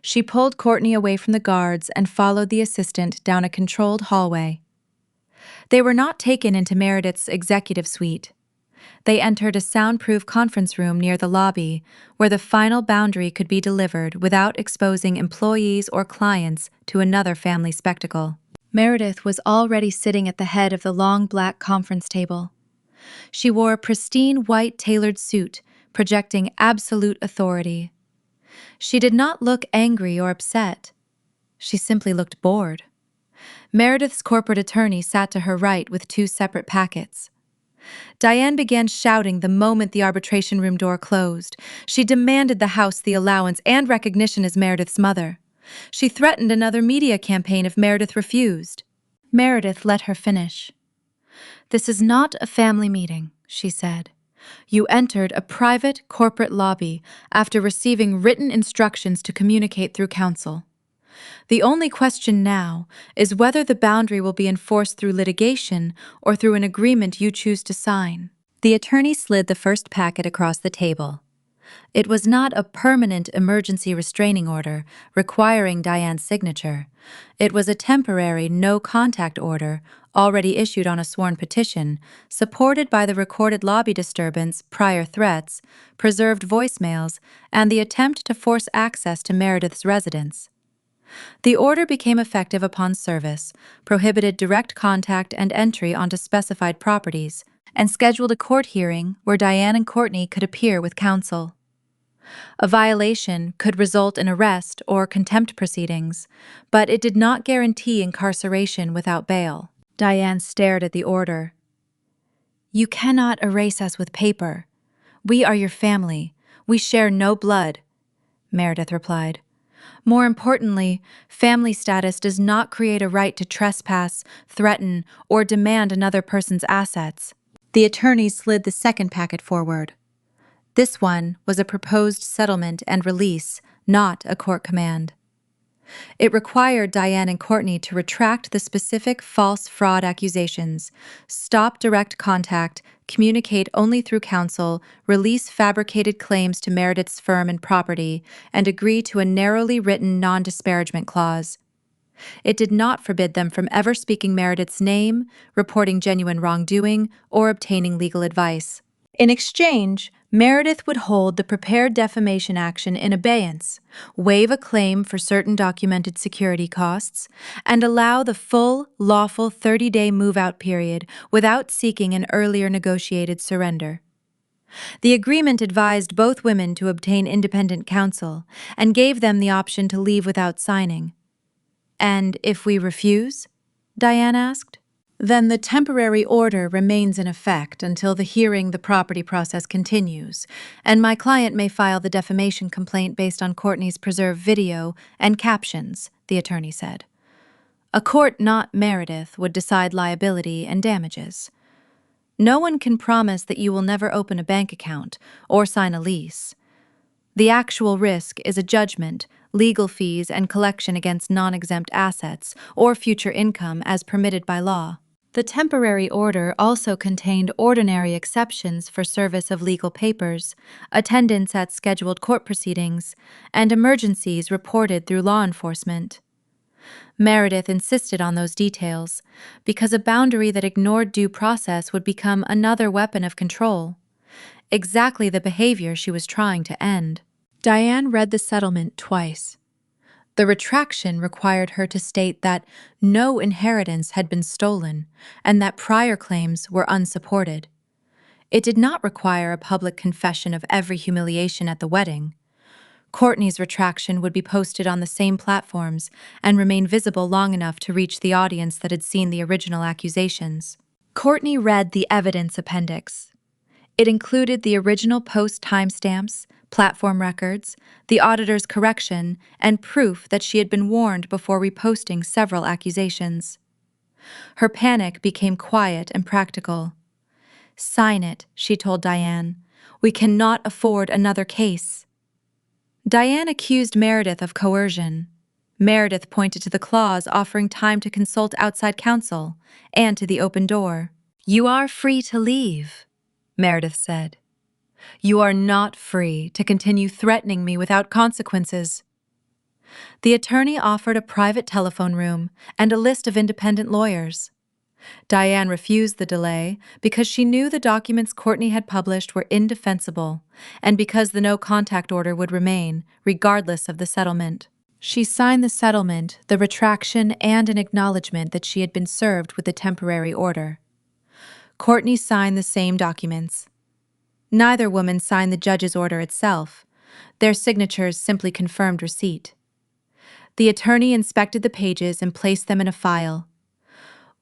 She pulled Courtney away from the guards and followed the assistant down a controlled hallway. They were not taken into Meredith's executive suite. They entered a soundproof conference room near the lobby, where the final boundary could be delivered without exposing employees or clients to another family spectacle. Meredith was already sitting at the head of the long black conference table. She wore a pristine white tailored suit, projecting absolute authority. She did not look angry or upset. She simply looked bored. Meredith's corporate attorney sat to her right with two separate packets. Diane began shouting the moment the arbitration room door closed. She demanded the house the allowance and recognition as Meredith's mother. She threatened another media campaign if Meredith refused. Meredith let her finish. "This is not a family meeting," she said. "You entered a private corporate lobby after receiving written instructions to communicate through counsel. The only question now is whether the boundary will be enforced through litigation or through an agreement you choose to sign." The attorney slid the first packet across the table. It was not a permanent emergency restraining order requiring Diane's signature. It was a temporary no-contact order already issued on a sworn petition, supported by the recorded lobby disturbance, prior threats, preserved voicemails, and the attempt to force access to Meredith's residence. The order became effective upon service, prohibited direct contact and entry onto specified properties, and scheduled a court hearing where Diane and Courtney could appear with counsel. A violation could result in arrest or contempt proceedings, but it did not guarantee incarceration without bail. Diane stared at the order. "You cannot erase us with paper. We are your family. We share no blood," Meredith replied. "More importantly, family status does not create a right to trespass, threaten, or demand another person's assets." The attorney slid the second packet forward. This one was a proposed settlement and release, not a court command. It required Diane and Courtney to retract the specific false fraud accusations, stop direct contact, communicate only through counsel, release fabricated claims to Meredith's firm and property, and agree to a narrowly written non-disparagement clause. It did not forbid them from ever speaking Meredith's name, reporting genuine wrongdoing, or obtaining legal advice. In exchange, Meredith would hold the prepared defamation action in abeyance, waive a claim for certain documented security costs, and allow the full, lawful 30-day move-out period without seeking an earlier negotiated surrender. The agreement advised both women to obtain independent counsel and gave them the option to leave without signing. "And if we refuse?" Diane asked. Then the temporary order remains in effect until the property process continues, and my client may file the defamation complaint based on Courtney's preserved video and captions, the attorney said. A court not Meredith would decide liability and damages. No one can promise that you will never open a bank account or sign a lease. The actual risk is a judgment, legal fees, and collection against non-exempt assets or future income as permitted by law. The temporary order also contained ordinary exceptions for service of legal papers, attendance at scheduled court proceedings, and emergencies reported through law enforcement. Meredith insisted on those details, because a boundary that ignored due process would become another weapon of control, exactly the behavior she was trying to end. Diane read the settlement twice. The retraction required her to state that no inheritance had been stolen and that prior claims were unsupported. It did not require a public confession of every humiliation at the wedding. Courtney's retraction would be posted on the same platforms and remain visible long enough to reach the audience that had seen the original accusations. Courtney read the evidence appendix. It included the original post timestamps, platform records, the auditor's correction, and proof that she had been warned before reposting several accusations. Her panic became quiet and practical. "Sign it," she told Diane. "We cannot afford another case." Diane accused Meredith of coercion. Meredith pointed to the clause offering time to consult outside counsel and to the open door. "You are free to leave," Meredith said. "You are not free to continue threatening me without consequences." The attorney offered a private telephone room and a list of independent lawyers. Diane refused the delay because she knew the documents Courtney had published were indefensible and because the no-contact order would remain, regardless of the settlement. She signed the settlement, the retraction, and an acknowledgement that she had been served with the temporary order. Courtney signed the same documents. Neither woman signed the judge's order itself. Their signatures simply confirmed receipt. The attorney inspected the pages and placed them in a file.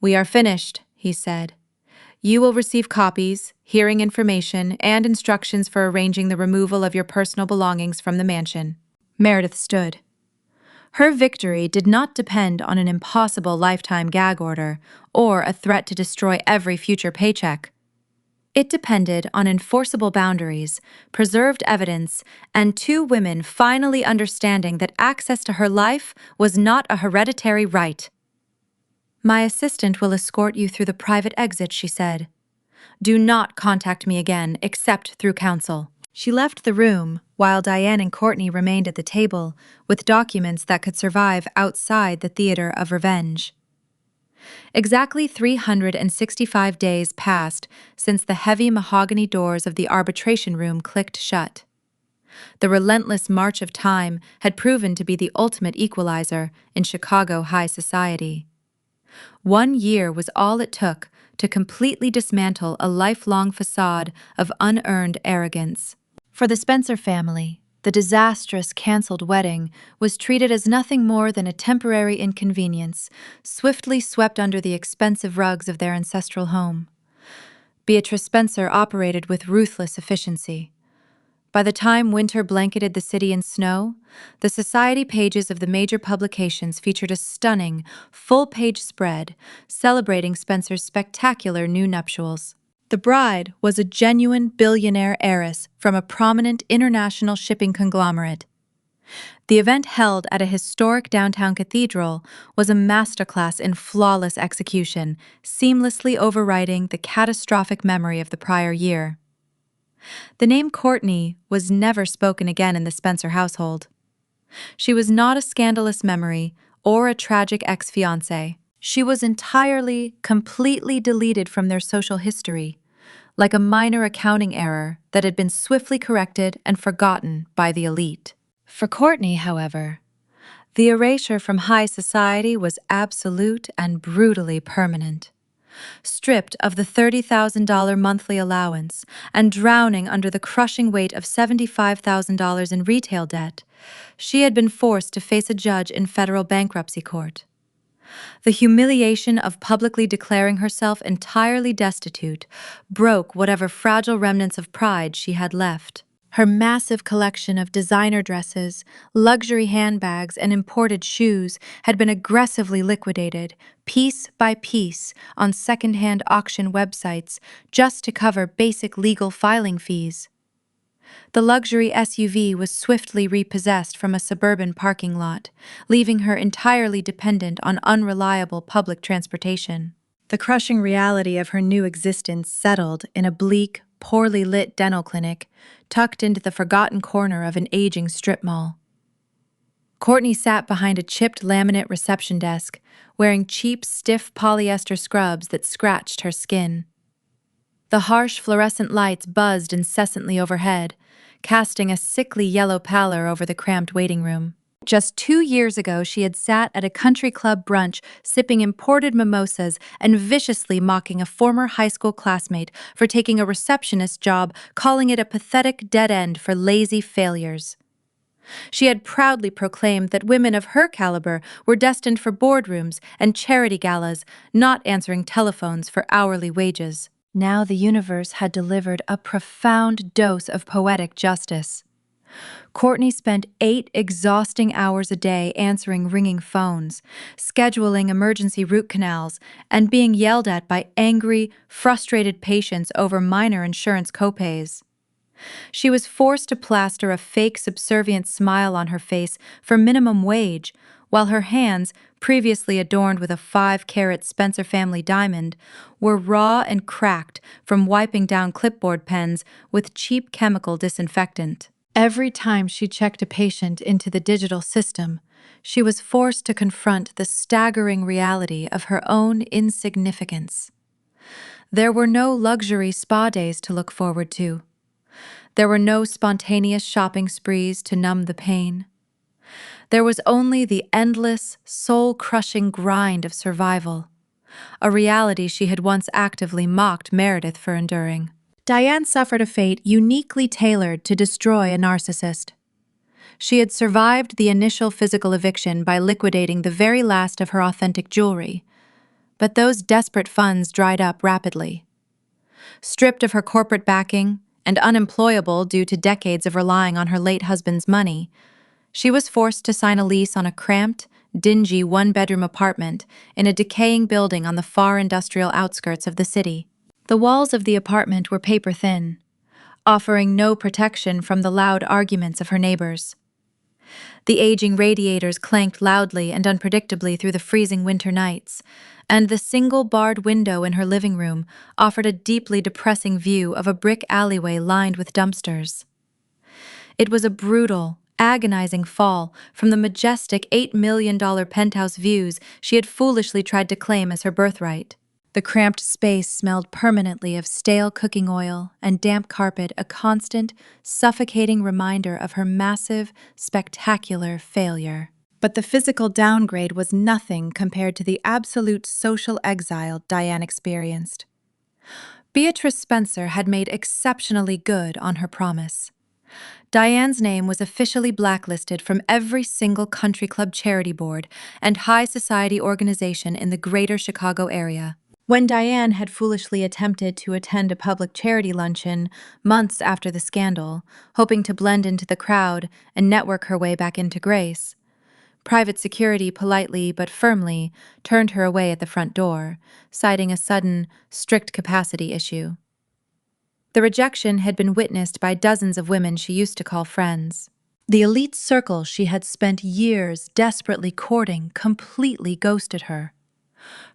"We are finished," he said. "You will receive copies, hearing information, and instructions for arranging the removal of your personal belongings from the mansion." Meredith stood. Her victory did not depend on an impossible lifetime gag order or a threat to destroy every future paycheck. It depended on enforceable boundaries, preserved evidence, and two women finally understanding that access to her life was not a hereditary right. "My assistant will escort you through the private exit," she said. "Do not contact me again, except through counsel." She left the room, while Diane and Courtney remained at the table, with documents that could survive outside the theater of revenge. Exactly 365 days passed since the heavy mahogany doors of the arbitration room clicked shut. The relentless march of time had proven to be the ultimate equalizer in Chicago high society. 1 year was all it took to completely dismantle a lifelong facade of unearned arrogance. For the Spencer family, the disastrous canceled wedding was treated as nothing more than a temporary inconvenience, swiftly swept under the expensive rugs of their ancestral home. Beatrice Spencer operated with ruthless efficiency. By the time winter blanketed the city in snow, the society pages of the major publications featured a stunning, full-page spread celebrating Spencer's spectacular new nuptials. The bride was a genuine billionaire heiress from a prominent international shipping conglomerate. The event, held at a historic downtown cathedral, was a masterclass in flawless execution, seamlessly overriding the catastrophic memory of the prior year. The name Courtney was never spoken again in the Spencer household. She was not a scandalous memory or a tragic ex-fiancé. She was entirely, completely deleted from their social history, like a minor accounting error that had been swiftly corrected and forgotten by the elite. For Courtney, however, the erasure from high society was absolute and brutally permanent. Stripped of the $30,000 monthly allowance and drowning under the crushing weight of $75,000 in retail debt, she had been forced to face a judge in federal bankruptcy court. The humiliation of publicly declaring herself entirely destitute broke whatever fragile remnants of pride she had left. Her massive collection of designer dresses, luxury handbags, and imported shoes had been aggressively liquidated, piece by piece, on second-hand auction websites just to cover basic legal filing fees. The luxury SUV was swiftly repossessed from a suburban parking lot, leaving her entirely dependent on unreliable public transportation. The crushing reality of her new existence settled in a bleak, poorly lit dental clinic tucked into the forgotten corner of an aging strip mall. Courtney sat behind a chipped laminate reception desk, wearing cheap, stiff polyester scrubs that scratched her skin. The harsh fluorescent lights buzzed incessantly overhead, casting a sickly yellow pallor over the cramped waiting room. Just 2 years ago, she had sat at a country club brunch, sipping imported mimosas and viciously mocking a former high school classmate for taking a receptionist job, calling it a pathetic dead end for lazy failures. She had proudly proclaimed that women of her caliber were destined for boardrooms and charity galas, not answering telephones for hourly wages. Now the universe had delivered a profound dose of poetic justice. Courtney spent 8 exhausting hours a day answering ringing phones, scheduling emergency root canals, and being yelled at by angry, frustrated patients over minor insurance copays. She was forced to plaster a fake subservient smile on her face for minimum wage, while her hands, previously adorned with a 5-carat Spencer family diamond, were raw and cracked from wiping down clipboard pens with cheap chemical disinfectant. Every time she checked a patient into the digital system, she was forced to confront the staggering reality of her own insignificance. There were no luxury spa days to look forward to. There were no spontaneous shopping sprees to numb the pain. There was only the endless, soul-crushing grind of survival, a reality she had once actively mocked Meredith for enduring. Diane suffered a fate uniquely tailored to destroy a narcissist. She had survived the initial physical eviction by liquidating the very last of her authentic jewelry, but those desperate funds dried up rapidly. Stripped of her corporate backing and unemployable due to decades of relying on her late husband's money, she was forced to sign a lease on a cramped, dingy one-bedroom apartment in a decaying building on the far industrial outskirts of the city. The walls of the apartment were paper-thin, offering no protection from the loud arguments of her neighbors. The aging radiators clanked loudly and unpredictably through the freezing winter nights, and the single barred window in her living room offered a deeply depressing view of a brick alleyway lined with dumpsters. It was a brutal, agonizing fall from the majestic $8 million penthouse views she had foolishly tried to claim as her birthright. The cramped space smelled permanently of stale cooking oil and damp carpet, a constant, suffocating reminder of her massive, spectacular failure. But the physical downgrade was nothing compared to the absolute social exile Diane experienced. Beatrice Spencer had made exceptionally good on her promise. Diane's name was officially blacklisted from every single country club charity board and high society organization in the greater Chicago area. When Diane had foolishly attempted to attend a public charity luncheon months after the scandal, hoping to blend into the crowd and network her way back into grace, private security politely but firmly turned her away at the front door, citing a sudden, strict capacity issue. The rejection had been witnessed by dozens of women she used to call friends. The elite circle she had spent years desperately courting completely ghosted her.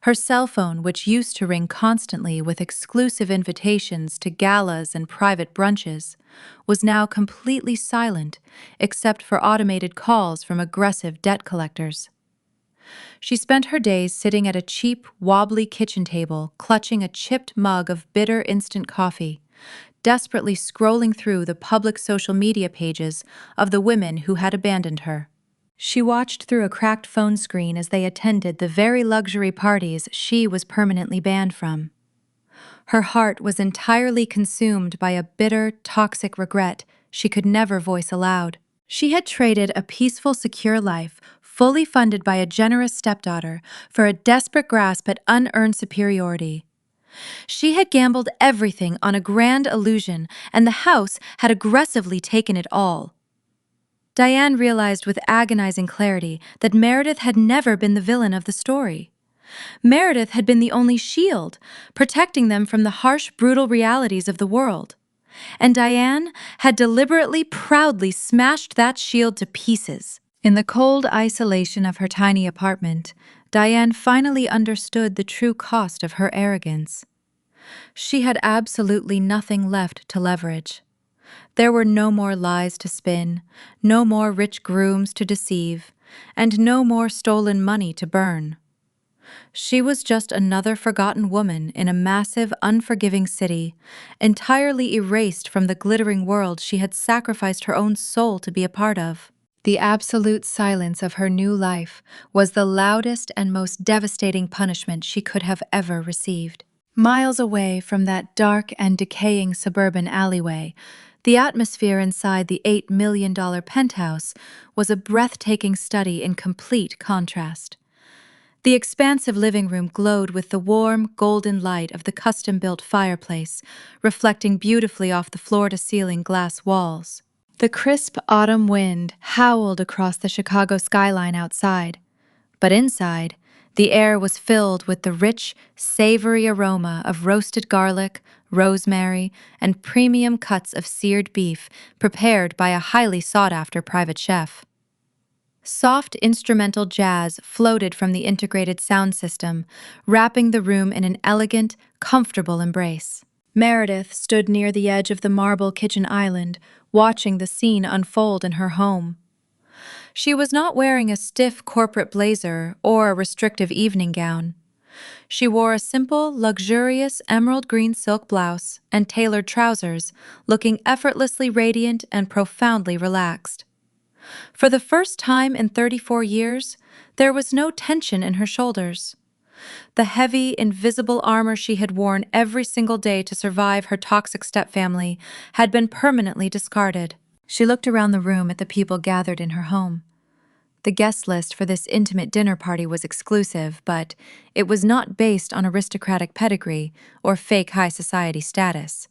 Her cell phone, which used to ring constantly with exclusive invitations to galas and private brunches, was now completely silent except for automated calls from aggressive debt collectors. She spent her days sitting at a cheap, wobbly kitchen table, clutching a chipped mug of bitter instant coffee, desperately scrolling through the public social media pages of the women who had abandoned her. She watched through a cracked phone screen as they attended the very luxury parties she was permanently banned from. Her heart was entirely consumed by a bitter, toxic regret she could never voice aloud. She had traded a peaceful, secure life fully funded by a generous stepdaughter for a desperate grasp at unearned superiority. She had gambled everything on a grand illusion, and the house had aggressively taken it all. Diane realized with agonizing clarity that Meredith had never been the villain of the story. Meredith had been the only shield, protecting them from the harsh, brutal realities of the world. And Diane had deliberately, proudly smashed that shield to pieces. In the cold isolation of her tiny apartment, Diane finally understood the true cost of her arrogance. She had absolutely nothing left to leverage. There were no more lies to spin, no more rich grooms to deceive, and no more stolen money to burn. She was just another forgotten woman in a massive, unforgiving city, entirely erased from the glittering world she had sacrificed her own soul to be a part of. The absolute silence of her new life was the loudest and most devastating punishment she could have ever received. Miles away from that dark and decaying suburban alleyway, the atmosphere inside the $8 million penthouse was a breathtaking study in complete contrast. The expansive living room glowed with the warm, golden light of the custom-built fireplace, reflecting beautifully off the floor-to-ceiling glass walls. The crisp autumn wind howled across the Chicago skyline outside, but inside, the air was filled with the rich, savory aroma of roasted garlic, rosemary, and premium cuts of seared beef prepared by a highly sought-after private chef. Soft instrumental jazz floated from the integrated sound system, wrapping the room in an elegant, comfortable embrace. Meredith stood near the edge of the marble kitchen island, watching the scene unfold in her home. She was not wearing a stiff corporate blazer or a restrictive evening gown. She wore a simple, luxurious emerald green silk blouse and tailored trousers, looking effortlessly radiant and profoundly relaxed. For the first time in 34 years, there was no tension in her shoulders. The heavy, invisible armor she had worn every single day to survive her toxic stepfamily had been permanently discarded. She looked around the room at the people gathered in her home. The guest list for this intimate dinner party was exclusive, but it was not based on aristocratic pedigree or fake high society status.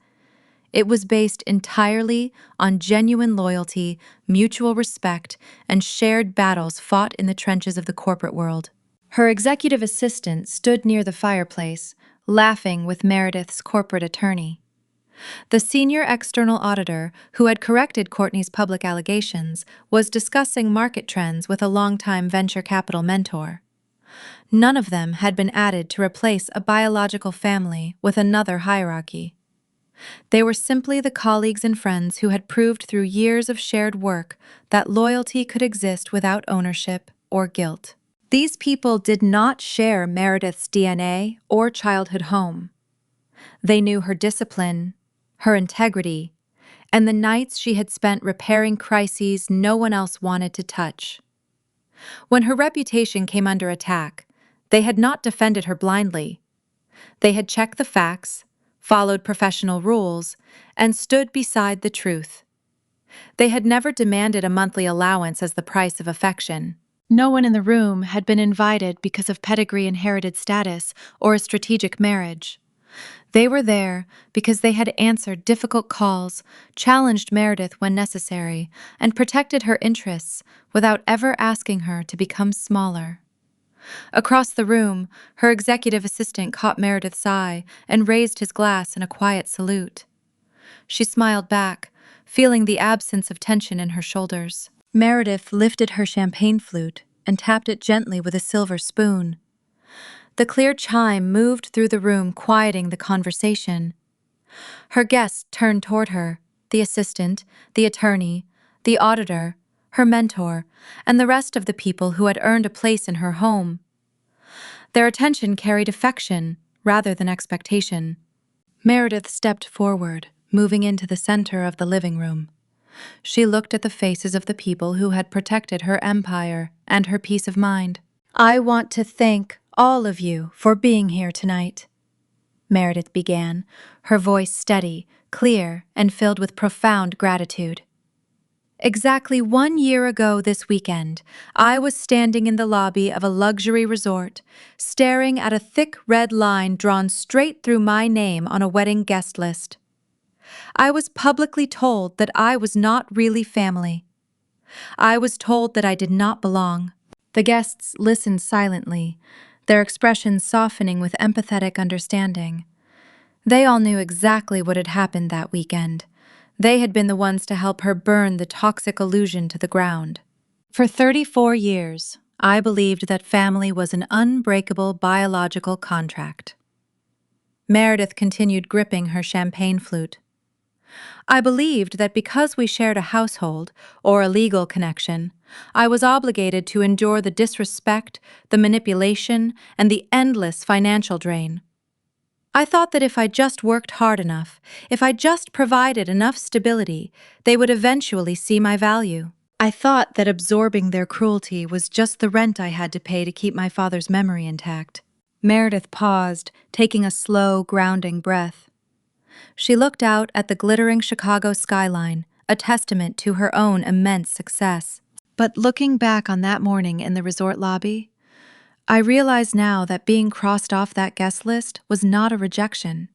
It was based entirely on genuine loyalty, mutual respect, and shared battles fought in the trenches of the corporate world. Her executive assistant stood near the fireplace, laughing with Meredith's corporate attorney. The senior external auditor, who had corrected Courtney's public allegations, was discussing market trends with a longtime venture capital mentor. None of them had been added to replace a biological family with another hierarchy. They were simply the colleagues and friends who had proved through years of shared work that loyalty could exist without ownership or guilt. These people did not share Meredith's DNA or childhood home. They knew her discipline, her integrity, and the nights she had spent repairing crises no one else wanted to touch. When her reputation came under attack, they had not defended her blindly. They had checked the facts, followed professional rules, and stood beside the truth. They had never demanded a monthly allowance as the price of affection. No one in the room had been invited because of pedigree inherited status or a strategic marriage. They were there because they had answered difficult calls, challenged Meredith when necessary, and protected her interests without ever asking her to become smaller. Across the room, her executive assistant caught Meredith's eye and raised his glass in a quiet salute. She smiled back, feeling the absence of tension in her shoulders. Meredith lifted her champagne flute and tapped it gently with a silver spoon. The clear chime moved through the room, quieting the conversation. Her guests turned toward her, the assistant, the attorney, the auditor, her mentor, and the rest of the people who had earned a place in her home. Their attention carried affection rather than expectation. Meredith stepped forward, moving into the center of the living room. She looked at the faces of the people who had protected her empire and her peace of mind. "I want to thank all of you for being here tonight," Meredith began, her voice steady, clear, and filled with profound gratitude. Exactly 1 year ago this weekend, I was standing in the lobby of a luxury resort, staring at a thick red line drawn straight through my name on a wedding guest list. I was publicly told that I was not really family. I was told that I did not belong. The guests listened silently, their expressions softening with empathetic understanding. They all knew exactly what had happened that weekend. They had been the ones to help her burn the toxic illusion to the ground. For 34 years, I believed that family was an unbreakable biological contract. Meredith continued gripping her champagne flute. I believed that because we shared a household, or a legal connection, I was obligated to endure the disrespect, the manipulation, and the endless financial drain. I thought that if I just worked hard enough, if I just provided enough stability, they would eventually see my value. I thought that absorbing their cruelty was just the rent I had to pay to keep my father's memory intact. Meredith paused, taking a slow, grounding breath. She looked out at the glittering Chicago skyline, a testament to her own immense success. But looking back on that morning in the resort lobby, I realize now that being crossed off that guest list was not a rejection.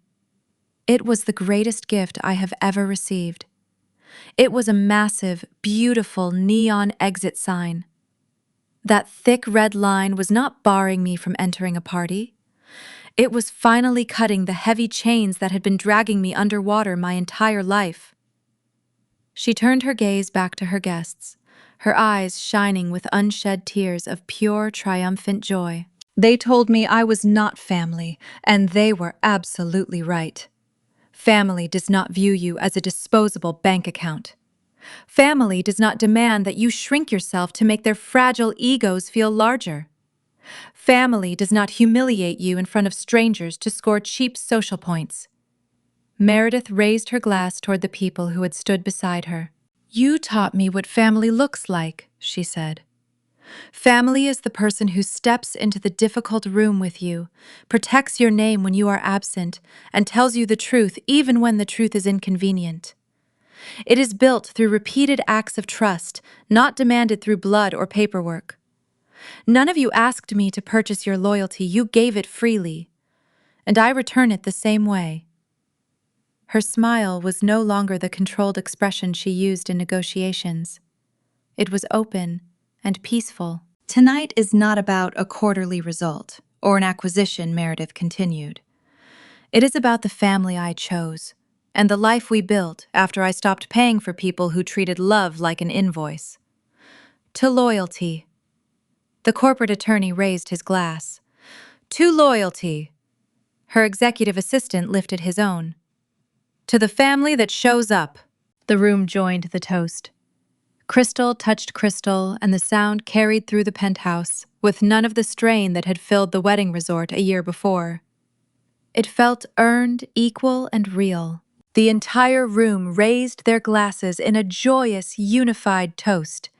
It was the greatest gift I have ever received. It was a massive, beautiful neon exit sign. That thick red line was not barring me from entering a party. It was finally cutting the heavy chains that had been dragging me underwater my entire life. She turned her gaze back to her guests, her eyes shining with unshed tears of pure, triumphant joy. They told me I was not family, and they were absolutely right. Family does not view you as a disposable bank account. Family does not demand that you shrink yourself to make their fragile egos feel larger. Family does not humiliate you in front of strangers to score cheap social points. Meredith raised her glass toward the people who had stood beside her. "You taught me what family looks like," she said. "Family is the person who steps into the difficult room with you, protects your name when you are absent, and tells you the truth even when the truth is inconvenient. It is built through repeated acts of trust, not demanded through blood or paperwork. None of you asked me to purchase your loyalty, you gave it freely, and I return it the same way." Her smile was no longer the controlled expression she used in negotiations. It was open and peaceful. "Tonight is not about a quarterly result or an acquisition," Meredith continued. "It is about the family I chose and the life we built after I stopped paying for people who treated love like an invoice. To loyalty." The corporate attorney raised his glass. "To loyalty." Her executive assistant lifted his own. "To the family that shows up." The room joined the toast. Crystal touched crystal, and the sound carried through the penthouse, with none of the strain that had filled the wedding resort a year before. It felt earned, equal, and real. The entire room raised their glasses in a joyous, unified toast.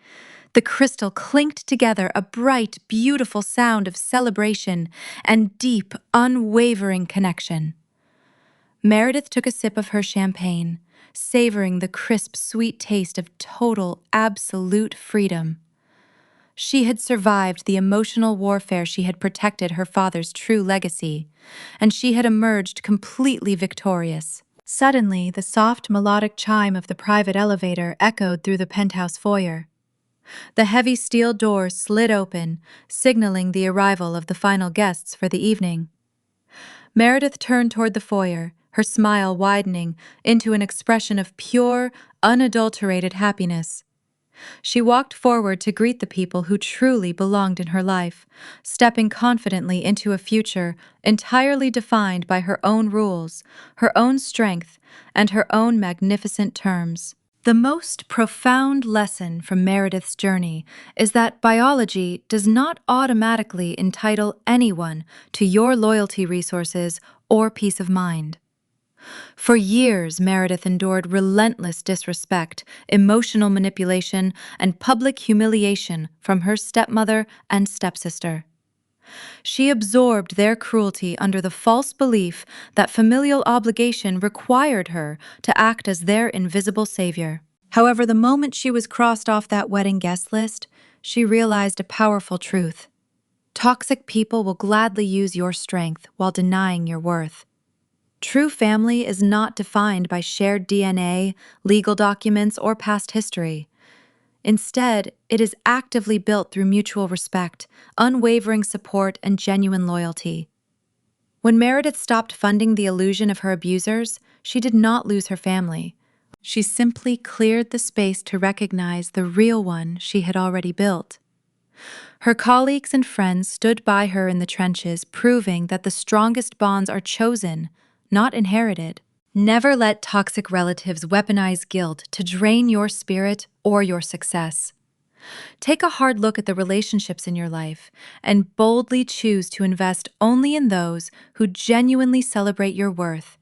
The crystal clinked together, a bright, beautiful sound of celebration and deep, unwavering connection. Meredith took a sip of her champagne, savoring the crisp, sweet taste of total, absolute freedom. She had survived the emotional warfare, she had protected her father's true legacy, and she had emerged completely victorious. Suddenly, the soft, melodic chime of the private elevator echoed through the penthouse foyer. The heavy steel door slid open, signaling the arrival of the final guests for the evening. Meredith turned toward the foyer, her smile widening into an expression of pure, unadulterated happiness. She walked forward to greet the people who truly belonged in her life, stepping confidently into a future entirely defined by her own rules, her own strength, and her own magnificent terms. The most profound lesson from Meredith's journey is that biology does not automatically entitle anyone to your loyalty resources or peace of mind. For years, Meredith endured relentless disrespect, emotional manipulation, and public humiliation from her stepmother and stepsister. She absorbed their cruelty under the false belief that familial obligation required her to act as their invisible savior. However, the moment she was crossed off that wedding guest list, she realized a powerful truth. Toxic people will gladly use your strength while denying your worth. True family is not defined by shared DNA, legal documents, or past history. Instead, it is actively built through mutual respect, unwavering support, and genuine loyalty. When Meredith stopped funding the illusion of her abusers, she did not lose her family. She simply cleared the space to recognize the real one she had already built. Her colleagues and friends stood by her in the trenches, proving that the strongest bonds are chosen, not inherited. Never let toxic relatives weaponize guilt to drain your spirit or your success. Take a hard look at the relationships in your life and boldly choose to invest only in those who genuinely celebrate your worth